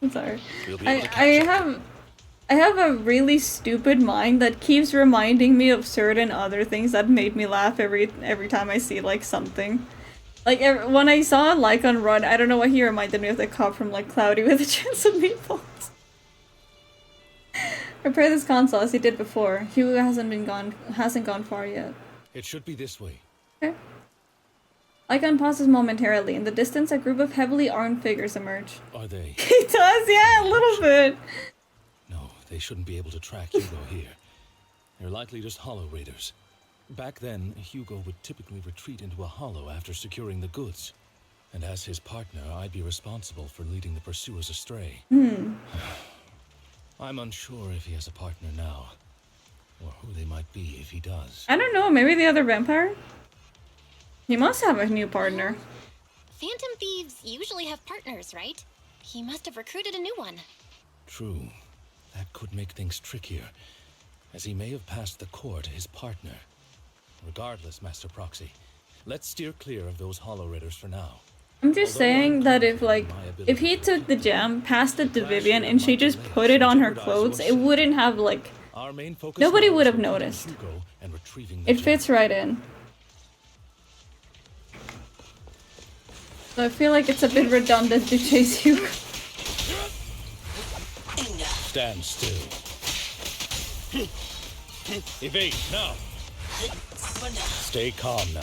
I'm sorry. We'll be able to catch I have a really stupid mind that keeps reminding me of certain other things that made me laugh every time I see like something. Like when I saw Lycon run, I don't know what he reminded me of, the cop from like Cloudy with a Chance of Meatballs. Repair this console as he did before. Hugo hasn't gone far yet. It should be this way. Okay. Lycon pauses momentarily. In the distance, a group of heavily armed figures emerge. Are they? He does, yeah, a little bit. No, they shouldn't be able to track Hugo here. They're likely just hollow raiders. Back then, Hugo would typically retreat into a hollow after securing the goods. And as his partner, I'd be responsible for leading the pursuers astray. I'm unsure if he has a partner now, or who they might be if he does. I don't know, maybe the other vampire? He must have a new partner. Phantom thieves usually have partners, right? He must have recruited a new one. True. That could make things trickier, as he may have passed the core to his partner. Regardless, Master Proxy, let's steer clear of those hollow raiders for now. I'm just saying that if he took the gem, passed it to Vivian, and she just put it on her clothes, it wouldn't have like... Nobody would have noticed. It fits right in. So I feel like it's a bit redundant to chase you. Stand still. Evade, now! Stay calm now.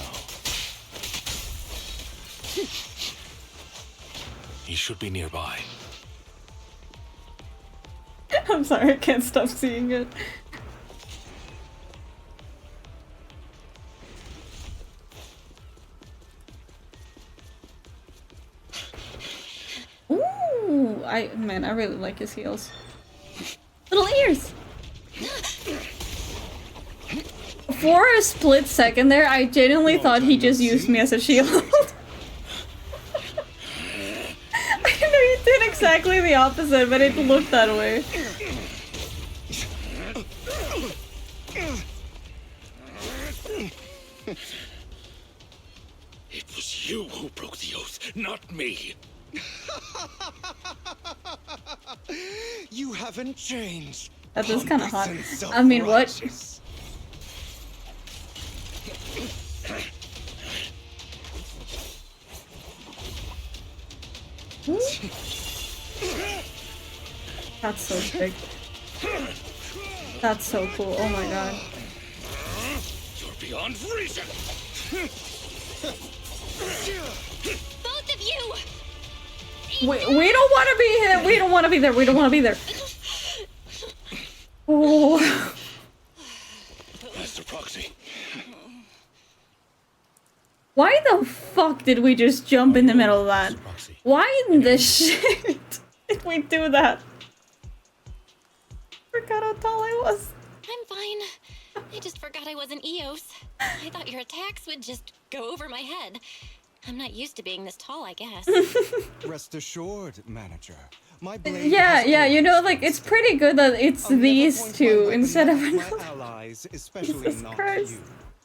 He should be nearby. I'm sorry, I can't stop seeing it. Ooh, man, I really like his heels. Little ears! For a split second there, I genuinely thought he just used me as a shield. I know he did exactly the opposite, but it looked that way. It was you who broke the oath, not me. You haven't changed. That is kind of hot. I mean, what? That's so big. That's so cool. Oh my god. You're beyond reason. Both of you. We don't want to be here. We don't want to be there. We don't want to be there. Oh. Master Proxy. Why the fuck did we just jump in the middle of that? Why in the shit did we do that? I forgot how tall I was. I'm fine. I just forgot I wasn't Eos. I thought your attacks would just go over my head. I'm not used to being this tall, I guess. Rest assured, manager. My blade Yeah, you know, like, it's pretty good that it's these two instead of another. allies, especially Jesus not Christ.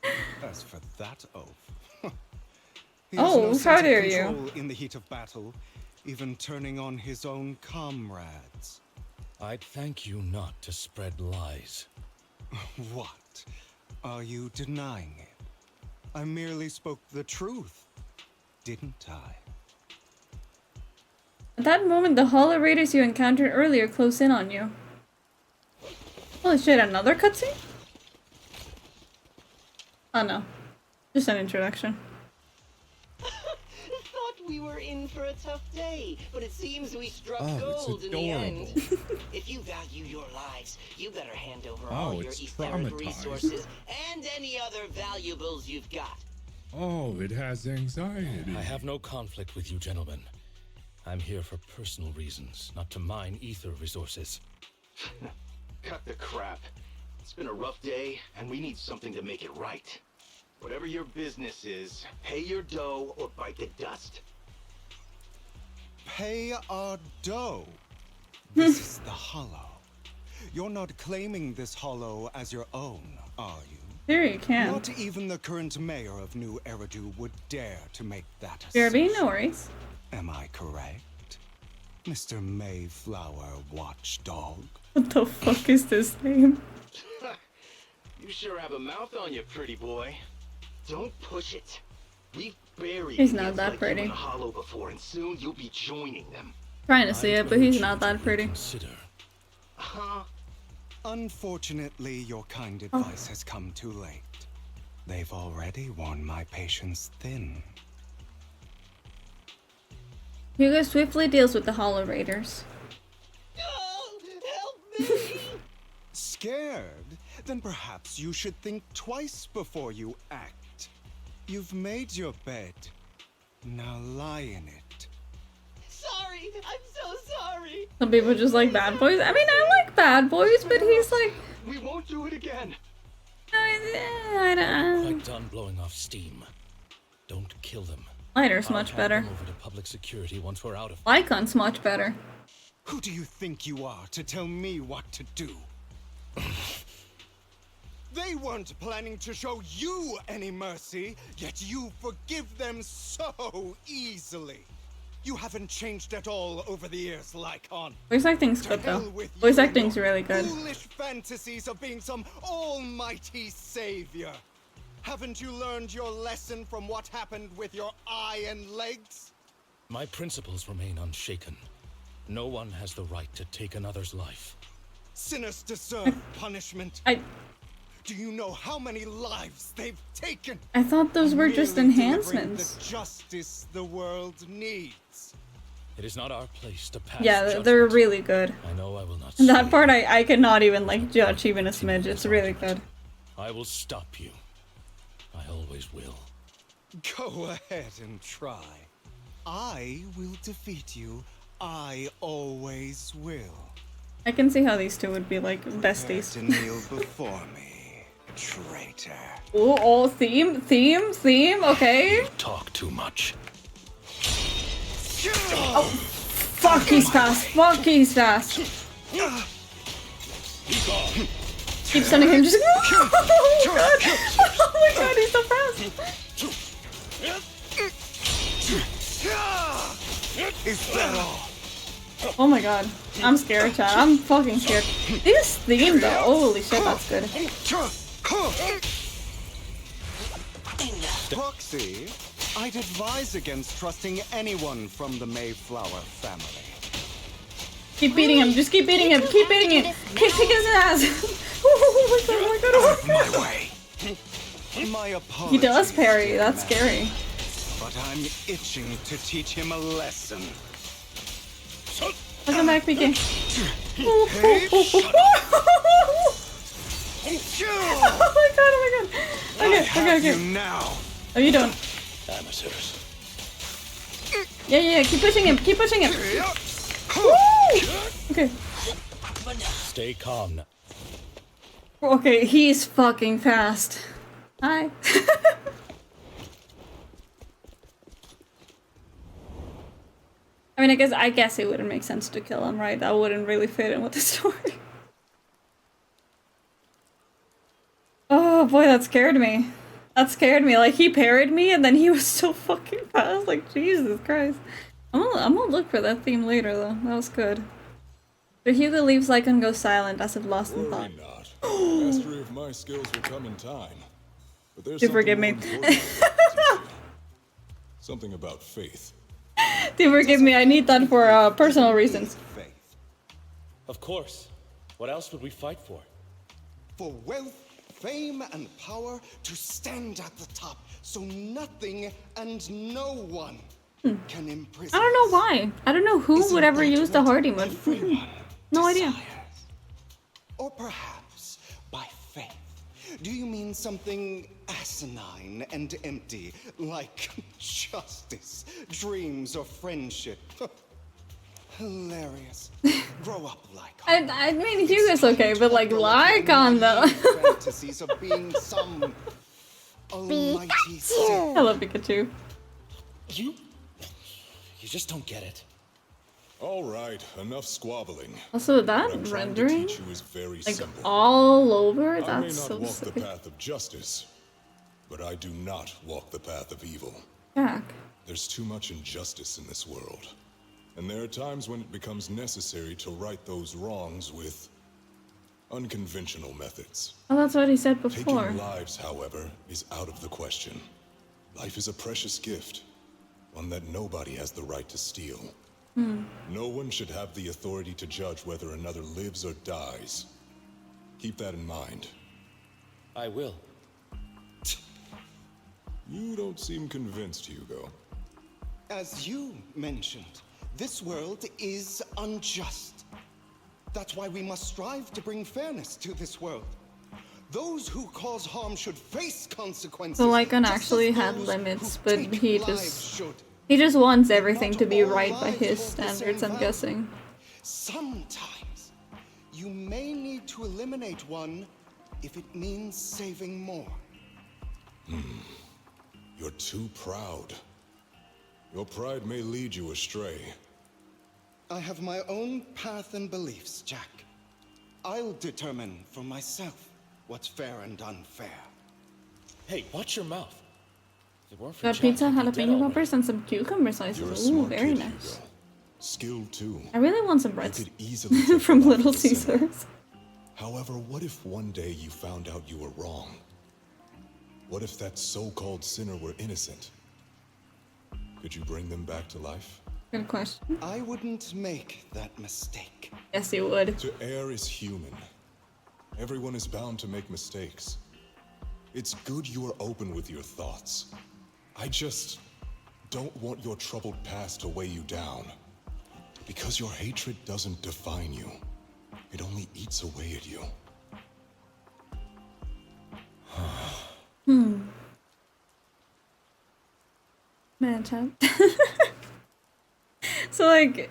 you. As for that oath. He Oh, has no how sense of dare you. control in the heat of battle, even turning on his own comrades. I'd thank you not to spread lies. What? Are you denying it? I merely spoke the truth, didn't I? At that moment, the Hollow Raiders you encountered earlier close in on you. Holy shit, another cutscene? Oh no. Just an introduction. Thought we were in for a tough day, but it seems we struck Oh, gold it's in the end. adorable. If you value your lives, you better hand over Oh, all your it's etheric traumatized. resources and any other valuables you've got. Oh, it has anxiety. I have no conflict with you, gentlemen. I'm here for personal reasons, not to mine ether resources. Cut the crap. It's been a rough day, and we need something to make it right. Whatever your business is, pay your dough or bite the dust. Pay our dough. This is the Hollow. You're not claiming this Hollow as your own, are you? There you can. Not even the current mayor of New Eridu would dare to make that BRB, assertion. no worries. Am I correct? Mr. Mayflower Watchdog? What the fuck is this name? You sure have a mouth on you, pretty boy. Don't push it. We've buried He's not kids that like pretty. you in the Hollow before, and soon you'll be joining them. Trying to see it, but he's not that pretty. Unfortunately, your kind advice has come too late. They've already worn my patience thin. Hugo swiftly deals with the Hollow Raiders. Scared? Then perhaps you should think twice before you act. You've made your bed. Now lie in it. Sorry, I'm so sorry. Some people just like bad boys. I mean, I like bad boys, but he's like... We won't do it again. I don't... Quite done blowing off steam. Don't kill them. Lighter's I'll much hand better. them over to public security once we're out of. Lycon's much better. Who do you think you are to tell me what to do? They weren't planning to show you any mercy, yet you forgive them so easily. You haven't changed at all over the years, Lycon. Voice acting's good though. Voice acting's really good. Foolish fantasies of being some almighty savior. Haven't you learned your lesson from what happened with your eye and legs? My principles remain unshaken. No one has the right to take another's life. Sinners deserve punishment. Do you know how many lives they've taken? I thought those were just Merely delivering enhancements. The justice the world needs. It is not our place to pass. Yeah, judgment. they're really good. I know I will not. That part I cannot even like judge even a smidge. It's really good. I will stop you. I always will. Go ahead and try. I will defeat you. I always will. I can see how these two would be like besties. To kneel before me, traitor. Oh, theme, okay. Talk too much. Oh, fuck, he's fast. Fuck, he's fast. Keep sending him just. Oh god! Oh my god, he's so fast. Is that all? Oh my god. I'm scared, chat. I'm fucking scared. This theme though, holy shit, that's good. Proxy, I'd advise against trusting anyone from the Mayflower family. Keep beating him, just keep beating him, keep beating him. Kick his ass. Oh my god, oh my god, oh my god. My apologies. He does parry, that's scary. But I'm itching to teach him a lesson. Look at back peeking. Oh my god, oh my god. Okay, okay. Now. Oh, you don't. Amateurs. Yeah, keep pushing him, keep pushing him. Woo! Okay. Stay calm now. Okay, he's fucking fast. Hi. I mean, I guess it wouldn't make sense to kill him, right? That wouldn't really fit in with the story. Oh boy, that scared me. That scared me. Like, he parried me and then he was so fucking fast. Like, Jesus Christ. I'm gonna look for that theme later, though. That was good. But Hugo leaves Lycan and goes silent as if lost in thought. Mastery of my skills will come in time. But there's Do forgive me. something about faith. Do forgive me, I need that for personal reasons. Of course. What else would we fight for? For wealth, fame, and power to stand at the top, so nothing and no one can imprison. I don't know why. I don't know who would ever use the Hardy mode. No idea. Or perhaps by faith. Do you mean something asinine and empty, like justice, dreams, or friendship? Hilarious. Grow up, Lycan. I mean, Hugo's okay, but like Lycan though. Fantasies of being some almighty I love Pikachu. You just don't get it. All right, enough squabbling. Also, that What I'm trying to rendering, teach you is very like simple. all over, I may that's not so walk sick. the path of justice, but I do not walk the path of evil. Jack. There's too much injustice in this world, and there are times when it becomes necessary to right those wrongs with unconventional methods. Oh, that's what he said before. Taking lives, however, is out of the question. Life is a precious gift, one that nobody has the right to steal. No one should have the authority to judge whether another lives or dies. Keep that in mind. I will. You don't seem convinced, Hugo. As you mentioned, this world is unjust. That's why we must strive to bring fairness to this world. Those who cause harm should face consequences. So Lycan actually had limits, but he just wants everything to be right by his standards, I'm guessing. Sometimes you may need to eliminate one if it means saving more. You're too proud. Your pride may lead you astray. I have my own path and beliefs, Jack. I'll determine for myself what's fair and unfair. Hey, watch your mouth. If it weren't for Got Jack, pizza, you'd be dead jalapeno already. peppers, and some cucumber You're a slices. Ooh, smart very kid, nice. Hugo. Skilled too. I really want some breads You could easily take from the life Little of a sinner. Caesars. However, what if one day you found out you were wrong? What if that so-called sinner were innocent? Could you bring them back to life? Good question. I wouldn't make that mistake. Yes, you would. To err is human. Everyone is bound to make mistakes. It's good you are open with your thoughts. I just don't want your troubled past to weigh you down. Because your hatred doesn't define you. It only eats away at you. Man, chat. So like,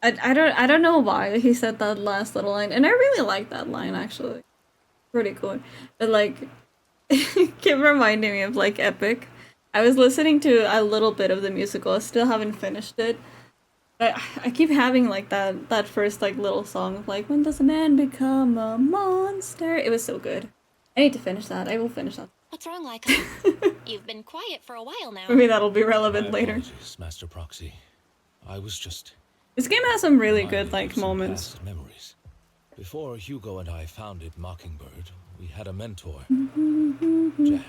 I don't know why he said that last little line, and I really like that line actually, pretty cool. But like, it kept reminding me of like Epic. I was listening to a little bit of the musical. I still haven't finished it. But I keep having like that first like little song of like, when does a man become a monster? It was so good. I need to finish that. I will finish that. What's wrong, Lycan? You've been quiet for a while now. Maybe that'll be relevant My later. apologies, Master Proxy. I was just This game has some really good like moments. memories. Before Hugo and I founded Mockingbird, we had a mentor, Jack.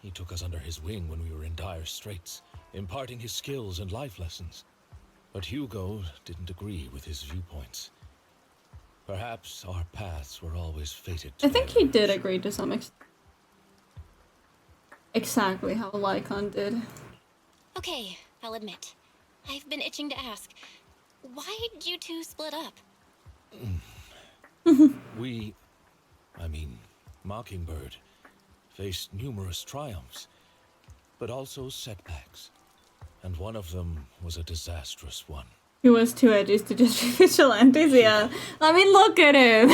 He took us under his wing when we were in dire straits, imparting his skills and life lessons. But Hugo didn't agree with his viewpoints. Perhaps our paths were always fated to I think he did agree to some extent. Exactly how Lycon did. Okay, I'll admit. I've been itching to ask. Why did you two split up? Mockingbird, faced numerous triumphs, but also setbacks. And one of them was a disastrous one. He was too edgy to just be vigilantes, yeah. I mean, look at him!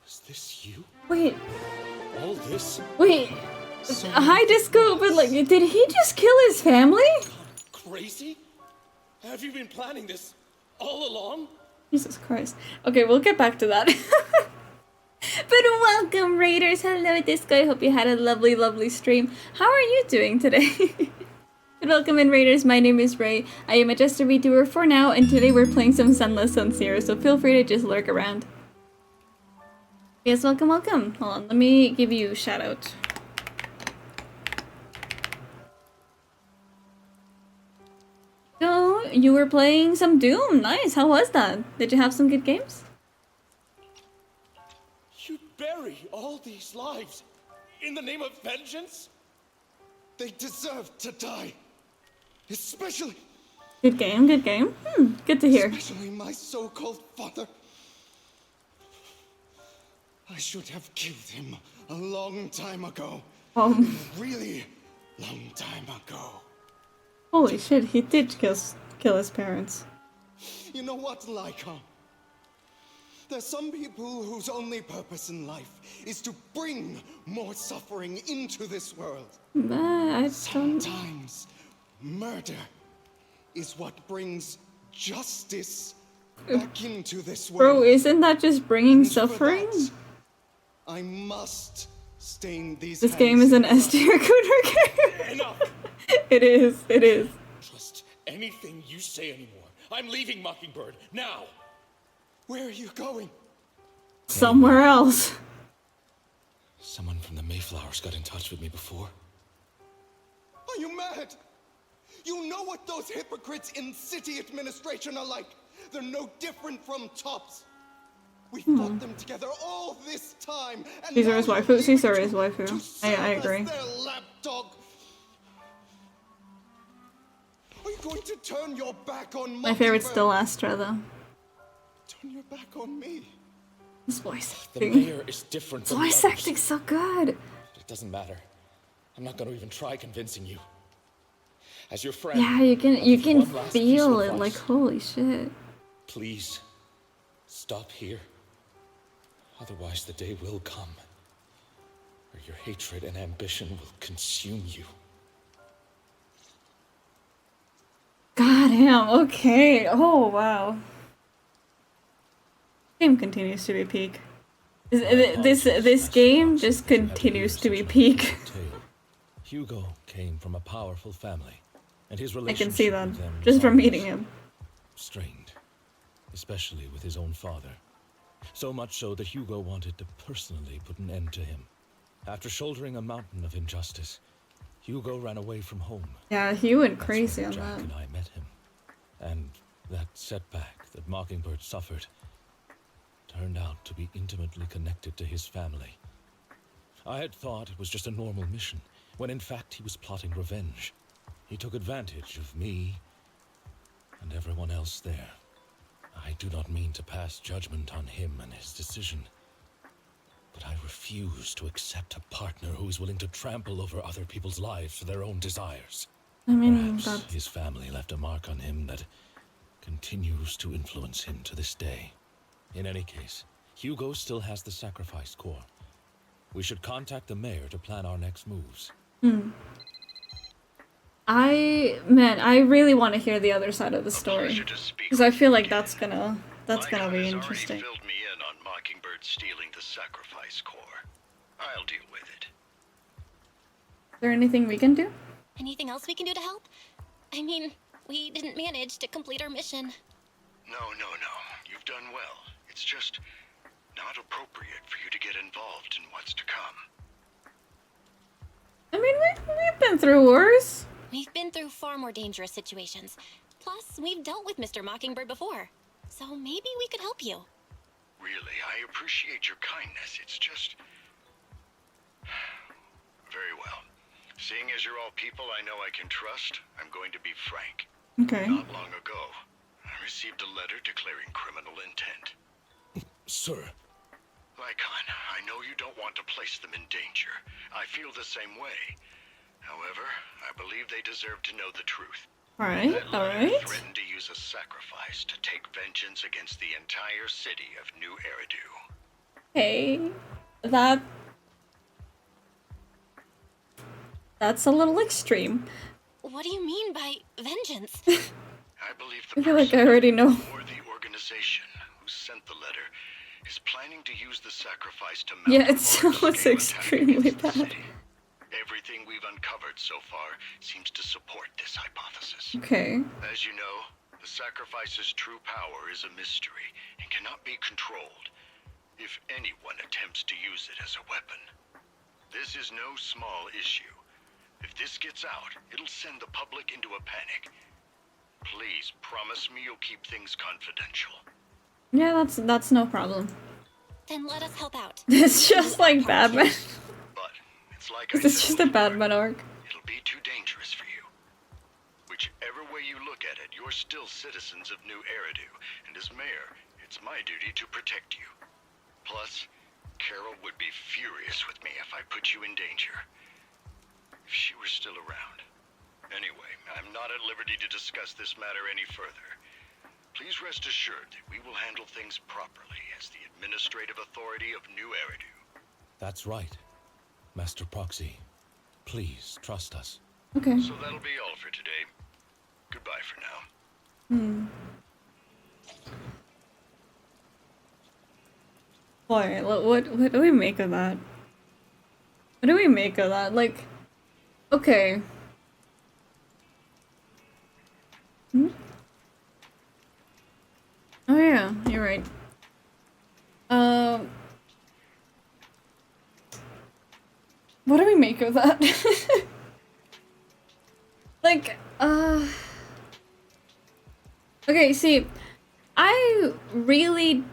Is this you? Wait. All this? Wait. Hi, Disco, but like, did he just kill his family? Crazy? Have you been planning this all along? Jesus Christ. Okay, we'll get back to that. But welcome, Raiders. Hello, Disco. I hope you had a lovely, lovely stream. How are you doing today? But welcome in, Raiders. My name is Ray. I am a Jester Vtuber for now, and today we're playing some Zenless Zone Zero, so feel free to just lurk around. Yes, welcome, welcome. Hold on, let me give you a shout out. So, you were playing some Doom. Nice. How was that? Did you have some good games? You bury all these lives in the name of vengeance? They deserve to die. Especially... Good game, good game. Good to hear. Especially my so-called father. I should have killed him a long time ago. Really long time ago. Holy shit, he did kill his parents. You know what, Lycon? There's some people whose only purpose in life is to bring more suffering into this world. Sometimes murder is what brings justice back into this world. Bro, isn't that just bringing suffering? I must stain these. This game is an SD recruiter game. Enough. It is, it is. Trust anything you say anymore. I'm leaving Mockingbird now. Where are you going? Somewhere else. Someone from the Mayflowers got in touch with me before. Are you mad? You know what those hypocrites in city administration are like. They're no different from tops. We fought them together all this time. And Caesar is waifu. Caesar is waifu. I agree. Their lapdog. Are you going to turn your back on My favorite's still Astra, though. Turn your back on me. His voice The acting. mayor is different His from the voice others. acting's so good. It doesn't matter. I'm not going to even try convincing you. As your friend. Yeah, you can one last piece feel of it. advice. Like, holy shit. Please, stop here. Otherwise, the day will come where your hatred and ambition will consume you. Goddamn. Okay. Oh wow. Game continues to be peak. This game just continues to be peak. Hugo came from a powerful family, and his I relationship can see that with them just was from always meeting him. strained, especially with his own father. So much so that Hugo wanted to personally put an end to him. After shouldering a mountain of injustice, Hugo ran away from home. Yeah, he went That's crazy when on Jack that. and I met him, and that setback that Mockingbird suffered turned out to be intimately connected to his family. I had thought it was just a normal mission, when in fact he was plotting revenge. He took advantage of me and everyone else there. I do not mean to pass judgment on him and his decision, but I refuse to accept a partner who is willing to trample over other people's lives for their own desires. I mean, Perhaps his family left a mark on him that continues to influence him to this day. In any case, Hugo still has the sacrifice core. We should contact the mayor to plan our next moves. I really want to hear the other side of the story, because I feel like that's gonna be interesting. Filled me in on Mockingbird stealing the sacrifice core. I'll deal with it. Is there anything we can do? Anything else we can do to help? I mean, we didn't manage to complete our mission. No. You've done well. It's just not appropriate for you to get involved in what's to come. I mean, we've been through worse. We've been through far more dangerous situations. Plus, we've dealt with Mr. Mockingbird before. So maybe we could help you. Really, I appreciate your kindness. It's just... Very well. Seeing as you're all people I know I can trust, I'm going to be frank. Okay. Not long ago, I received a letter declaring criminal intent. Sir. Lycon, I know you don't want to place them in danger. I feel the same way. However, I believe they deserve to know the truth. Alright. Threatened to use a sacrifice to take vengeance against the entire city of New Eridu. Hey, that's a little extreme. What do you mean by vengeance? I believe I feel like I already know. Or the organization who sent the letter is planning to use the sacrifice to Yeah, it sounds extremely bad. Everything we've uncovered so far seems to support this hypothesis. Okay. As you know, the sacrifice's true power is a mystery and cannot be controlled if anyone attempts to use it as a weapon. This is no small issue. If this gets out, it'll send the public into a panic. Please promise me you'll keep things confidential. Yeah, that's no problem. Then let us help out. It's just like Batman. It's like It's just a Batman arc. It'll be too dangerous for you. Whichever way you look at it, you're still citizens of New Eridu, and as mayor, it's my duty to protect you. Plus, Carol would be furious with me if I put you in danger. If she were still around. Anyway, I'm not at liberty to discuss this matter any further. Please rest assured that we will handle things properly as the administrative authority of New Eridu. That's right. Master Proxy, please trust us. Okay. So that'll be all for today. Goodbye for now. Boy, what do we make of that? What do we make of that? Like, okay. Oh yeah, you're right. What do we make of that? Like, okay, see, I really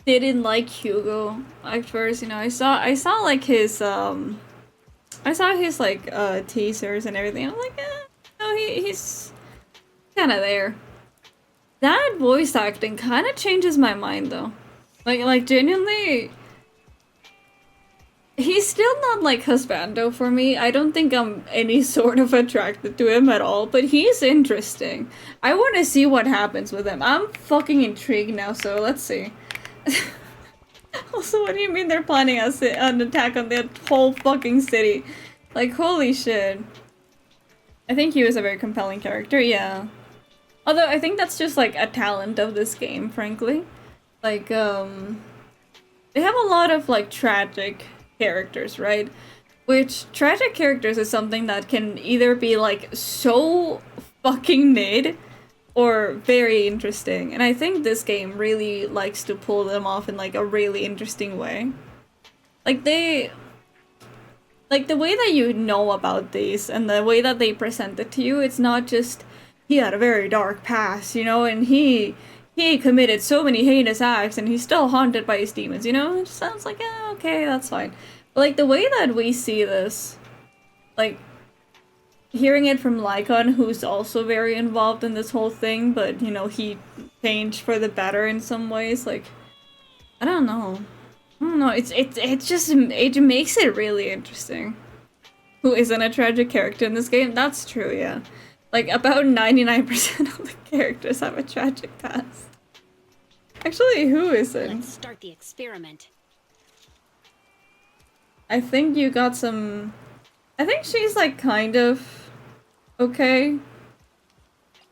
didn't like Hugo at first, you know. I saw like his like teasers and everything. I'm like, no, he's kind of there. That voice acting kind of changes my mind though. Like genuinely, he's still not like husbando for me. I don't think I'm any sort of attracted to him at all, but he's interesting. I want to see what happens with him. I'm fucking intrigued now, so let's see. Also, what do you mean they're planning an attack on the whole fucking city? Like, holy shit. I think he was a very compelling character, yeah. Although, I think that's just, like, a talent of this game, frankly. Like, they have a lot of, like, tragic characters, right? Which, tragic characters is something that can either be, like, so fucking mid, or very interesting. And I think this game really likes to pull them off in, like, a really interesting way. Like, like, the way that you know about these, and the way that they present it to you, it's not just, he had a very dark past, you know, and he committed so many heinous acts, and he's still haunted by his demons, you know? It just sounds like, yeah, okay, that's fine. But, like, the way that we see this, like, hearing it from Lycon, who's also very involved in this whole thing, but, you know, he changed for the better in some ways, like, I don't know. It makes it really interesting. Who isn't a tragic character in this game? That's true, yeah. Like, about 99% of the characters have a tragic past. Actually, who isn't? Let's start the experiment. I think you got some... I think she's, like, kind of okay.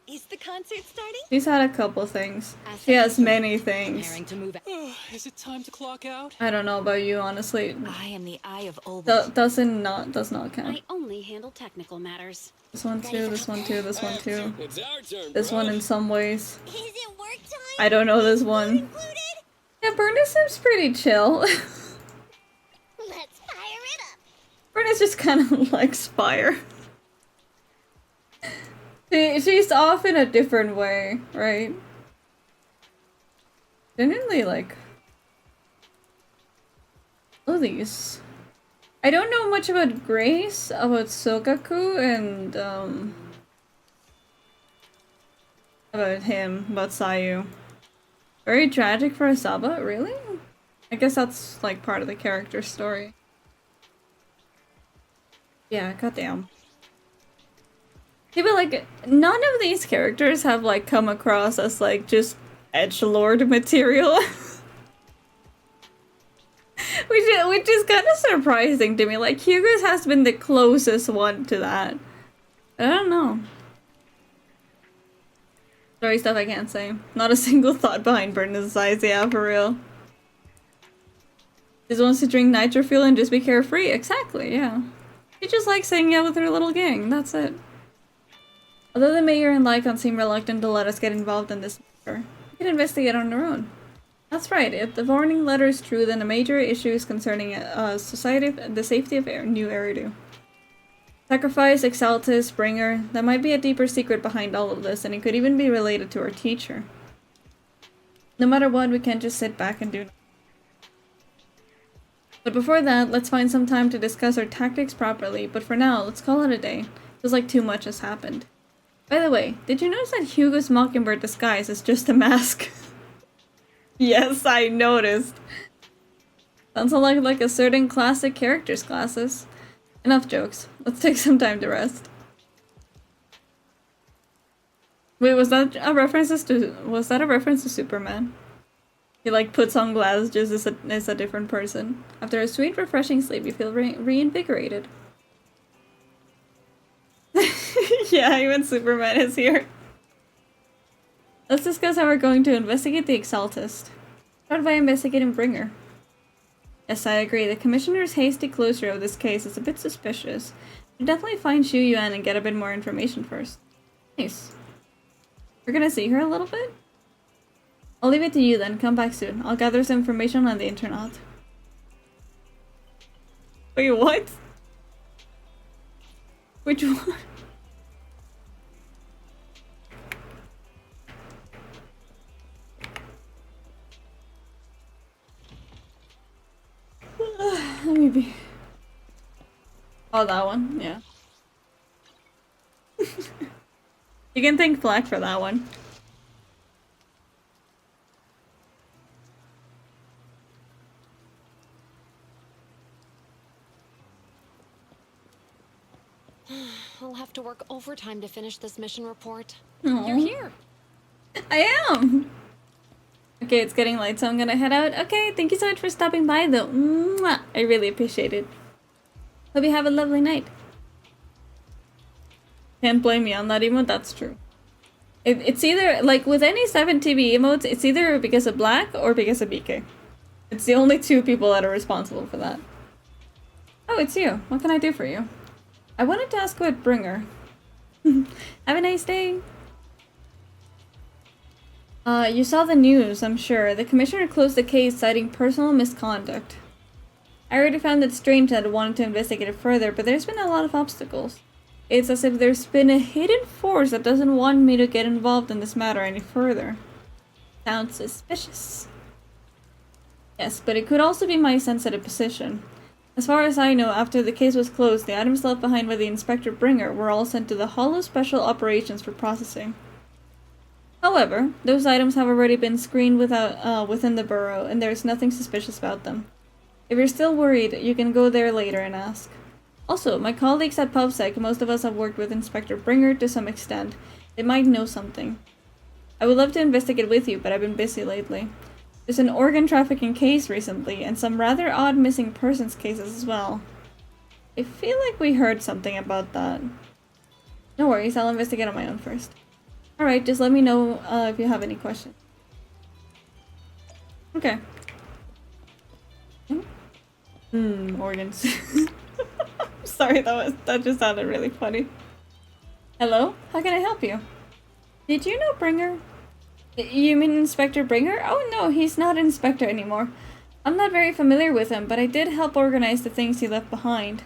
Is the concert starting? She's had a couple things. She has many things. Is it time to clock out? I don't know about you, honestly. I am the Eye of Obel. Does not count. I only handle technical matters. This one too, this one too, this one too. It's our turn, This bro. one in some ways. Is it work time? I don't know this one. Yeah, Berna seems pretty chill. Let's fire it up. Berna's just kind of likes fire. She's off in a different way, right? Genuinely, like... Oh, these. I don't know much about Grace, about Sogaku, and, about him, about Sayu. Very tragic for Asaba, really? I guess that's, like, part of the character story. Yeah, goddamn. Yeah, but, like, none of these characters have, like, come across as, like, just edgelord material. Which is kind of surprising to me. Like, Hugo's has been the closest one to that. I don't know. Sorry, stuff I can't say. Not a single thought behind Brendan's eyes, yeah, for real. Just wants to drink nitro fuel and just be carefree. Exactly, yeah. She just likes hanging out with her little gang, that's it. Although the mayor and Lycon seem reluctant to let us get involved in this matter, we can investigate on our own. That's right, if the warning letter is true, then a major issue is concerning society, the safety of new Eridu. Sacrifice, Exaltus, Bringer, there might be a deeper secret behind all of this, and it could even be related to our teacher. No matter what, we can't just sit back and do nothing. But before that, let's find some time to discuss our tactics properly, but for now, let's call it a day. Feels like too much has happened. By the way, did you notice that Hugo's Mockingbird disguise is just a mask? Yes, I noticed. Sounds like a certain classic characters classes. Enough jokes. Let's take some time to rest. Wait, was that a reference to Superman? He like puts on glasses just as a different person. After a sweet, refreshing sleep, you feel reinvigorated. Yeah, even Superman is here. Let's discuss how we're going to investigate the Exaltist. Start by investigating Bringer. Yes, I agree. The Commissioner's hasty closure of this case is a bit suspicious. We'll definitely find Xu Yuan and get a bit more information first. Nice. We're gonna see her a little bit? I'll leave it to you then. Come back soon. I'll gather some information on the internet. Wait, what? Which one? Let me be. Oh, that one? Yeah. You can thank Flack for that one. I'll have to work overtime to finish this mission report. Aw. You're here. I am! Okay, it's getting late, so I'm gonna head out. Okay, thank you so much for stopping by, though. Mwah! I really appreciate it. Hope you have a lovely night. Can't blame me on that emote, that's true. It's either, like, with any 7TB emotes, it's either because of Black or because of BK. It's the only two people that are responsible for that. Oh, it's you. What can I do for you? I wanted to ask about Bringer. Have a nice day. You saw the news, I'm sure. The commissioner closed the case citing personal misconduct. I already found it strange that I wanted to investigate it further, but there's been a lot of obstacles. It's as if there's been a hidden force that doesn't want me to get involved in this matter any further. Sounds suspicious. Yes, but it could also be my sensitive position. As far as I know, after the case was closed, the items left behind by the Inspector Bringer were all sent to the Hollow Special Operations for processing. However, those items have already been screened within the borough, and there's nothing suspicious about them. If you're still worried, you can go there later and ask. Also, my colleagues at PubSec, most of us have worked with Inspector Bringer to some extent. They might know something. I would love to investigate with you, but I've been busy lately. There's an organ trafficking case recently, and some rather odd missing persons cases as well. I feel like we heard something about that. No worries, I'll investigate on my own first. Alright, just let me know if you have any questions. Okay. Organs. Sorry, that just sounded really funny. Hello? How can I help you? Did you know Bringer? You mean Inspector Bringer? Oh no, he's not Inspector anymore. I'm not very familiar with him, but I did help organize the things he left behind.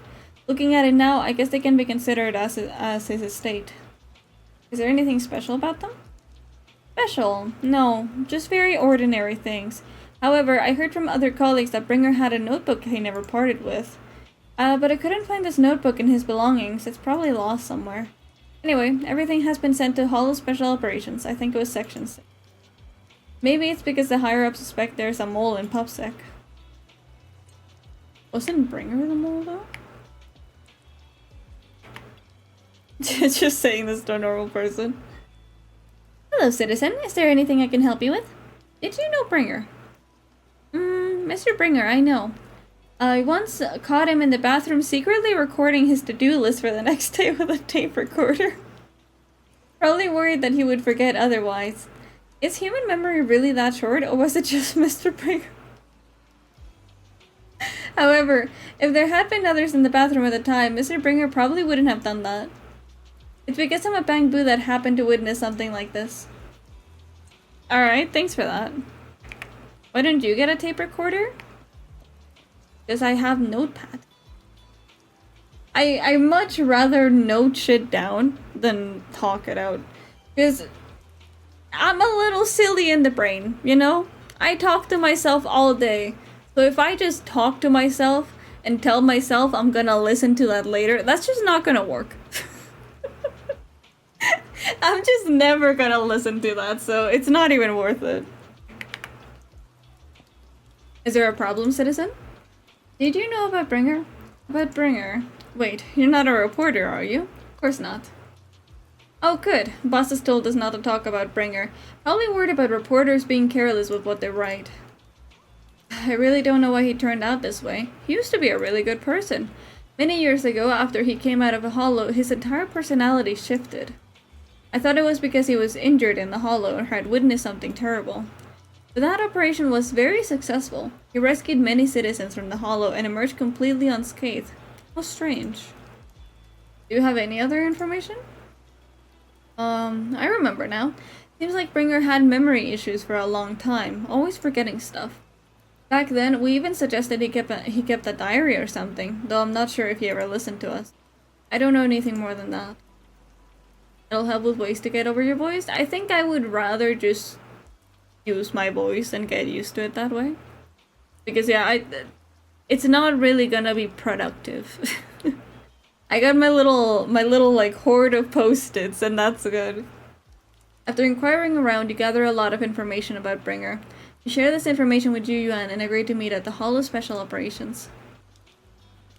Looking at it now, I guess they can be considered as his estate. Is there anything special about them? Special? No, just very ordinary things. However, I heard from other colleagues that Bringer had a notebook he never parted with. But I couldn't find this notebook in his belongings. It's probably lost somewhere. Anyway, everything has been sent to Hollow Special Operations. I think it was Section 6. Maybe it's because the higher-ups suspect there's a mole in PubSec. Wasn't Bringer the mole, though? Just saying this to a normal person. Hello, citizen. Is there anything I can help you with? Did you know Bringer? Mr. Bringer, I know. I once caught him in the bathroom secretly recording his to-do list for the next day with a tape recorder. Probably worried that he would forget otherwise. Is human memory really that short, or was it just Mr. Bringer? However, if there had been others in the bathroom at the time, Mr. Bringer probably wouldn't have done that. It's because I'm a bang boo that happened to witness something like this. Alright, thanks for that. Why didn't you get a tape recorder? Because I have Notepad. I much rather note shit down than talk it out. Because I'm a little silly in the brain, you know? I talk to myself all day. So if I just talk to myself and tell myself I'm gonna listen to that later, that's just not gonna work. I'm just never gonna listen to that, so it's not even worth it. Is there a problem, citizen? Did you know about Bringer? About Bringer? Wait, you're not a reporter, are you? Of course not. Oh, good. Boss has told us not to talk about Bringer. Probably worried about reporters being careless with what they write. I really don't know why he turned out this way. He used to be a really good person. Many years ago, after he came out of a hollow, his entire personality shifted. I thought it was because he was injured in the hollow or had witnessed something terrible. But that operation was very successful. He rescued many citizens from the hollow and emerged completely unscathed. How strange. Do you have any other information? I remember now. Seems like Bringer had memory issues for a long time, always forgetting stuff. Back then, we even suggested he kept a diary or something, though I'm not sure if he ever listened to us. I don't know anything more than that. It'll help with ways to get over your voice. I think I would rather just use my voice and get used to it that way. Because yeah, it's not really gonna be productive. I got my little like hoard of post-its and that's good. After inquiring around, you gather a lot of information about Bringer. You share this information with Yuan and agree to meet at the Hollow Special Operations.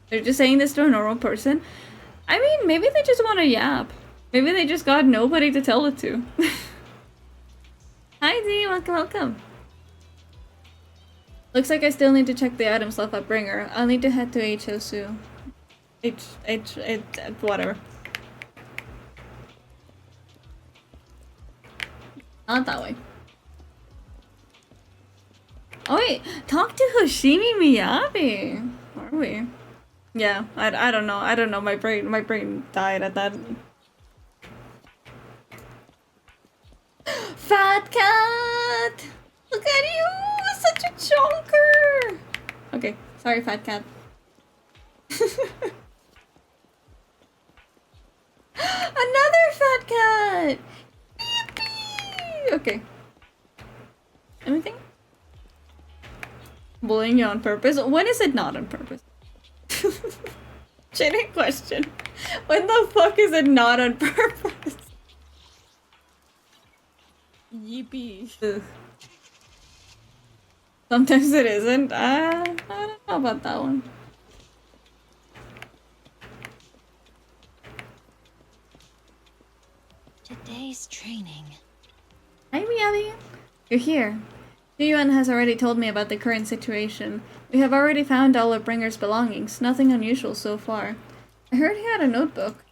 They're just saying this to a normal person. I mean, maybe they just want to yap. Maybe they just got nobody to tell it to. Hi Z, welcome, welcome. Looks like I still need to check the item stuff at Bringer. I'll need to head to Hosu. Whatever. Not that way. Oh wait, talk to Hoshimi Miyabi. Are we? Yeah, I don't know. I don't know. My brain died at that. Fat cat! Look at you! Such a chonker! Okay, sorry, fat cat. Another fat cat! Yippee! Okay. Anything? Bullying you on purpose? When is it not on purpose? Genuine question. When the fuck is it not on purpose? Yippee. Ugh. Sometimes it isn't. I don't know about that one. Today's training. Hi, Miyabi. You're here. Yuan has already told me about the current situation. We have already found all of Bringer's belongings. Nothing unusual so far. I heard he had a notebook.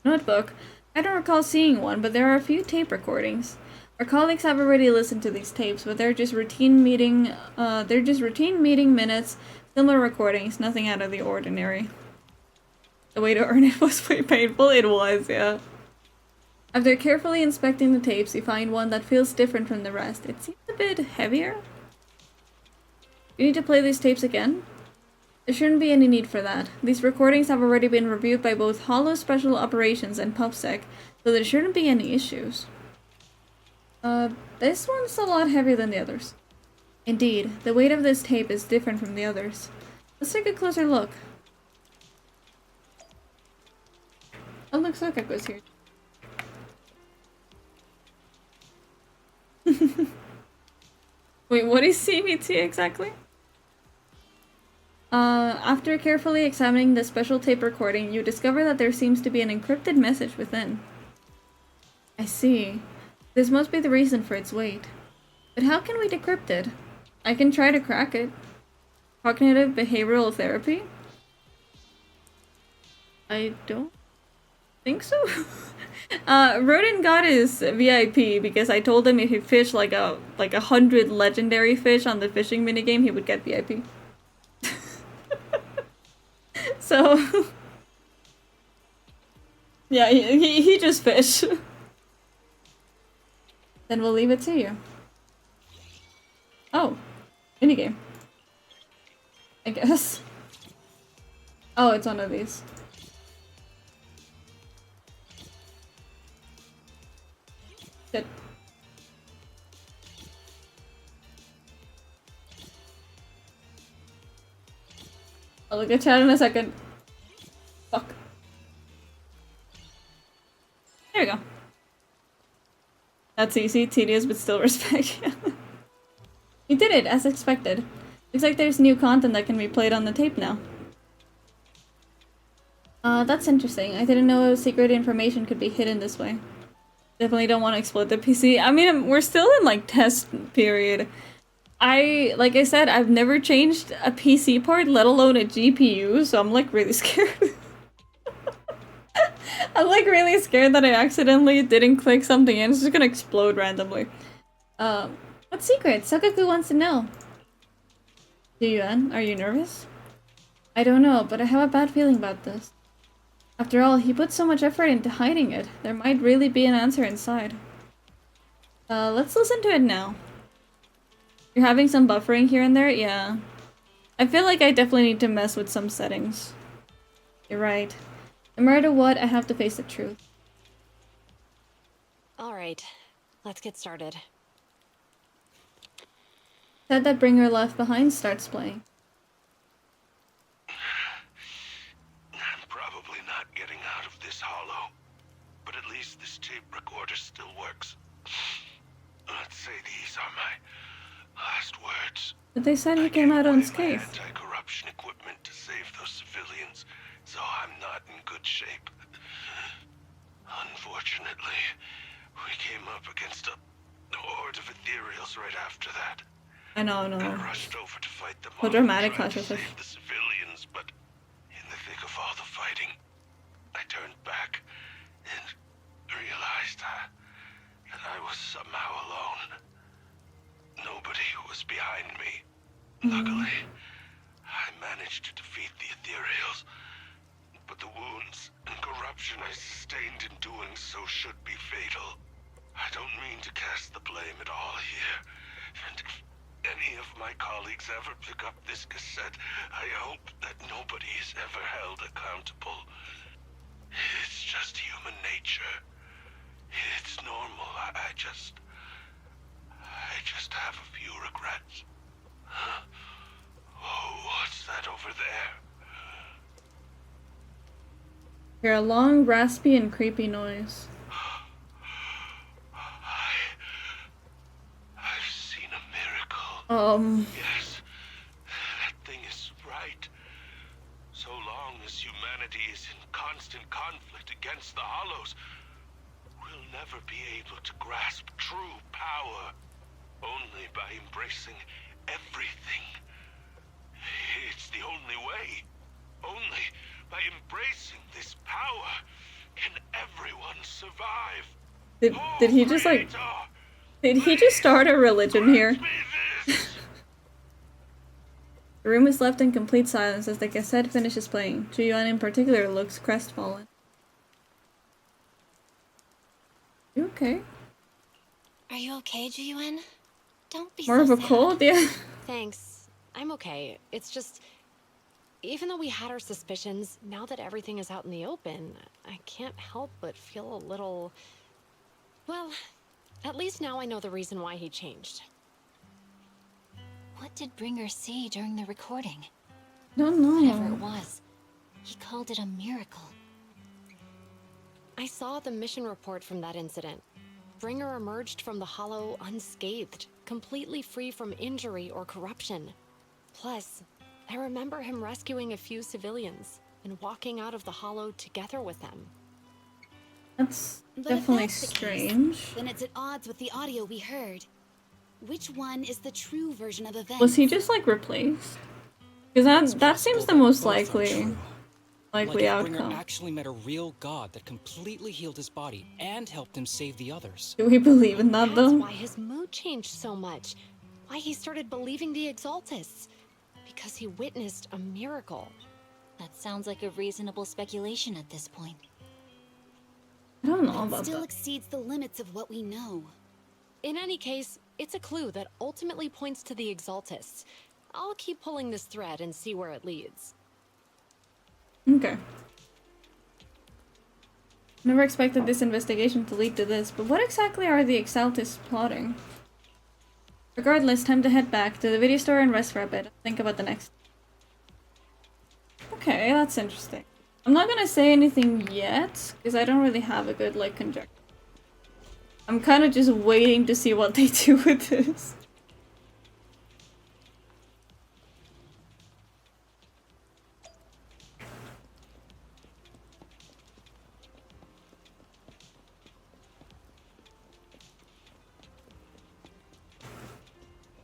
Notebook? I don't recall seeing one, but there are a few tape recordings. Our colleagues have already listened to these tapes, but they're just routine meeting minutes, similar recordings, nothing out of the ordinary. The way to earn it was quite painful. It was, yeah. After carefully inspecting the tapes, you find one that feels different from the rest. It seems a bit heavier. You need to play these tapes again? There shouldn't be any need for that. These recordings have already been reviewed by both Hollow Special Operations and PubSec, so there shouldn't be any issues. This one's a lot heavier than the others. Indeed, the weight of this tape is different from the others. Let's take a closer look. Oh look, Sokaku's here. Wait, what is CBT exactly? After carefully examining the special tape recording, you discover that there seems to be an encrypted message within. I see. This must be the reason for its weight. But how can we decrypt it? I can try to crack it. Cognitive behavioral therapy? I don't think so. Rodin got his VIP because I told him if he fished like 100 legendary fish on the fishing minigame, he would get VIP. So yeah, he just fished. Then we'll leave it to you. Oh, minigame. I guess. Oh, it's one of these. Good. I'll look at chat in a second. Fuck. There we go. That's easy, tedious, but still respect. You did it, as expected. Looks like there's new content that can be played on the tape now. That's interesting. I didn't know secret information could be hidden this way. Definitely don't want to exploit the PC. I mean, we're still in, like, test period. Like I said, I've never changed a PC part, let alone a GPU, so I'm, like, really scared. I'm, like, really scared that I accidentally didn't click something and it's just gonna explode randomly. What secret? Sokaku wants to know. Yuan, are you nervous? I don't know, but I have a bad feeling about this. After all, he put so much effort into hiding it. There might really be an answer inside. Let's listen to it now. You're having some buffering here and there? Yeah. I feel like I definitely need to mess with some settings. You're right. No matter what, I have to face the truth. Alright, let's get started. Said that Bring Her Left Behind starts playing. I'm probably not getting out of this hollow, but at least this tape recorder still works. Let's say these are my last words. But they said he came out unscathed. Anti-corruption equipment to save those civilians, so I'm not in good shape. Unfortunately, we came up against a horde of ethereals right after that. I know. I rushed over to fight them How all, dramatic, tried to Hush. save the civilians, but in the thick of all the fighting, I turned back and realized that I was somehow alone. Nobody was behind me. Luckily, I managed to defeat the ethereals, but the wounds and corruption I sustained in doing so should be fatal. I don't mean to cast the blame at all here, and if any of my colleagues ever pick up this cassette, I hope that nobody is ever held accountable. It's just human nature. It's normal. I just have a few regrets. Huh? Oh, what's that over there? Hear a long, raspy, and creepy noise. I've seen a miracle. Yes, that thing is right. So long as humanity is in constant conflict against the Hollows, we'll never be able to grasp true power. Only by embracing everything. It's the only way. Only by embracing this power Can everyone survive? Did he just like... Did he just start a religion here? The room is left in complete silence as the cassette finishes playing. Juyuan in particular looks crestfallen. You okay? Are you okay, Juyuan? Don't be More so of a sad. cold? Yeah. Thanks. I'm okay. It's just... Even though we had our suspicions, now that everything is out in the open, I can't help but feel a little... Well, at least now I know the reason why he changed. What did Bringer see during the recording? Don't know. Whatever it was, he called it a miracle. I saw the mission report from that incident. Bringer emerged from the Hollow unscathed, completely free from injury or corruption. Plus, I remember him rescuing a few civilians and walking out of the Hollow together with them. That's But definitely if that's the strange. case, then it's at odds with the audio we heard. Which one is the true version of events? Was he just like replaced? Because that seems the most likely Like if Bringer outcome. actually met a real god that completely healed his body and helped him save the others. Do we believe in that That's though? why his mood changed so much. Why he started believing the Exaltists. Because he witnessed a miracle. That sounds like a reasonable speculation at this point. I don't know But it about still that. exceeds the limits of what we know. In any case, it's a clue that ultimately points to the Exaltists. I'll keep pulling this thread and see where it leads. Okay. Never expected this investigation to lead to this, but what exactly are the Exaltists plotting? Regardless, time to head back to the video store and rest for a bit. Think about the next. Okay, that's interesting. I'm not gonna say anything yet, because I don't really have a good, like, conjecture. I'm kind of just waiting to see what they do with this.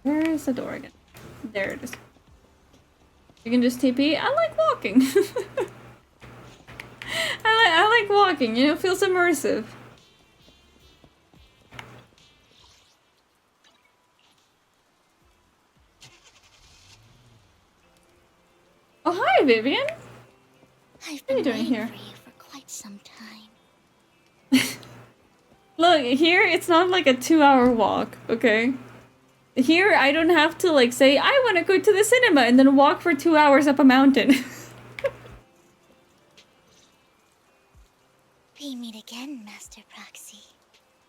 Where is the door again? There it is. You can just TP. I like walking. I like walking, you know, it feels immersive. Oh, hi, Vivian. I've What are you been doing waiting here? for you for quite some time. Look, here it's not like a 2-hour walk, okay? Here I don't have to like say, I want to go to the cinema and then walk for 2 hours up a mountain. We meet again, Master Proxy.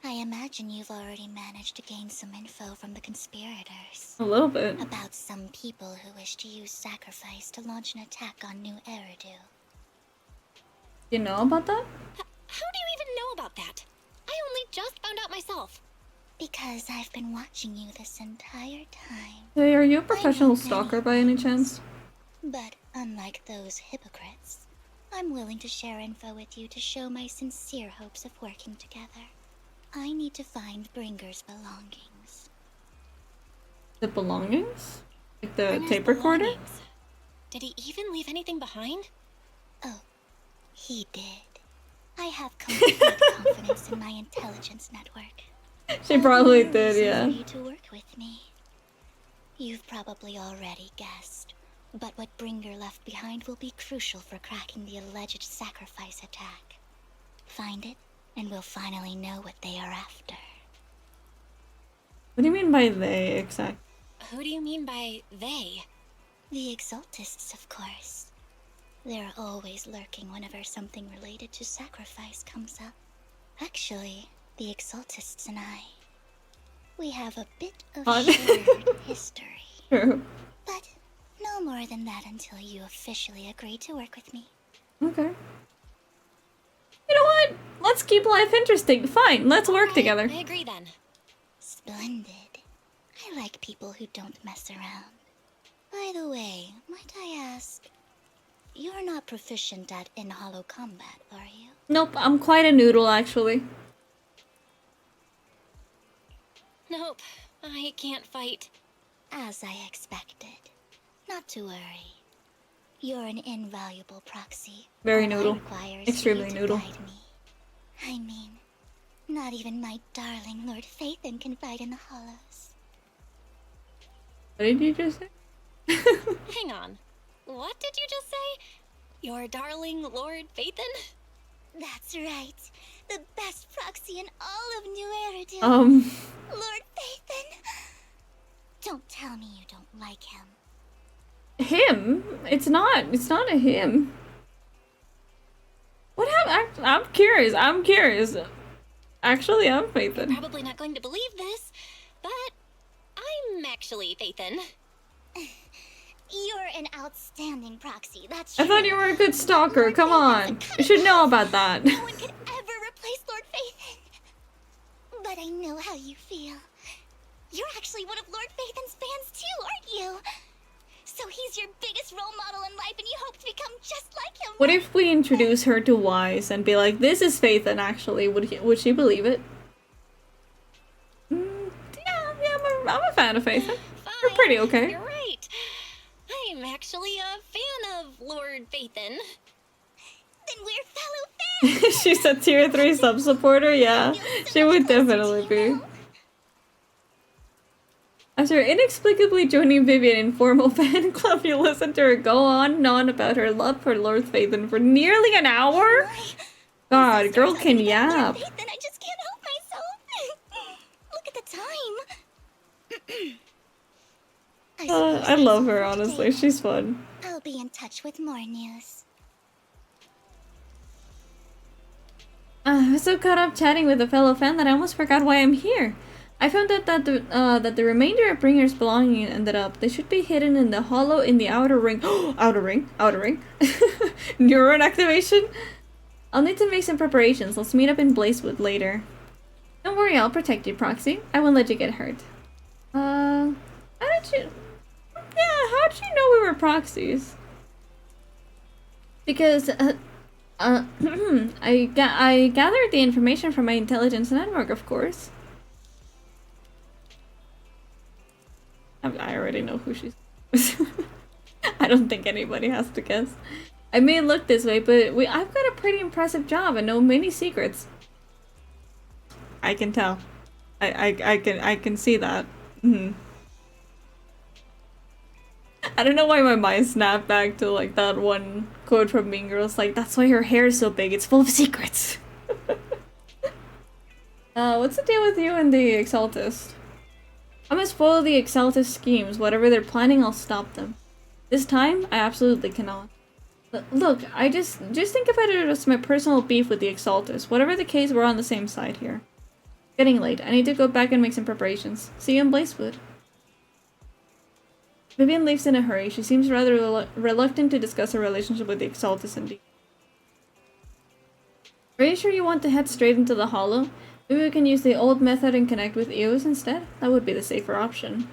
I imagine you've already managed to gain some info from the conspirators. A little bit. About some people who wish to use sacrifice to launch an attack on New Eridu. You know about that? How do you even know about that? I only just found out myself. Because I've been watching you this entire time. Hey, are you a professional stalker by any chance? But unlike those hypocrites, I'm willing to share info with you to show my sincere hopes of working together. I need to find Bringer's belongings. The belongings? Like the Bringer's tape recorder? belongings. Did he even leave anything behind? Oh, he did. I have complete confidence in my intelligence network. She probably I'll did, reason yeah. for you to work with me. You've probably already guessed, but what Bringer left behind will be crucial for cracking the alleged sacrifice attack. Find it, and we'll finally know what they are after. What do you mean by they, exactly? Who do you mean by they? The Exaltists, of course. They're always lurking whenever something related to sacrifice comes up. Actually, the Exaltists and I, we have a bit of shared history. True. But no more than that until you officially agree to work with me. Okay. You know what? Let's keep life interesting. Fine, let's work together. I agree then. Splendid. I like people who don't mess around. By the way, might I ask, you're not proficient at in-hollow combat, are you? Nope, I'm quite a noodle, actually. Nope, I can't fight. As I expected. Not to worry. You're an invaluable proxy. Very All I noodle. require is Extremely for you to noodle. guide me. I mean, not even my darling Lord Phaethon can fight in the hollows. What did you just say? Hang on. What did you just say? Your darling Lord Phaethon? That's right. The best proxy in all of New Eridil. Lord Phaethon. Don't tell me you don't like him. Him? It's not a him. What happened? I'm curious. Actually, I'm Phaethon. You're probably not going to believe this, but I'm actually Phaethon. You're an outstanding proxy, that's true. I thought you were a good stalker. Come on. You should know about that. No one could ever replace Lord Phaethon. But I know how you feel. You're actually one of Lord Phaethon's fans too, aren't you? So he's your biggest role model in life and you hope to become just like him. What if we introduce her to Wise and be like, this is Phaethon actually? Would she believe it? Yeah, I'm a fan of Phaethon. You're pretty okay. You're right. I'm actually a fan of Lord Phaethon. Then we're fellow fans. She's a tier 3 sub-supporter? Yeah, she would definitely be. After inexplicably joining Vivian in formal fan club, you listen to her go on and on about her love for Lord Phaethon for nearly an hour? God, girl can yap. Phaethon, I just can't help myself. Look at the time. I love her, honestly. She's fun. I'll be in touch with more news. I was so caught up chatting with a fellow fan that I almost forgot why I'm here. I found out that the remainder of Bringer's belongings ended up. They should be hidden in the hollow in the outer ring. outer ring. Neuron activation. I'll need to make some preparations. Let's meet up in Blazewood later. Don't worry, I'll protect you, Proxy. I won't let you get hurt. How did you? Yeah, how did you know we were proxies? Because I gathered the information from my intelligence network, of course. I already know who she's. I don't think anybody has to guess. I may look this way, but I've got a pretty impressive job and know many secrets. I can tell. I can see that. I don't know why my mind snapped back to like that one quote from Mean Girls, like, that's why her hair is so big, it's full of secrets. What's the deal with you and the Exaltist? I'm gonna spoil the Exaltist schemes. Whatever they're planning, I'll stop them. This time, I absolutely cannot. But look, I just think about it as my personal beef with the Exaltist. Whatever the case, we're on the same side here. Getting late. I need to go back and make some preparations. See you in Blazewood. Vivian leaves in a hurry. She seems rather reluctant to discuss her relationship with the Exaltist indeed. Are you sure you want to head straight into the Hollow? Maybe we can use the old method and connect with Eos instead? That would be the safer option.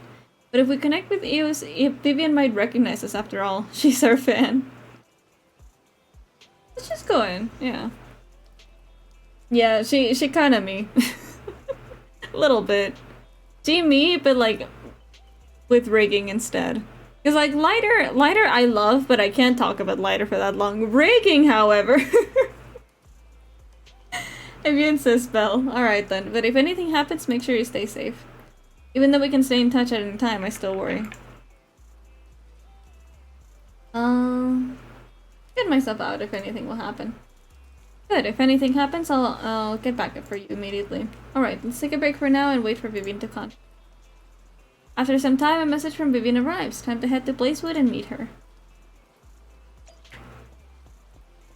But if we connect with Eos, Vivian might recognize us after all. She's our fan. Let's just go in, yeah. Yeah, she kinda me. A little bit. She me, but like with rigging instead. Because like lighter I love, but I can't talk about lighter for that long. Rigging, however. If you insist, Belle. Alright then, but if anything happens, make sure you stay safe. Even though we can stay in touch at any time, I still worry. Get myself out if anything will happen. Good, if anything happens, I'll get back up for you immediately. Alright, let's take a break for now and wait for Vivian to contact. After some time, a message from Vivian arrives. Time to head to Blazewood and meet her.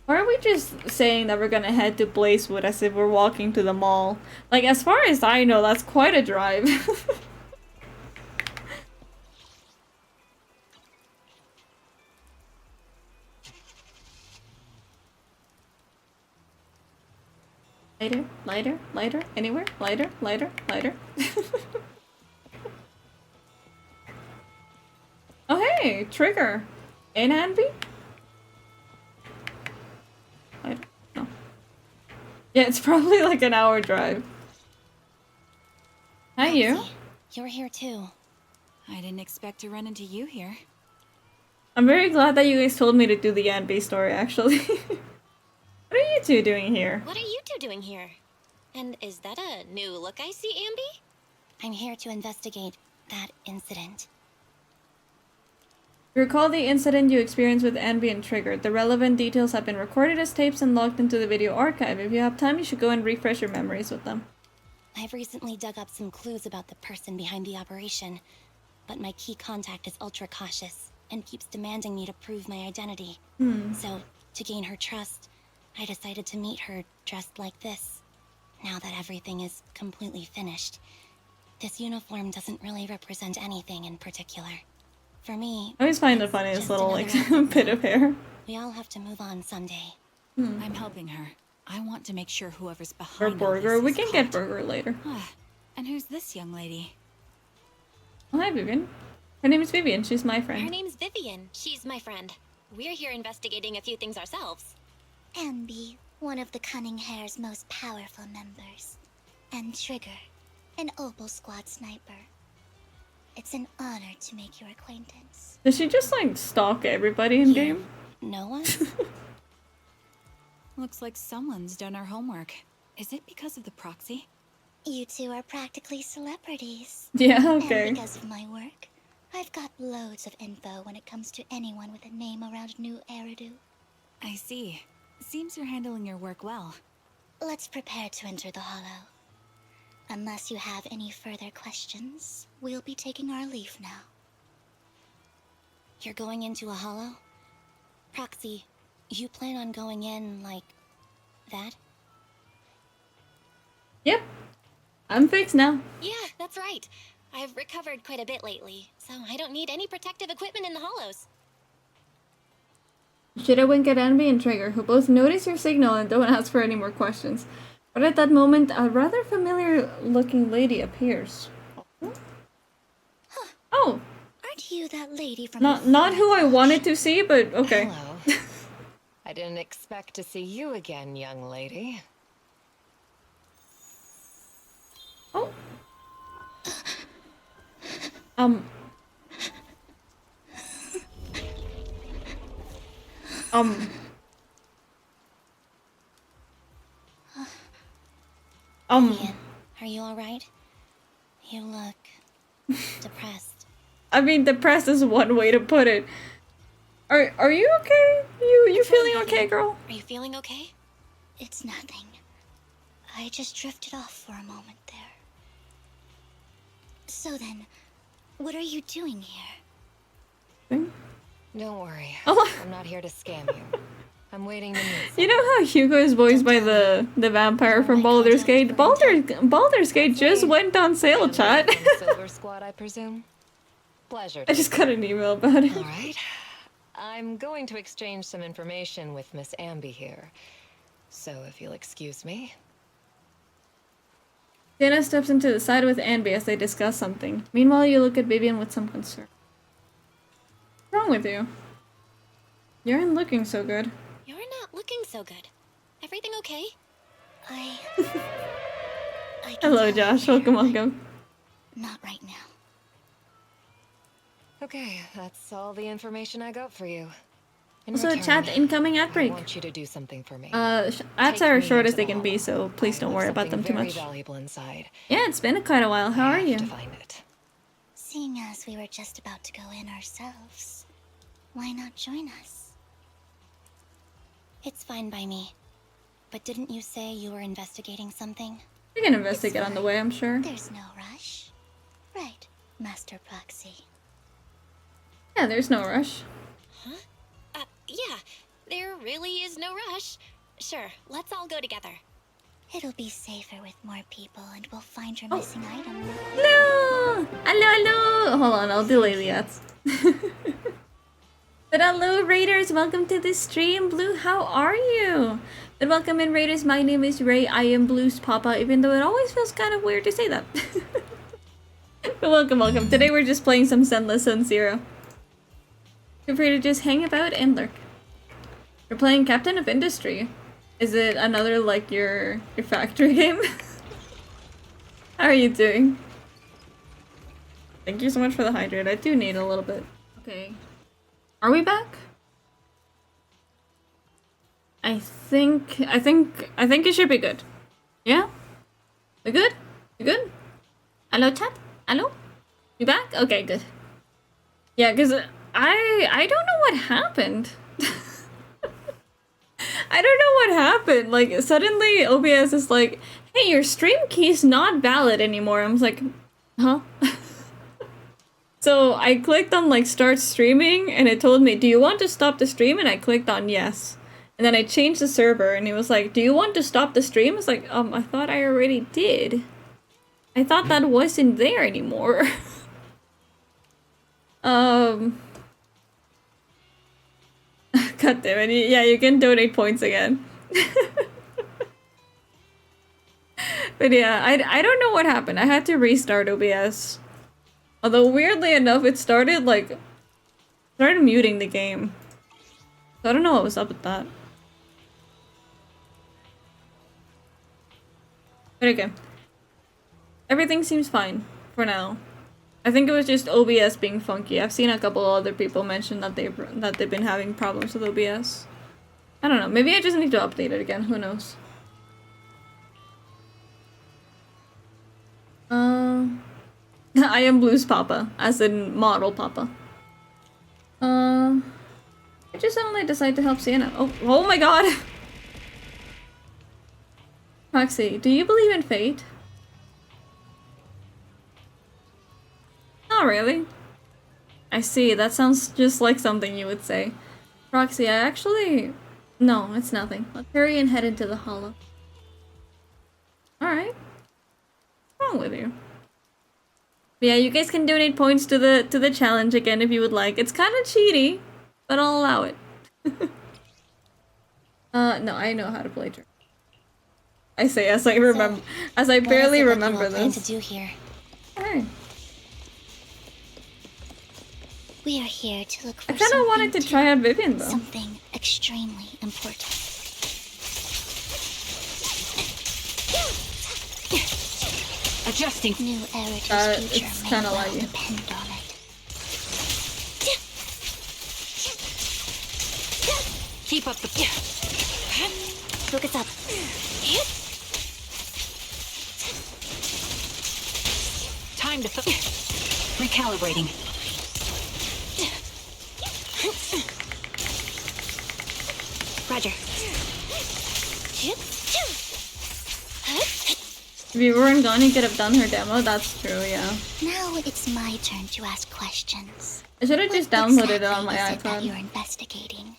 Or are we just saying that we're gonna head to Blazewood as if we're walking to the mall? Like, as far as I know, that's quite a drive. Lighter, anywhere? Lighter. Oh hey, Trigger. In Anby? No. Yeah, it's probably like an hour drive. Hi, you. You're here too. I didn't expect to run into you here. I'm very glad that you guys told me to do the Anby story, actually. I What are you two doing here? What are you two doing here? And is that a new look I see, Ambi? I'm here to investigate that incident. Recall the incident you experienced with Anby and Trigger. The relevant details have been recorded as tapes and logged into the video archive. If you have time, you should go and refresh your memories with them. I've recently dug up some clues about the person behind the operation, but my key contact is ultra cautious and keeps demanding me to prove my identity. So, to gain her trust, I decided to meet her dressed like this. Now that everything is completely finished, this uniform doesn't really represent anything in particular. For me, I always find the funniest little like bit of hair. We all have to move on someday. I'm helping her. I want to make sure whoever's Or behind all Burger. this We is can caught. get Burger later. And who's this young lady? Oh, hi, Vivian. Her name is Vivian. She's my friend. Her name's Vivian. She's my friend. We're here investigating a few things ourselves. Ambi, one of the Cunning Hair's most powerful members. And Trigger, an Opal Squad sniper. It's an honor to make your acquaintance. Does she just like stalk everybody in game? No one? Looks like someone's done our homework. Is it because of the proxy? You two are practically celebrities. Yeah, okay. And because of my work, I've got loads of info when it comes to anyone with a name around New Eridu. I see. Seems you're handling your work well. Let's prepare to enter the Hollow. Unless you have any further questions, we'll be taking our leave now. You're going into a Hollow? Proxy, you plan on going in like that? Yep. I'm fixed now. Yeah, that's right. I've recovered quite a bit lately, so I don't need any protective equipment in the hollows. Should I wink at Anby and Trigger, who both notice your signal and don't ask for any more questions. But at that moment, a rather familiar-looking lady appears. Oh! Aren't you that lady from Not who I wanted to see, but okay. Hello. I didn't expect to see you again, young lady. Oh. Vivian, are you alright? You look depressed. I mean, depressed is one way to put it. Are you okay? You feeling okay, girl? Are you feeling okay? It's nothing. I just drifted off for a moment there. So then, what are you doing here? Don't worry. Oh. I'm not here to scam you. I'm waiting to meet You know how Hugo is voiced by the vampire from Baldur's Gate? Baldur's Gate just went on sale, chat. Silver Squad, I presume. Pleasure. I just got an email about it. All right. I'm going to exchange some information with Miss Amby here. So if you'll excuse me. Dana steps into the side with Anby as they discuss something. Meanwhile, you look at Vivian with some concern. What's wrong with you? You aren't looking so good. You're not looking so good. Everything okay? I can Hello, tell Josh. later. Welcome. Not right now. Okay, that's all the information I got for you. In Also, return, chat incoming ad break. I want you to do something for me. Ads Take are me as short into as they the can be, so please don't worry about them too Very much. valuable inside. Yeah, it's been quite a while. How are you? To find it. Seeing as we were just about to go in ourselves, why not join us? It's fine by me. But didn't you say you were investigating something? We can investigate on the way, I'm sure. There's no rush. Right, Master Proxy. Yeah, there's no rush. Yeah, there really is no rush. Sure, let's all go together. It'll be safer with more people and we'll find your missing item. No! Hello! Hold on, I'll delay the ads. But hello, Raiders! Welcome to the stream. Blue, how are you? But welcome in, Raiders. My name is Ray. I am Blue's Papa, even though it always feels kind of weird to say that. But welcome. Today we're just playing some Zenless Zone Zero. Feel free to just hang about and lurk. You're playing Captain of Industry. Is it another, like, your factory game? How are you doing? Thank you so much for the hydrate. I do need a little bit. Okay. Are we back? I think it should be good. Yeah? We good? You good? Hello, chat? Hello? You back? Okay, good. Yeah, because I don't know what happened. I don't know what happened. Like, suddenly OBS is like, hey, your stream key's not valid anymore. I was like, huh? So I clicked on like start streaming and it told me, do you want to stop the stream? And I clicked on yes. And then I changed the server and it was like, do you want to stop the stream? It's like, I thought I already did. I thought that wasn't there anymore. God damn it. Yeah, you can donate points again. But yeah, I don't know what happened. I had to restart OBS. Although weirdly enough, it started muting the game. So I don't know what was up with that. But okay. Everything seems fine for now. I think it was just OBS being funky. I've seen a couple other people mention that they've been having problems with OBS. I don't know. Maybe I just need to update it again. Who knows? I am Blues Papa, as in model Papa. I just suddenly decided to help Sienna. Oh my god! Roxy, do you believe in fate? Not really. I see, that sounds just like something you would say. Roxy, I actually... No, it's nothing. Let's hurry and head into the hollow. Alright. What's wrong with you? But yeah, you guys can donate points to the challenge again if you would like. It's kind of cheaty, but I'll allow it. No, I know how to play German. I say as I remember, as I barely remember this. To do here? Hey. We are here to look for I kind of wanted to try out Vivian though. Something extremely important. Adjusting. New Erica's future it's may kind of well like depend on it. Keep up the. Focus up. Time to. Recalibrating. Roger. If you weren't gone, you could have done her demo. That's true, yeah. Now it's my turn to ask questions. I should have just downloaded it on my What is it that iPhone. you're investigating?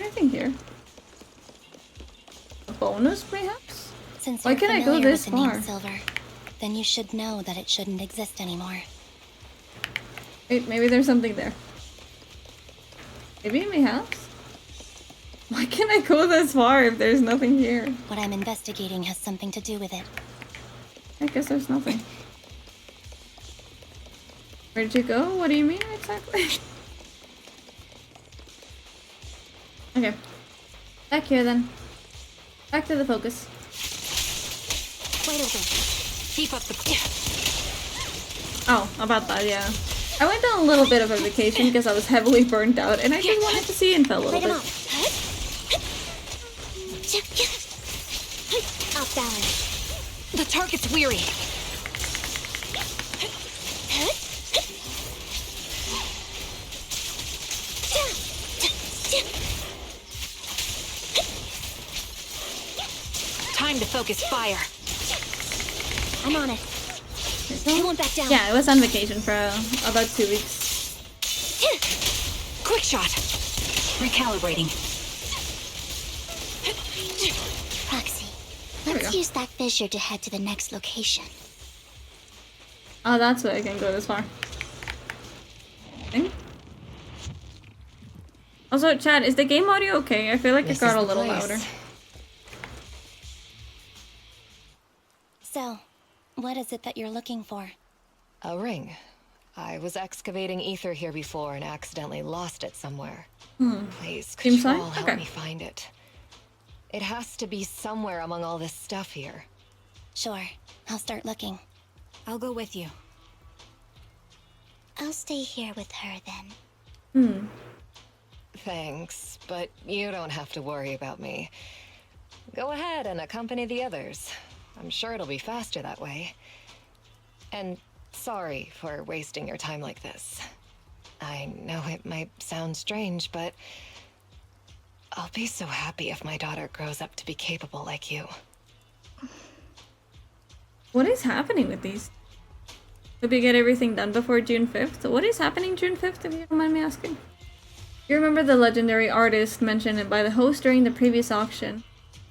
Anything here? A bonus, perhaps? Since Why you're can I go familiar this with the name far? Silver, then you should know that it shouldn't exist anymore. Wait, maybe there's something there. Maybe in my house? Why can I go this far if there's nothing here? What I'm investigating has something to do with it. I guess there's nothing. Where'd you go? What do you mean exactly? Okay. Back here then. Back to the focus. Wait open. Keep up the. Oh, about that, yeah. I went on a little bit of a vacation because I was heavily burnt out and I just wanted to see Intel a little bit. Off balance. The target's weary. Time to focus fire. I'm on it. I won't back down. Yeah, I was on vacation for about 2 weeks. Quick shot. Recalibrating. Roxy, let's use that fissure to head to the next location. Oh, that's why I can go this far. Think? Also, Chad, is the game audio okay? I feel like it got a little louder. So, what is it that you're looking for? A ring. I was excavating ether here before and accidentally lost it somewhere. Please, could Seems you fine? all help Okay. me find it? It has to be somewhere among all this stuff here. Sure, I'll start looking. I'll go with you. I'll stay here with her then. Thanks, but you don't have to worry about me. Go ahead and accompany the others. I'm sure it'll be faster that way. And sorry for wasting your time like this. I know it might sound strange, but I'll be so happy if my daughter grows up to be capable like you. What is happening with these? Hope you get everything done before June 5th. What is happening June 5th, if you don't mind me asking? You remember the legendary artist mentioned by the host during the previous auction.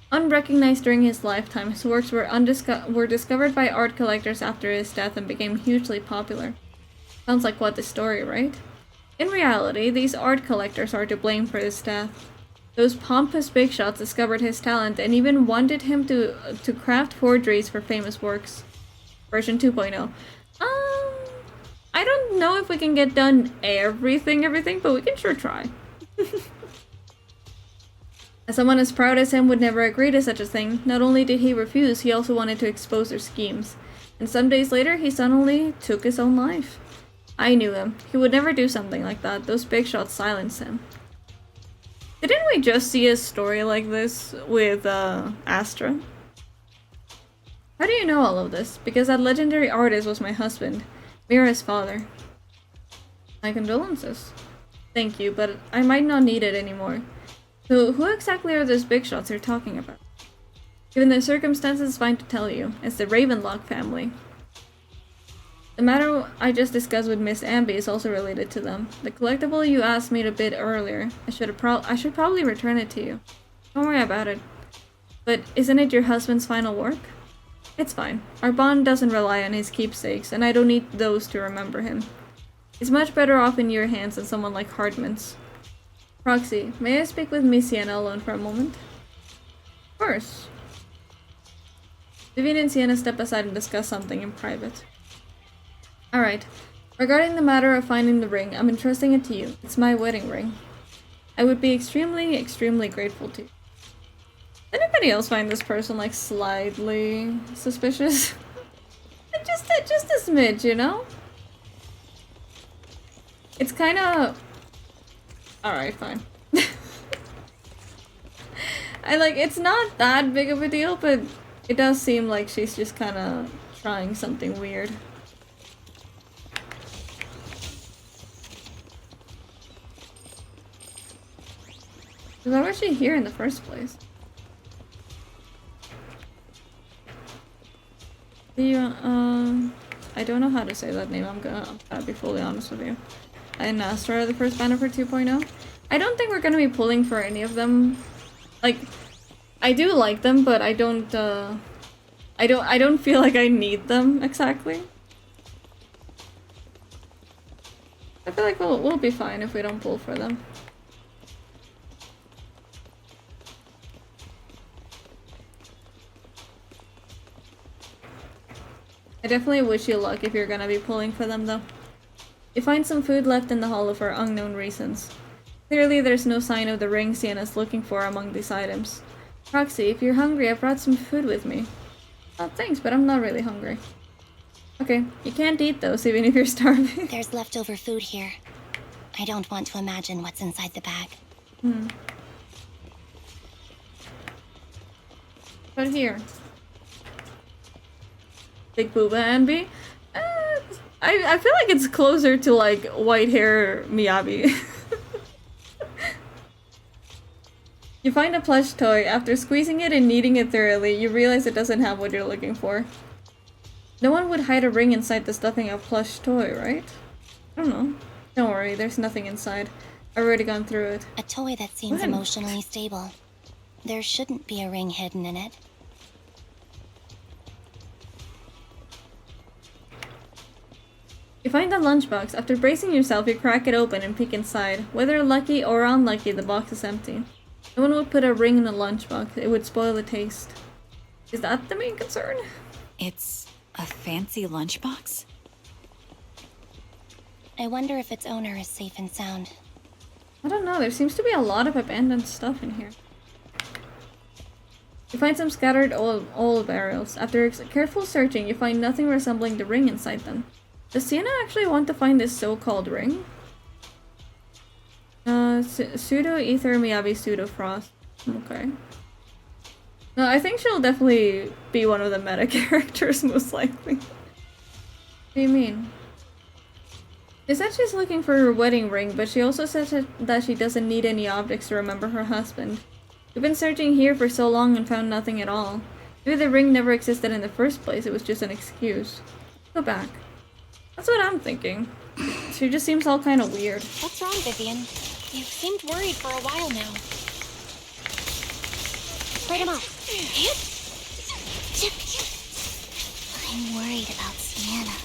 Unrecognized during his lifetime, his works were discovered by art collectors after his death and became hugely popular. Sounds like quite the story, right? In reality, these art collectors are to blame for his death. Those pompous big shots discovered his talent and even wanted him to craft forgeries for famous works. Version 2.0. I don't know if we can get done everything, but we can sure try. As someone as proud as him would never agree to such a thing, not only did he refuse, he also wanted to expose their schemes. And some days later, he suddenly took his own life. I knew him. He would never do something like that. Those big shots silenced him. Didn't we just see a story like this with Astra? How do you know all of this? Because that legendary artist was my husband, Mira's father. My condolences. Thank you, but I might not need it anymore. So who exactly are those big shots you're talking about? Given the circumstances, it's fine to tell you. It's the Ravenlock family. The matter I just discussed with Miss Amby is also related to them. The collectible you asked me to bid earlier, I should probably return it to you. Don't worry about it. But isn't it your husband's final work? It's fine. Our bond doesn't rely on his keepsakes, and I don't need those to remember him. He's much better off in your hands than someone like Hardman's. Roxy, may I speak with Miss Sienna alone for a moment? Of course. Vivian and Sienna step aside and discuss something in private. Alright. Regarding the matter of finding the ring, I'm entrusting it to you. It's my wedding ring. I would be extremely, extremely grateful to you. Does anybody else find this person, like, slightly suspicious? just a smidge, you know? It's kinda... Alright, fine. It's not that big of a deal, but it does seem like she's just kinda trying something weird. Why was she here in the first place? I don't know how to say that name. I'm gonna be fully honest with you. And Astra, the first banner for 2.0. I don't think we're gonna be pulling for any of them. Like, I do like them, but I don't feel like I need them exactly. I feel like we'll be fine if we don't pull for them. I definitely wish you luck if you're gonna be pulling for them, though. You find some food left in the hollow for unknown reasons. Clearly, there's no sign of the ring Sienna's looking for among these items. Roxy, if you're hungry, I brought some food with me. Oh, thanks, but I'm not really hungry. Okay, you can't eat those even if you're starving. There's leftover food here. I don't want to imagine what's inside the bag. But here. Big Booba Envy? I feel like it's closer to, like, white hair Miyabi. You find a plush toy. After squeezing it and kneading it thoroughly, you realize it doesn't have what you're looking for. No one would hide a ring inside the stuffing of a plush toy, right? I don't know. Don't worry, there's nothing inside. I've already gone through it. A toy that seems emotionally stable. There shouldn't be a ring hidden in it. You find the lunchbox. After bracing yourself, you crack it open and peek inside. Whether lucky or unlucky, the box is empty. No one would put a ring in a lunchbox. It would spoil the taste. Is that the main concern? It's a fancy lunchbox? I wonder if its owner is safe and sound. I don't know. There seems to be a lot of abandoned stuff in here. You find some scattered oil barrels. After careful searching, you find nothing resembling the ring inside them. Does Sienna actually want to find this so-called ring? Pseudo Ether Miyabi Pseudo Frost. Okay. No, I think she'll definitely be one of the meta characters, most likely. What do you mean? She said she's looking for her wedding ring, but she also said that she doesn't need any objects to remember her husband. We've been searching here for so long and found nothing at all. Maybe the ring never existed in the first place, it was just an excuse. Go back. That's what I'm thinking. She just seems all kind of weird. What's wrong, Vivian? You've seemed worried for a while now. Light him up. I'm worried about Sienna.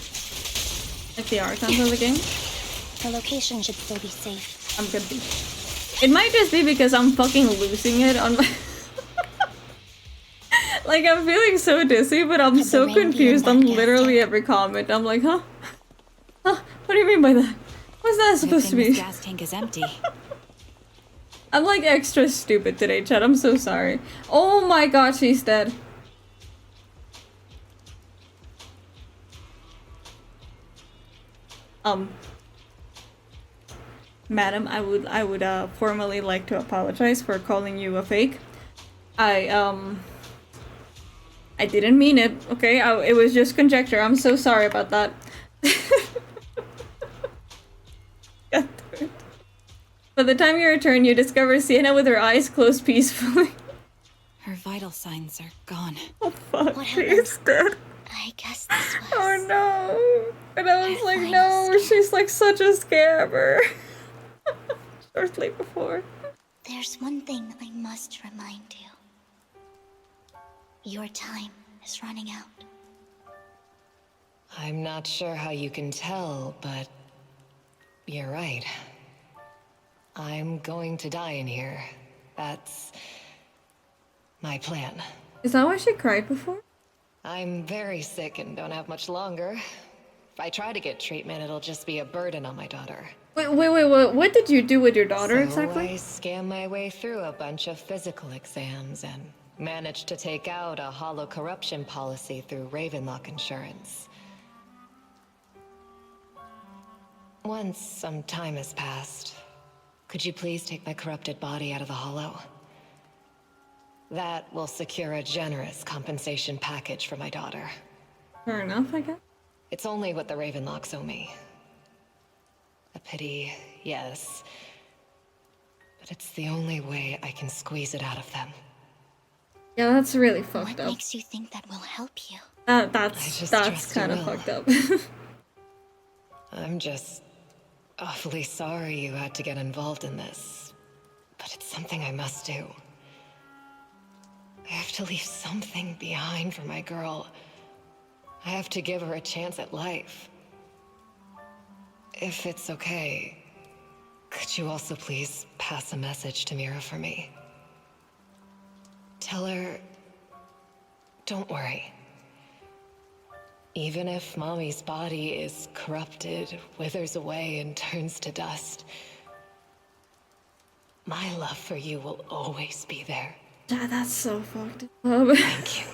Like the icons of the game? The location should still be safe. I'm good. It might just be because I'm fucking losing it on my... Like, I'm feeling so dizzy, but I'm so confused on literally every comment. I'm like, huh? Huh? What do you mean by that? What's that supposed to be? This gas tank is empty. I'm like extra stupid today, Chad. I'm so sorry. Oh my god, she's dead. Madam, I would formally like to apologize for calling you a fake. I didn't mean it, okay? It was just conjecture. I'm so sorry about that. By the time you return, you discover Sienna with her eyes closed peacefully. Her vital signs are gone. Oh fuck, she's dead. I guess this was... Oh no. And I was like, no, she's like such a scammer. Shortly before. There's one thing I must remind you. Your time is running out. I'm not sure how you can tell, but you're right. I'm going to die in here. That's my plan. Is that why she cried before? I'm very sick and don't have much longer. If I try to get treatment, it'll just be a burden on my daughter. Wait, what did you do with your daughter exactly? I scammed my way through a bunch of physical exams and managed to take out a hollow corruption policy through Ravenlock Insurance. Once some time has passed, could you please take my corrupted body out of the hollow? That will secure a generous compensation package for my daughter. Fair enough, I guess. It's only what the Ravenlocks owe me. A pity, yes. But it's the only way I can squeeze it out of them. Yeah, that's really fucked What up. makes you think that will help you? That's kind of fucked up. I'm just awfully sorry you had to get involved in this. But it's something I must do. I have to leave something behind for my girl. I have to give her a chance at life. If it's okay, could you also please pass a message to Mira for me? Tell her, don't worry. Even if Mommy's body is corrupted, withers away, and turns to dust, my love for you will always be there. That's so fucked up. Thank you.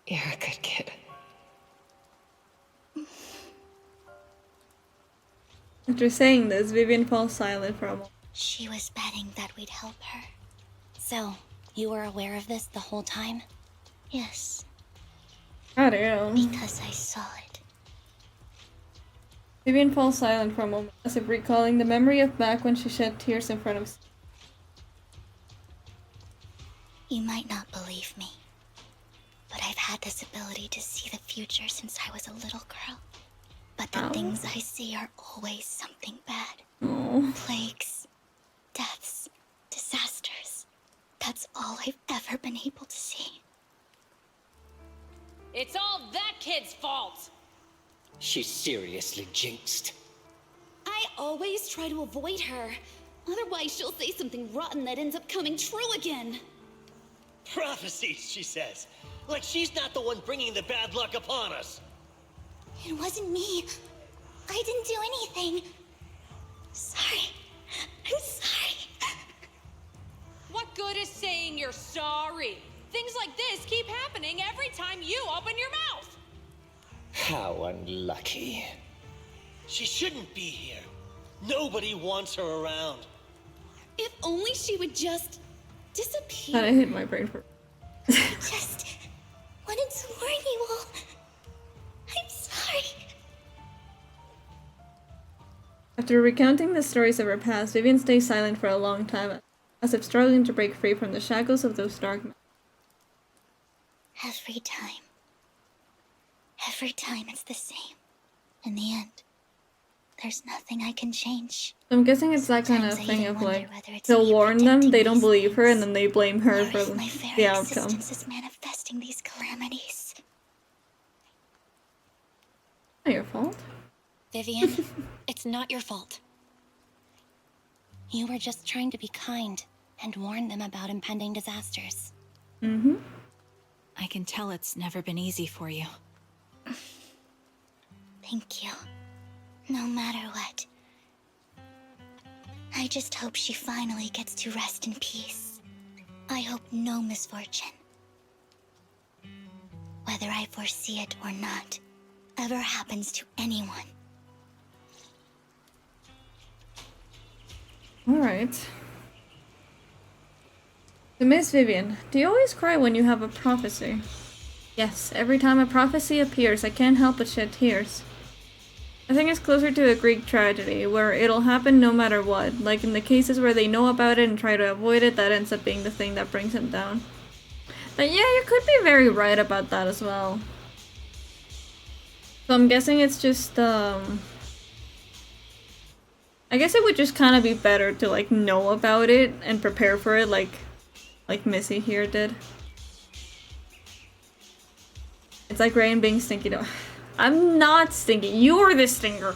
You're a good kid. After saying this, Vivian falls silent for a moment. She was betting that we'd help her. So, you were aware of this the whole time? Yes. I don't know. Because I saw it. Vivian falls silent for a moment, as if recalling the memory of back when she shed tears in front of... You might not believe me, but I've had this ability to see the future since I was a little girl. But the things I see are always something bad. Plagues, deaths, disasters. That's all I've ever been able to see. It's all that kid's fault! She's seriously jinxed. I always try to avoid her. Otherwise, she'll say something rotten that ends up coming true again. Prophecies, she says. Like she's not the one bringing the bad luck upon us. It wasn't me. I didn't do anything. Sorry. I'm sorry. What good is saying you're sorry? Things like this keep happening every time you open your mouth. How unlucky. She shouldn't be here. Nobody wants her around. If only she would just disappear. Thought I hit my brain for. I just wanted to warn you all. I'm sorry. After recounting the stories of her past, Vivian stays silent for a long time, as if struggling to break free from the shackles of those dark men. Every time it's the same. In the end, there's nothing I can change. I'm guessing it's that kind of thing of like, he'll warn them, they don't believe her, and then they blame her for the outcome. Existence is manifesting these calamities. Not your fault. Vivian, it's not your fault. You were just trying to be kind and warn them about impending disasters. Mm-hmm. I can tell it's never been easy for you. Thank you. No matter what. I just hope she finally gets to rest in peace. I hope no misfortune, whether I foresee it or not, ever happens to anyone. Alright. So Miss Vivian, do you always cry when you have a prophecy? Yes, every time a prophecy appears, I can't help but shed tears. I think it's closer to a Greek tragedy, where it'll happen no matter what. Like in the cases where they know about it and try to avoid it, that ends up being the thing that brings them down. But yeah, you could be very right about that as well. So I'm guessing it's just, I guess it would just kind of be better to like know about it and prepare for it like Missy here did. It's like Rain being stinky though. I'm not stinky. You're the stinker.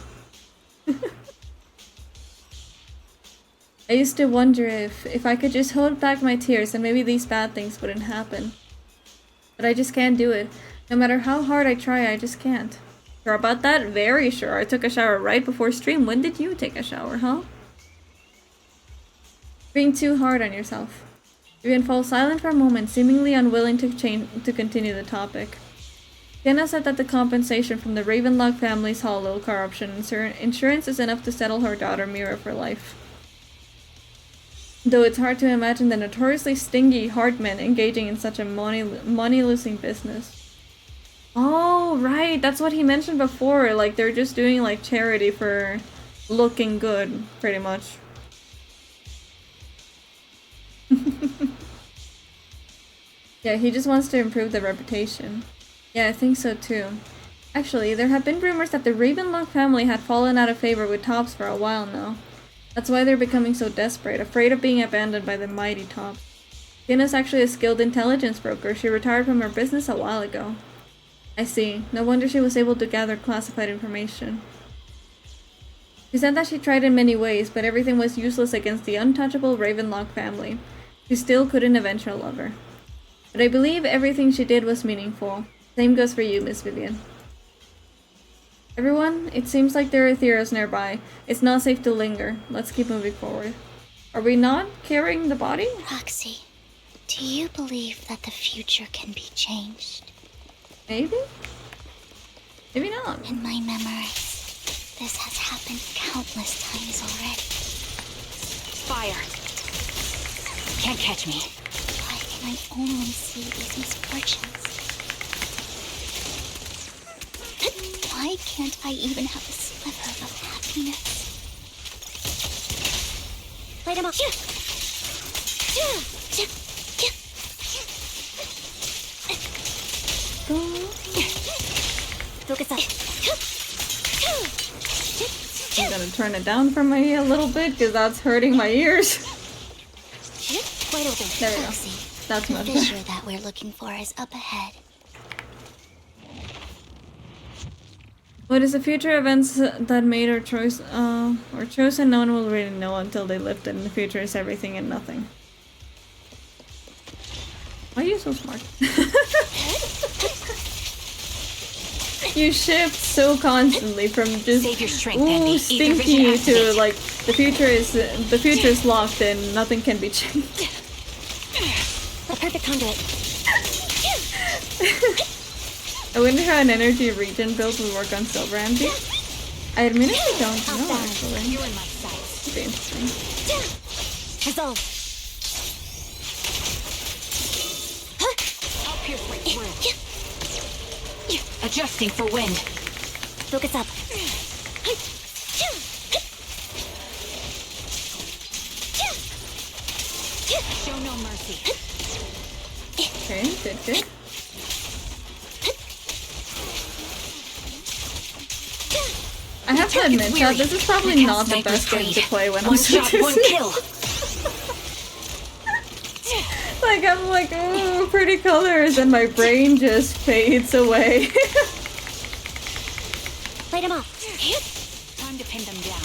I used to wonder if I could just hold back my tears and maybe these bad things wouldn't happen. But I just can't do it. No matter how hard I try, I just can't. Sure about that? Very sure. I took a shower right before stream. When did you take a shower, huh? Being too hard on yourself. Vivian falls silent for a moment, seemingly unwilling to continue the topic. Jenna said that the compensation from the Ravenlock family's hollow corruption insurance is enough to settle her daughter Mira for life. Though it's hard to imagine the notoriously stingy Hartmen engaging in such a money-losing business. Oh, right, that's what he mentioned before, like they're just doing like charity for looking good, pretty much. Yeah, he just wants to improve their reputation. Yeah, I think so too. Actually, there have been rumors that the Ravenlock family had fallen out of favor with Tops for a while now. That's why they're becoming so desperate, afraid of being abandoned by the mighty Tops. Tina's actually a skilled intelligence broker. She retired from her business a while ago. I see. No wonder she was able to gather classified information. She said that she tried in many ways, but everything was useless against the untouchable Ravenlock family. She still couldn't avenge her lover. But I believe everything she did was meaningful. Same goes for you, Miss Vivian. Everyone, it seems like there are Theros nearby. It's not safe to linger. Let's keep moving forward. Are we not carrying the body? Roxy, do you believe that the future can be changed? Maybe? Maybe not. In my memories, this has happened countless times already. Fire. Can't catch me. Why can I only see these misfortunes? Why can't I even have a sliver of happiness? Light him up. Focus up. I'm gonna turn it down for me a little bit because that's hurting my ears. Wide open. There we go. That's much better. The fissure that we're looking for is up ahead. What is the future events that made our choice or chosen? No one will really know until they lived it. In the future is everything and nothing. Why are you so smart? You shift so constantly from just save your strength, Andy. stinky to like the future is locked and nothing can be changed. The perfect conduit. I wonder how an energy regen build would work on Silver Andy. I admittedly don't know, actually. You're in my sights. Could be interesting. Resolve. I'll pierce right through. Adjusting for wind. Focus up. Show no mercy. Okay, good. I have to admit that this is probably not the best game to play when I'm shot, one kill. Like, I'm like, oh, pretty colors, and my brain just fades away. Light him off. Time to pin them down.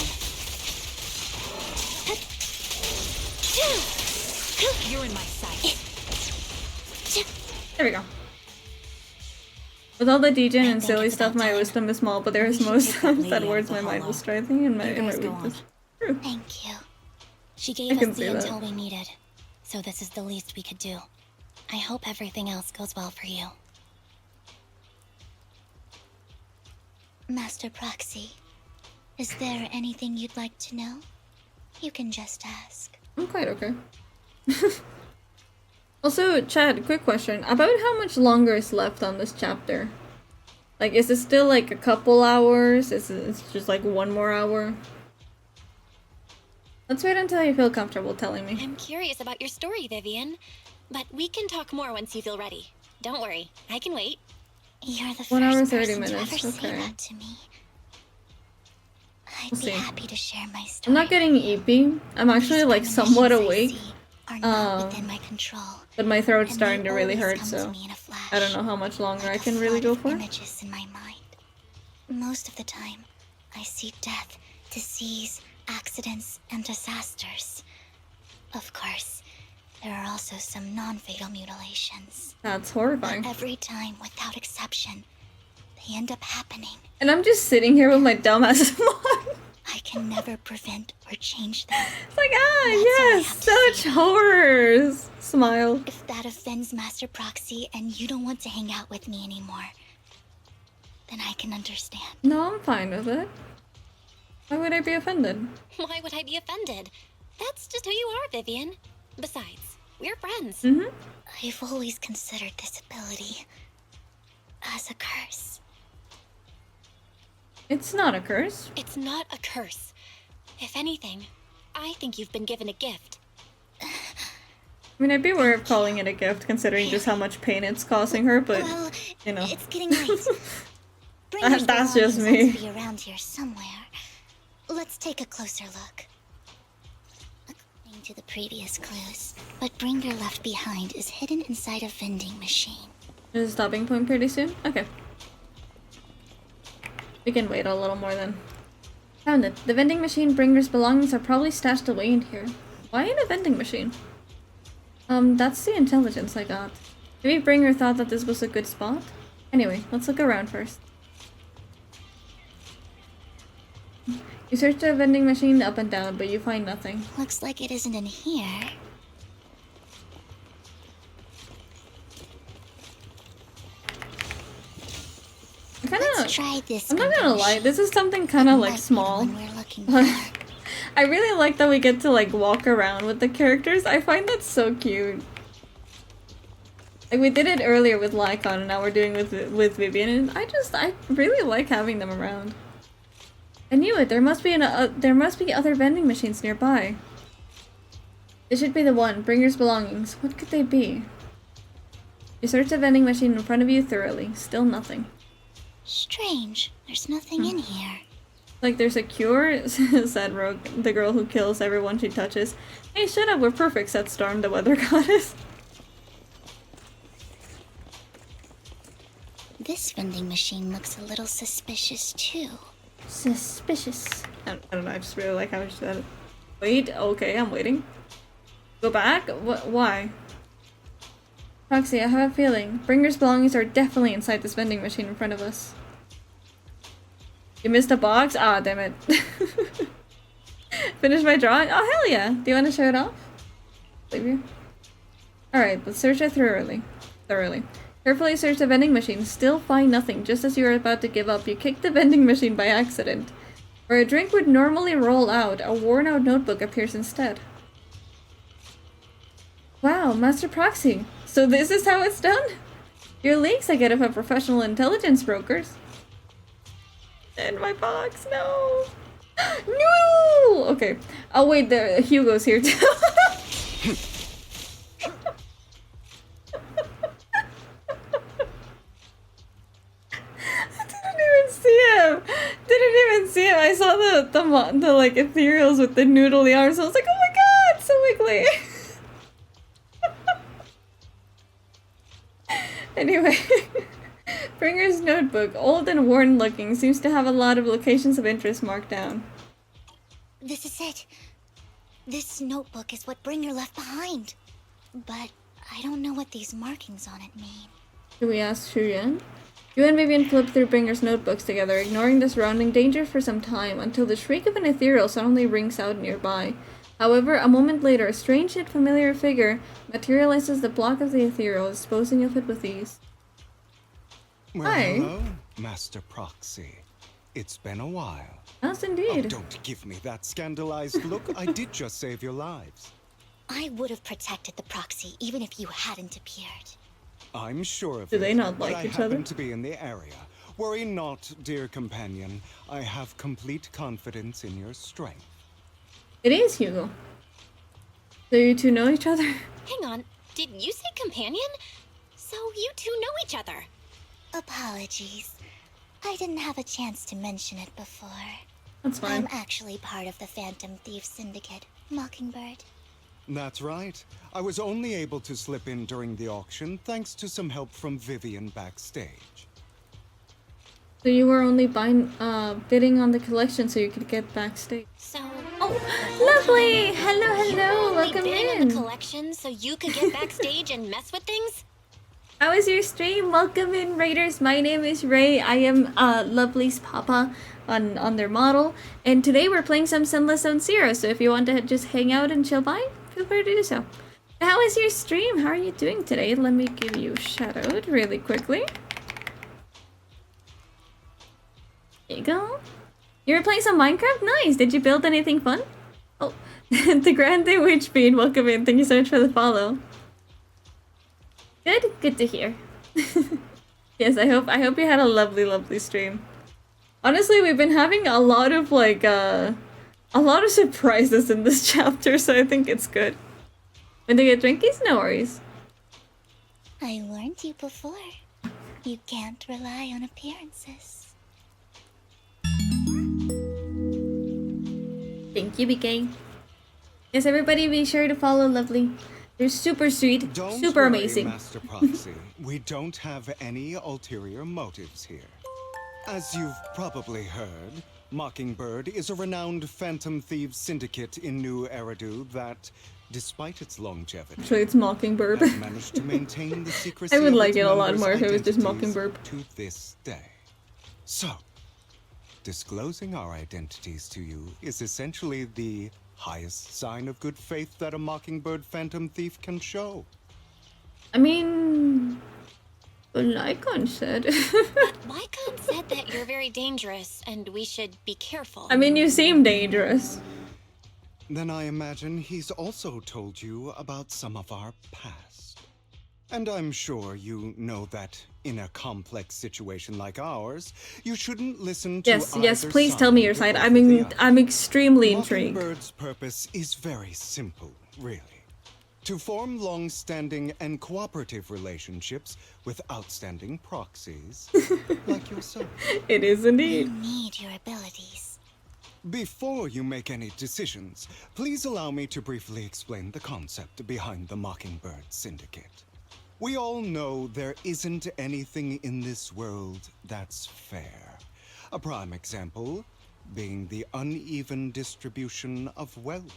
You're in my sight. There we go. With all the degen and silly stuff, my wisdom is small, but there is most times that words my mind was striving in my weakness. True. Thank you. She I gave can us see the that. intel we needed, so this is the least we could do. I hope everything else goes well for you. Master Proxy, is there anything you'd like to know? You can just ask. I'm quite okay. Also, Chad, quick question. About how much longer is left on this chapter? Like, is it still like a couple hours? Is it just like one more hour? Let's wait until you feel comfortable telling me. I'm curious about your story, Vivian. But we can talk more once you feel ready. Don't worry, I can wait. You're the 1 hour, first 30 person minutes, to ever say okay. that to me. I'd We'll be see. happy to share my I'm story. not getting eepy. I'm actually like somewhat awake. Are not within my control. But my throat's and starting they to really always hurt, come to so me in a flash, I don't know how much longer I like a can really flood go of for. images in my mind. Most of the time, I see death, disease, accidents, and disasters. Of course, there are also some non-fatal mutilations. That's horrifying. But every time, without exception, they end up happening. And I'm just sitting here with my dumbass smile. I can never prevent or change them. It's like, yes, such horrors. Smile. If that offends Master Proxy and you don't want to hang out with me anymore, then I can understand. No, I'm fine with it. Why would I be offended? Why would I be offended? That's just who you are, Vivian. Besides, we're friends. Mm-hmm. I've always considered this ability as a curse. It's not a curse. It's not a curse. If anything, I think you've been given a gift. I mean, I'd be aware of calling it a gift, considering just how much pain it's causing her, but, Well, you know. it's getting late. Bringer's That's just belongings me. ought to be around here somewhere. Let's take a closer look. According to the previous clues, what Bringer left behind is hidden inside a vending machine. Is a stopping point pretty soon? Okay. We can wait a little more then. Found it. The vending machine Bringer's belongings are probably stashed away in here. Why in a vending machine? That's the intelligence I got. Maybe Bringer thought that this was a good spot? Anyway, let's look around first. You search the vending machine up and down, but you find nothing. Looks like it isn't in here. Let's try this. I'm not gonna lie, this is something kind of like small. I really like that we get to like walk around with the characters. I find that so cute. Like we did it earlier with Lycon, and now we're doing it with Vivian, and I really like having them around. I knew it. There must be other vending machines nearby. This should be the one. Bringer's belongings. What could they be? You search the vending machine in front of you thoroughly. Still nothing. Strange. There's nothing in here. Like there's a cure, said Rogue, the girl who kills everyone she touches. Hey, shut up, we're perfect, said Storm, the weather goddess. This vending machine looks a little suspicious too. Suspicious. I don't know, I just really like how she said it. Wait, okay, I'm waiting. Go back? Why? Roxy, I have a feeling. Bringer's belongings are definitely inside this vending machine in front of us. You missed a box? Ah, damn it. Finish my drawing? Oh, hell yeah. Do you want to show it off? Leave you. Alright, let's search it thoroughly. Carefully search the vending machine. Still find nothing. Just as you are about to give up, you kick the vending machine by accident. Where a drink would normally roll out, a worn-out notebook appears instead. Wow, Master Proxy. So this is how it's done? Your leaks I get it from professional intelligence brokers. In my box, no. No! Okay. Oh wait, the Hugo's here too. Didn't even see him. I saw the like ethereals with the noodly arms. I was like, oh my god, so wiggly. Anyway, Bringer's notebook, old and worn looking, seems to have a lot of locations of interest marked down. This is it. This notebook is what Bringer left behind. But I don't know what these markings on it mean. Should we ask Shuyan? You and Vivian flipped through Bringer's notebooks together, ignoring the surrounding danger for some time, until the shriek of an ethereal suddenly rings out nearby. However, a moment later, a strange yet familiar figure materializes the block of the ethereal, disposing of it with ease. Well, Hi. hello, Master Proxy. It's been a while. Yes, indeed. Oh, don't give me that scandalized look. I did just save your lives. I would have protected the proxy even if you hadn't appeared. I'm sure of Do it, they not but like I each happen other? to be in the area. Worry not, dear companion. I have complete confidence in your strength. It is Hugo. So you two know each other? Hang on, did you say companion? So you two know each other? Apologies. I didn't have a chance to mention it before. That's fine. I'm actually part of the Phantom Thief Syndicate, Mockingbird. That's right. I was only able to slip in during the auction thanks to some help from Vivian backstage. So you were only bidding on the collection so you could get backstage. So, Lovely! Hello, hello! Welcome bidding on in! the collection so you could get backstage and mess with things? How is your stream? Welcome in, Raiders. My name is Ray. I am Lovely's papa on their model. And today we're playing some Zenless Zone Zero. So if you want to just hang out and chill by, feel free to do so. How is your stream? How are you doing today? Let me give you a shout out really quickly. There you go. You were playing some Minecraft? Nice. Did you build anything fun? Oh, the Grande Witch Bean. Welcome in. Thank you so much for the follow. Good to hear. Yes, I hope you had a lovely stream. Honestly, we've been having a lot of a lot of surprises in this chapter, so I think it's good. When they get drinkies, no worries. I warned you before. You can't rely on appearances. Thank you, BK. Yes, everybody be sure to follow Lovely. They're super sweet, Don't super worry, amazing. Master Proxy. We don't have any ulterior motives here. As you've probably heard, Mockingbird is a renowned Phantom Thieves syndicate in New Eridu that, despite its longevity, Actually, it's Mockingbird. has managed to maintain the secrecy I would of like its it a lot members' more if it was just identities Mockingbird. to this day. So, disclosing our identities to you is essentially the highest sign of good faith that a Mockingbird Phantom Thief can show. I mean, Lycon said. Lycon said that you're very dangerous and we should be careful. I mean, you seem dangerous. Then I imagine he's also told you about some of our past. And I'm sure you know that in a complex situation like ours, you shouldn't listen to Yes, yes, either please tell me your side. I'm extremely intrigued. Mockingbird's purpose is very simple, really. To form long-standing and cooperative relationships with outstanding proxies like yourself. It is indeed. We need your abilities. Before you make any decisions, please allow me to briefly explain the concept behind the Mockingbird Syndicate. We all know there isn't anything in this world that's fair. A prime example being the uneven distribution of wealth.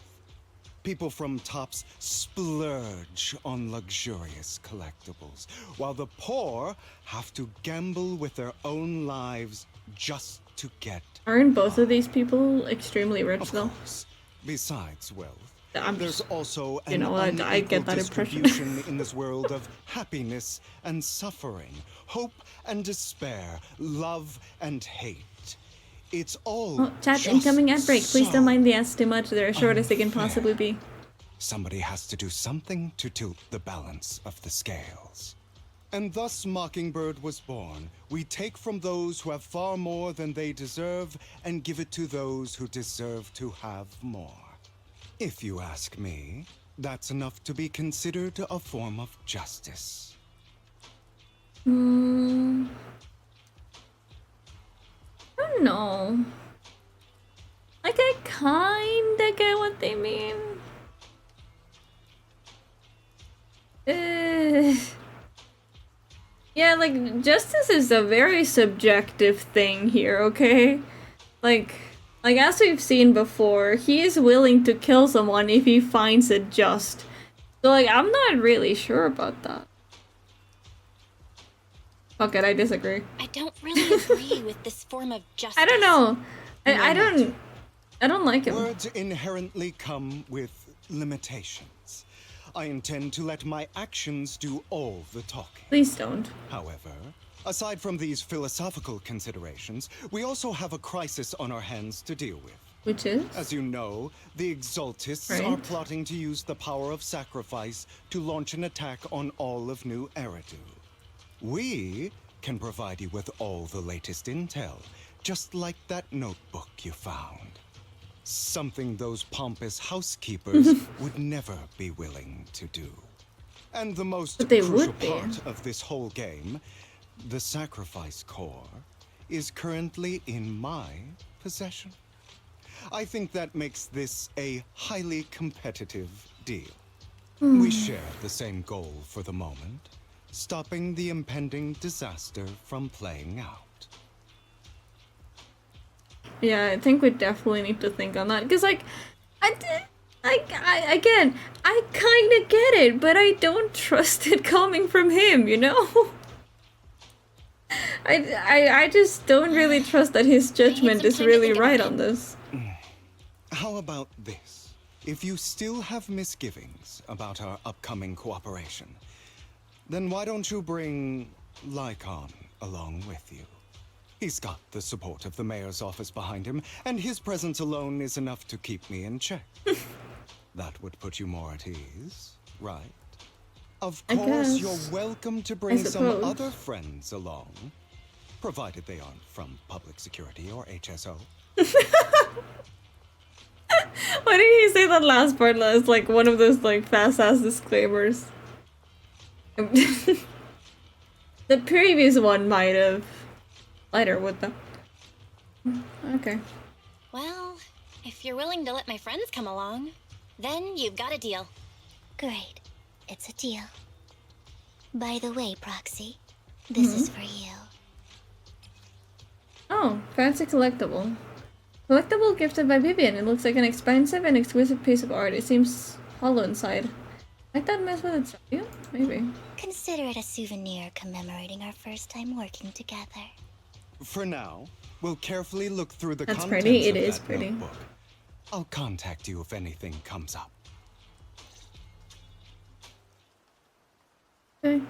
People from tops splurge on luxurious collectibles, while the poor have to gamble with their own lives just to get. Aren't both of these people extremely rich, though? Besides wealth, There's also you an know, I get unequal that impression. distribution in this world of happiness and suffering, hope and despair, love and hate. It's all Oh, chat just incoming ad break. Please so don't mind the ads too much. They're as short as they can possibly be. Somebody has to do something to tilt the balance of the scales. And thus Mockingbird was born. We take from those who have far more than they deserve and give it to those who deserve to have more. If you ask me, that's enough to be considered a form of justice. I don't know. Like, I kinda get what they mean. Yeah, like, justice is a very subjective thing here, okay? Like, as we've seen before, he is willing to kill someone if he finds it just. So, like, I'm not really sure about that. Fuck it, I disagree. I don't really agree with this form of justice. I don't know. I don't like him. Words inherently come with limitations. I intend to let my actions do all the talking. Please don't. However, aside from these philosophical considerations, we also have a crisis on our hands to deal with. Which is? As you know, the Exaltists are plotting to use the power of sacrifice to launch an attack on all of New Eridu. We can provide you with all the latest intel, just like that notebook you found. Something those pompous housekeepers would never be willing to do. And the most crucial part of this whole game, the sacrifice core, is currently in my possession. I think that makes this a highly competitive deal. We share the same goal for the moment, stopping the impending disaster from playing out. Yeah, I think we definitely need to think on that. Because, like, again, I kind of get it, but I don't trust it coming from him, you know? I just don't really trust that his judgment is really right on this. How about this? If you still have misgivings about our upcoming cooperation, then why don't you bring Lycon along with you? He's got the support of the mayor's office behind him, and his presence alone is enough to keep me in check. That would put you more at ease, right? Of course, you're welcome to bring some other friends along, provided they aren't from public security or HSO. Why did he say that last part as like one of those like fast-ass disclaimers? The previous one might have. Lighter with them. Okay. Well, if you're willing to let my friends come along, then you've got a deal. Great. It's a deal. By the way, Proxy, this is for you. Oh, fancy collectible. Collectible gifted by Vivian. It looks like an expensive and exquisite piece of art. It seems hollow inside. Might that mess with its value? Maybe. Consider it a souvenir commemorating our first time working together. For now, we'll carefully look through the That's contents pretty. It of is that pretty. notebook. I'll contact you if anything comes up. Okay.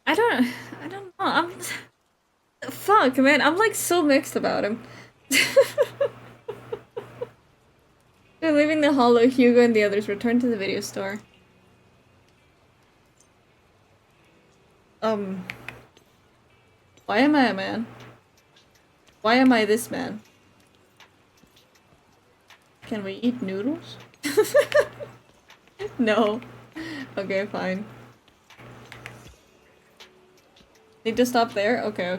I don't know. Fuck, man. I'm like so mixed about him. They're leaving the hollow. Hugo and the others return to the video store. Why am I a man? Why am I this man? Can we eat noodles? No. Okay, fine. Need to stop there? Okay.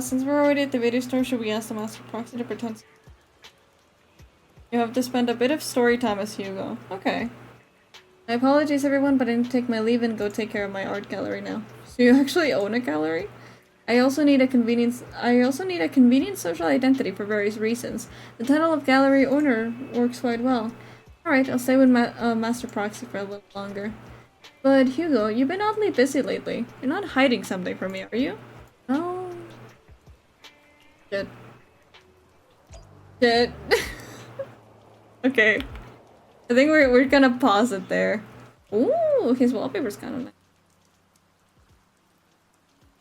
Since we're already at the video store, should we ask the Master Proxy to pretend? You have to spend a bit of story time as Hugo. Okay. My apologies everyone, but I need to take my leave and go take care of my art gallery now. So you actually own a gallery? I also need a convenient social identity for various reasons. The title of gallery owner works quite well. Alright, I'll stay with Master Proxy for a little longer. But Hugo, you've been oddly busy lately. You're not hiding something from me, are you? Oh. Shit. Okay. I think we're gonna pause it there. Ooh, his wallpaper's kind of nice.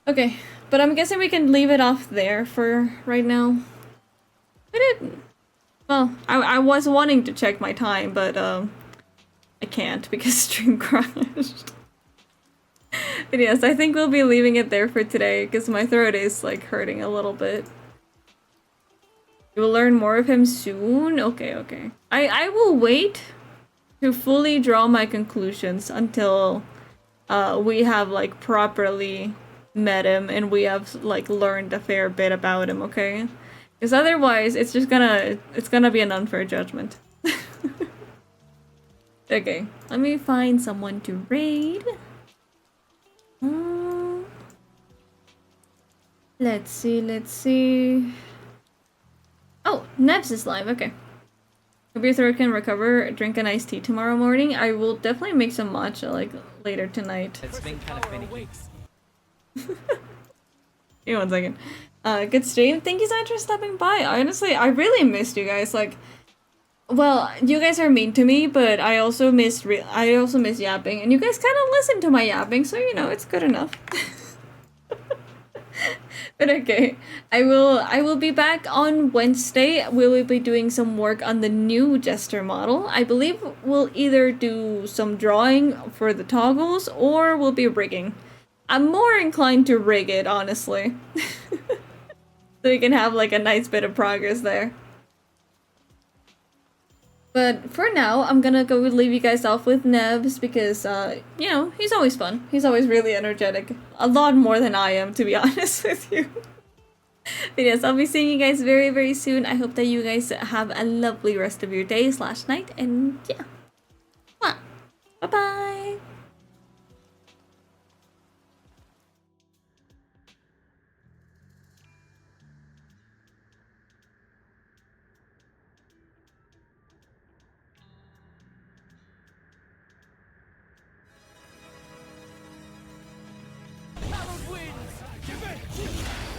Okay, But I'm guessing we can leave it off there for right now. I didn't. Well, I was wanting to check my time, but I can't because stream crashed. But yes, I think we'll be leaving it there for today because my throat is like hurting a little bit. You will learn more of him soon? Okay, okay. I will wait to fully draw my conclusions until we have like properly met him and we have like learned a fair bit about him, okay? Because otherwise it's just gonna be an unfair judgment. Okay, let me find someone to raid. Let's see. Oh, Nebs is live, okay. Hope your throat can recover. Drink an iced tea tomorrow morning. I will definitely make some matcha like later tonight. It's been kind of finicky. Give me 1 second. Good stream. Thank you so much for stopping by. Honestly, I really missed you guys. Like, well, you guys are mean to me, but I also miss yapping, and you guys kind of listen to my yapping, so you know it's good enough. But okay, I will be back on Wednesday. We will be doing some work on the new Jester model. I believe we'll either do some drawing for the toggles or we'll be rigging. I'm more inclined to rig it, honestly. So we can have like a nice bit of progress there. But for now, I'm gonna go leave you guys off with Nebs because, you know, he's always fun. He's always really energetic. A lot more than I am, to be honest with you. But yes, I'll be seeing you guys very, very soon. I hope that you guys have a lovely rest of your day / night. And yeah. Bye-bye. Harold wins!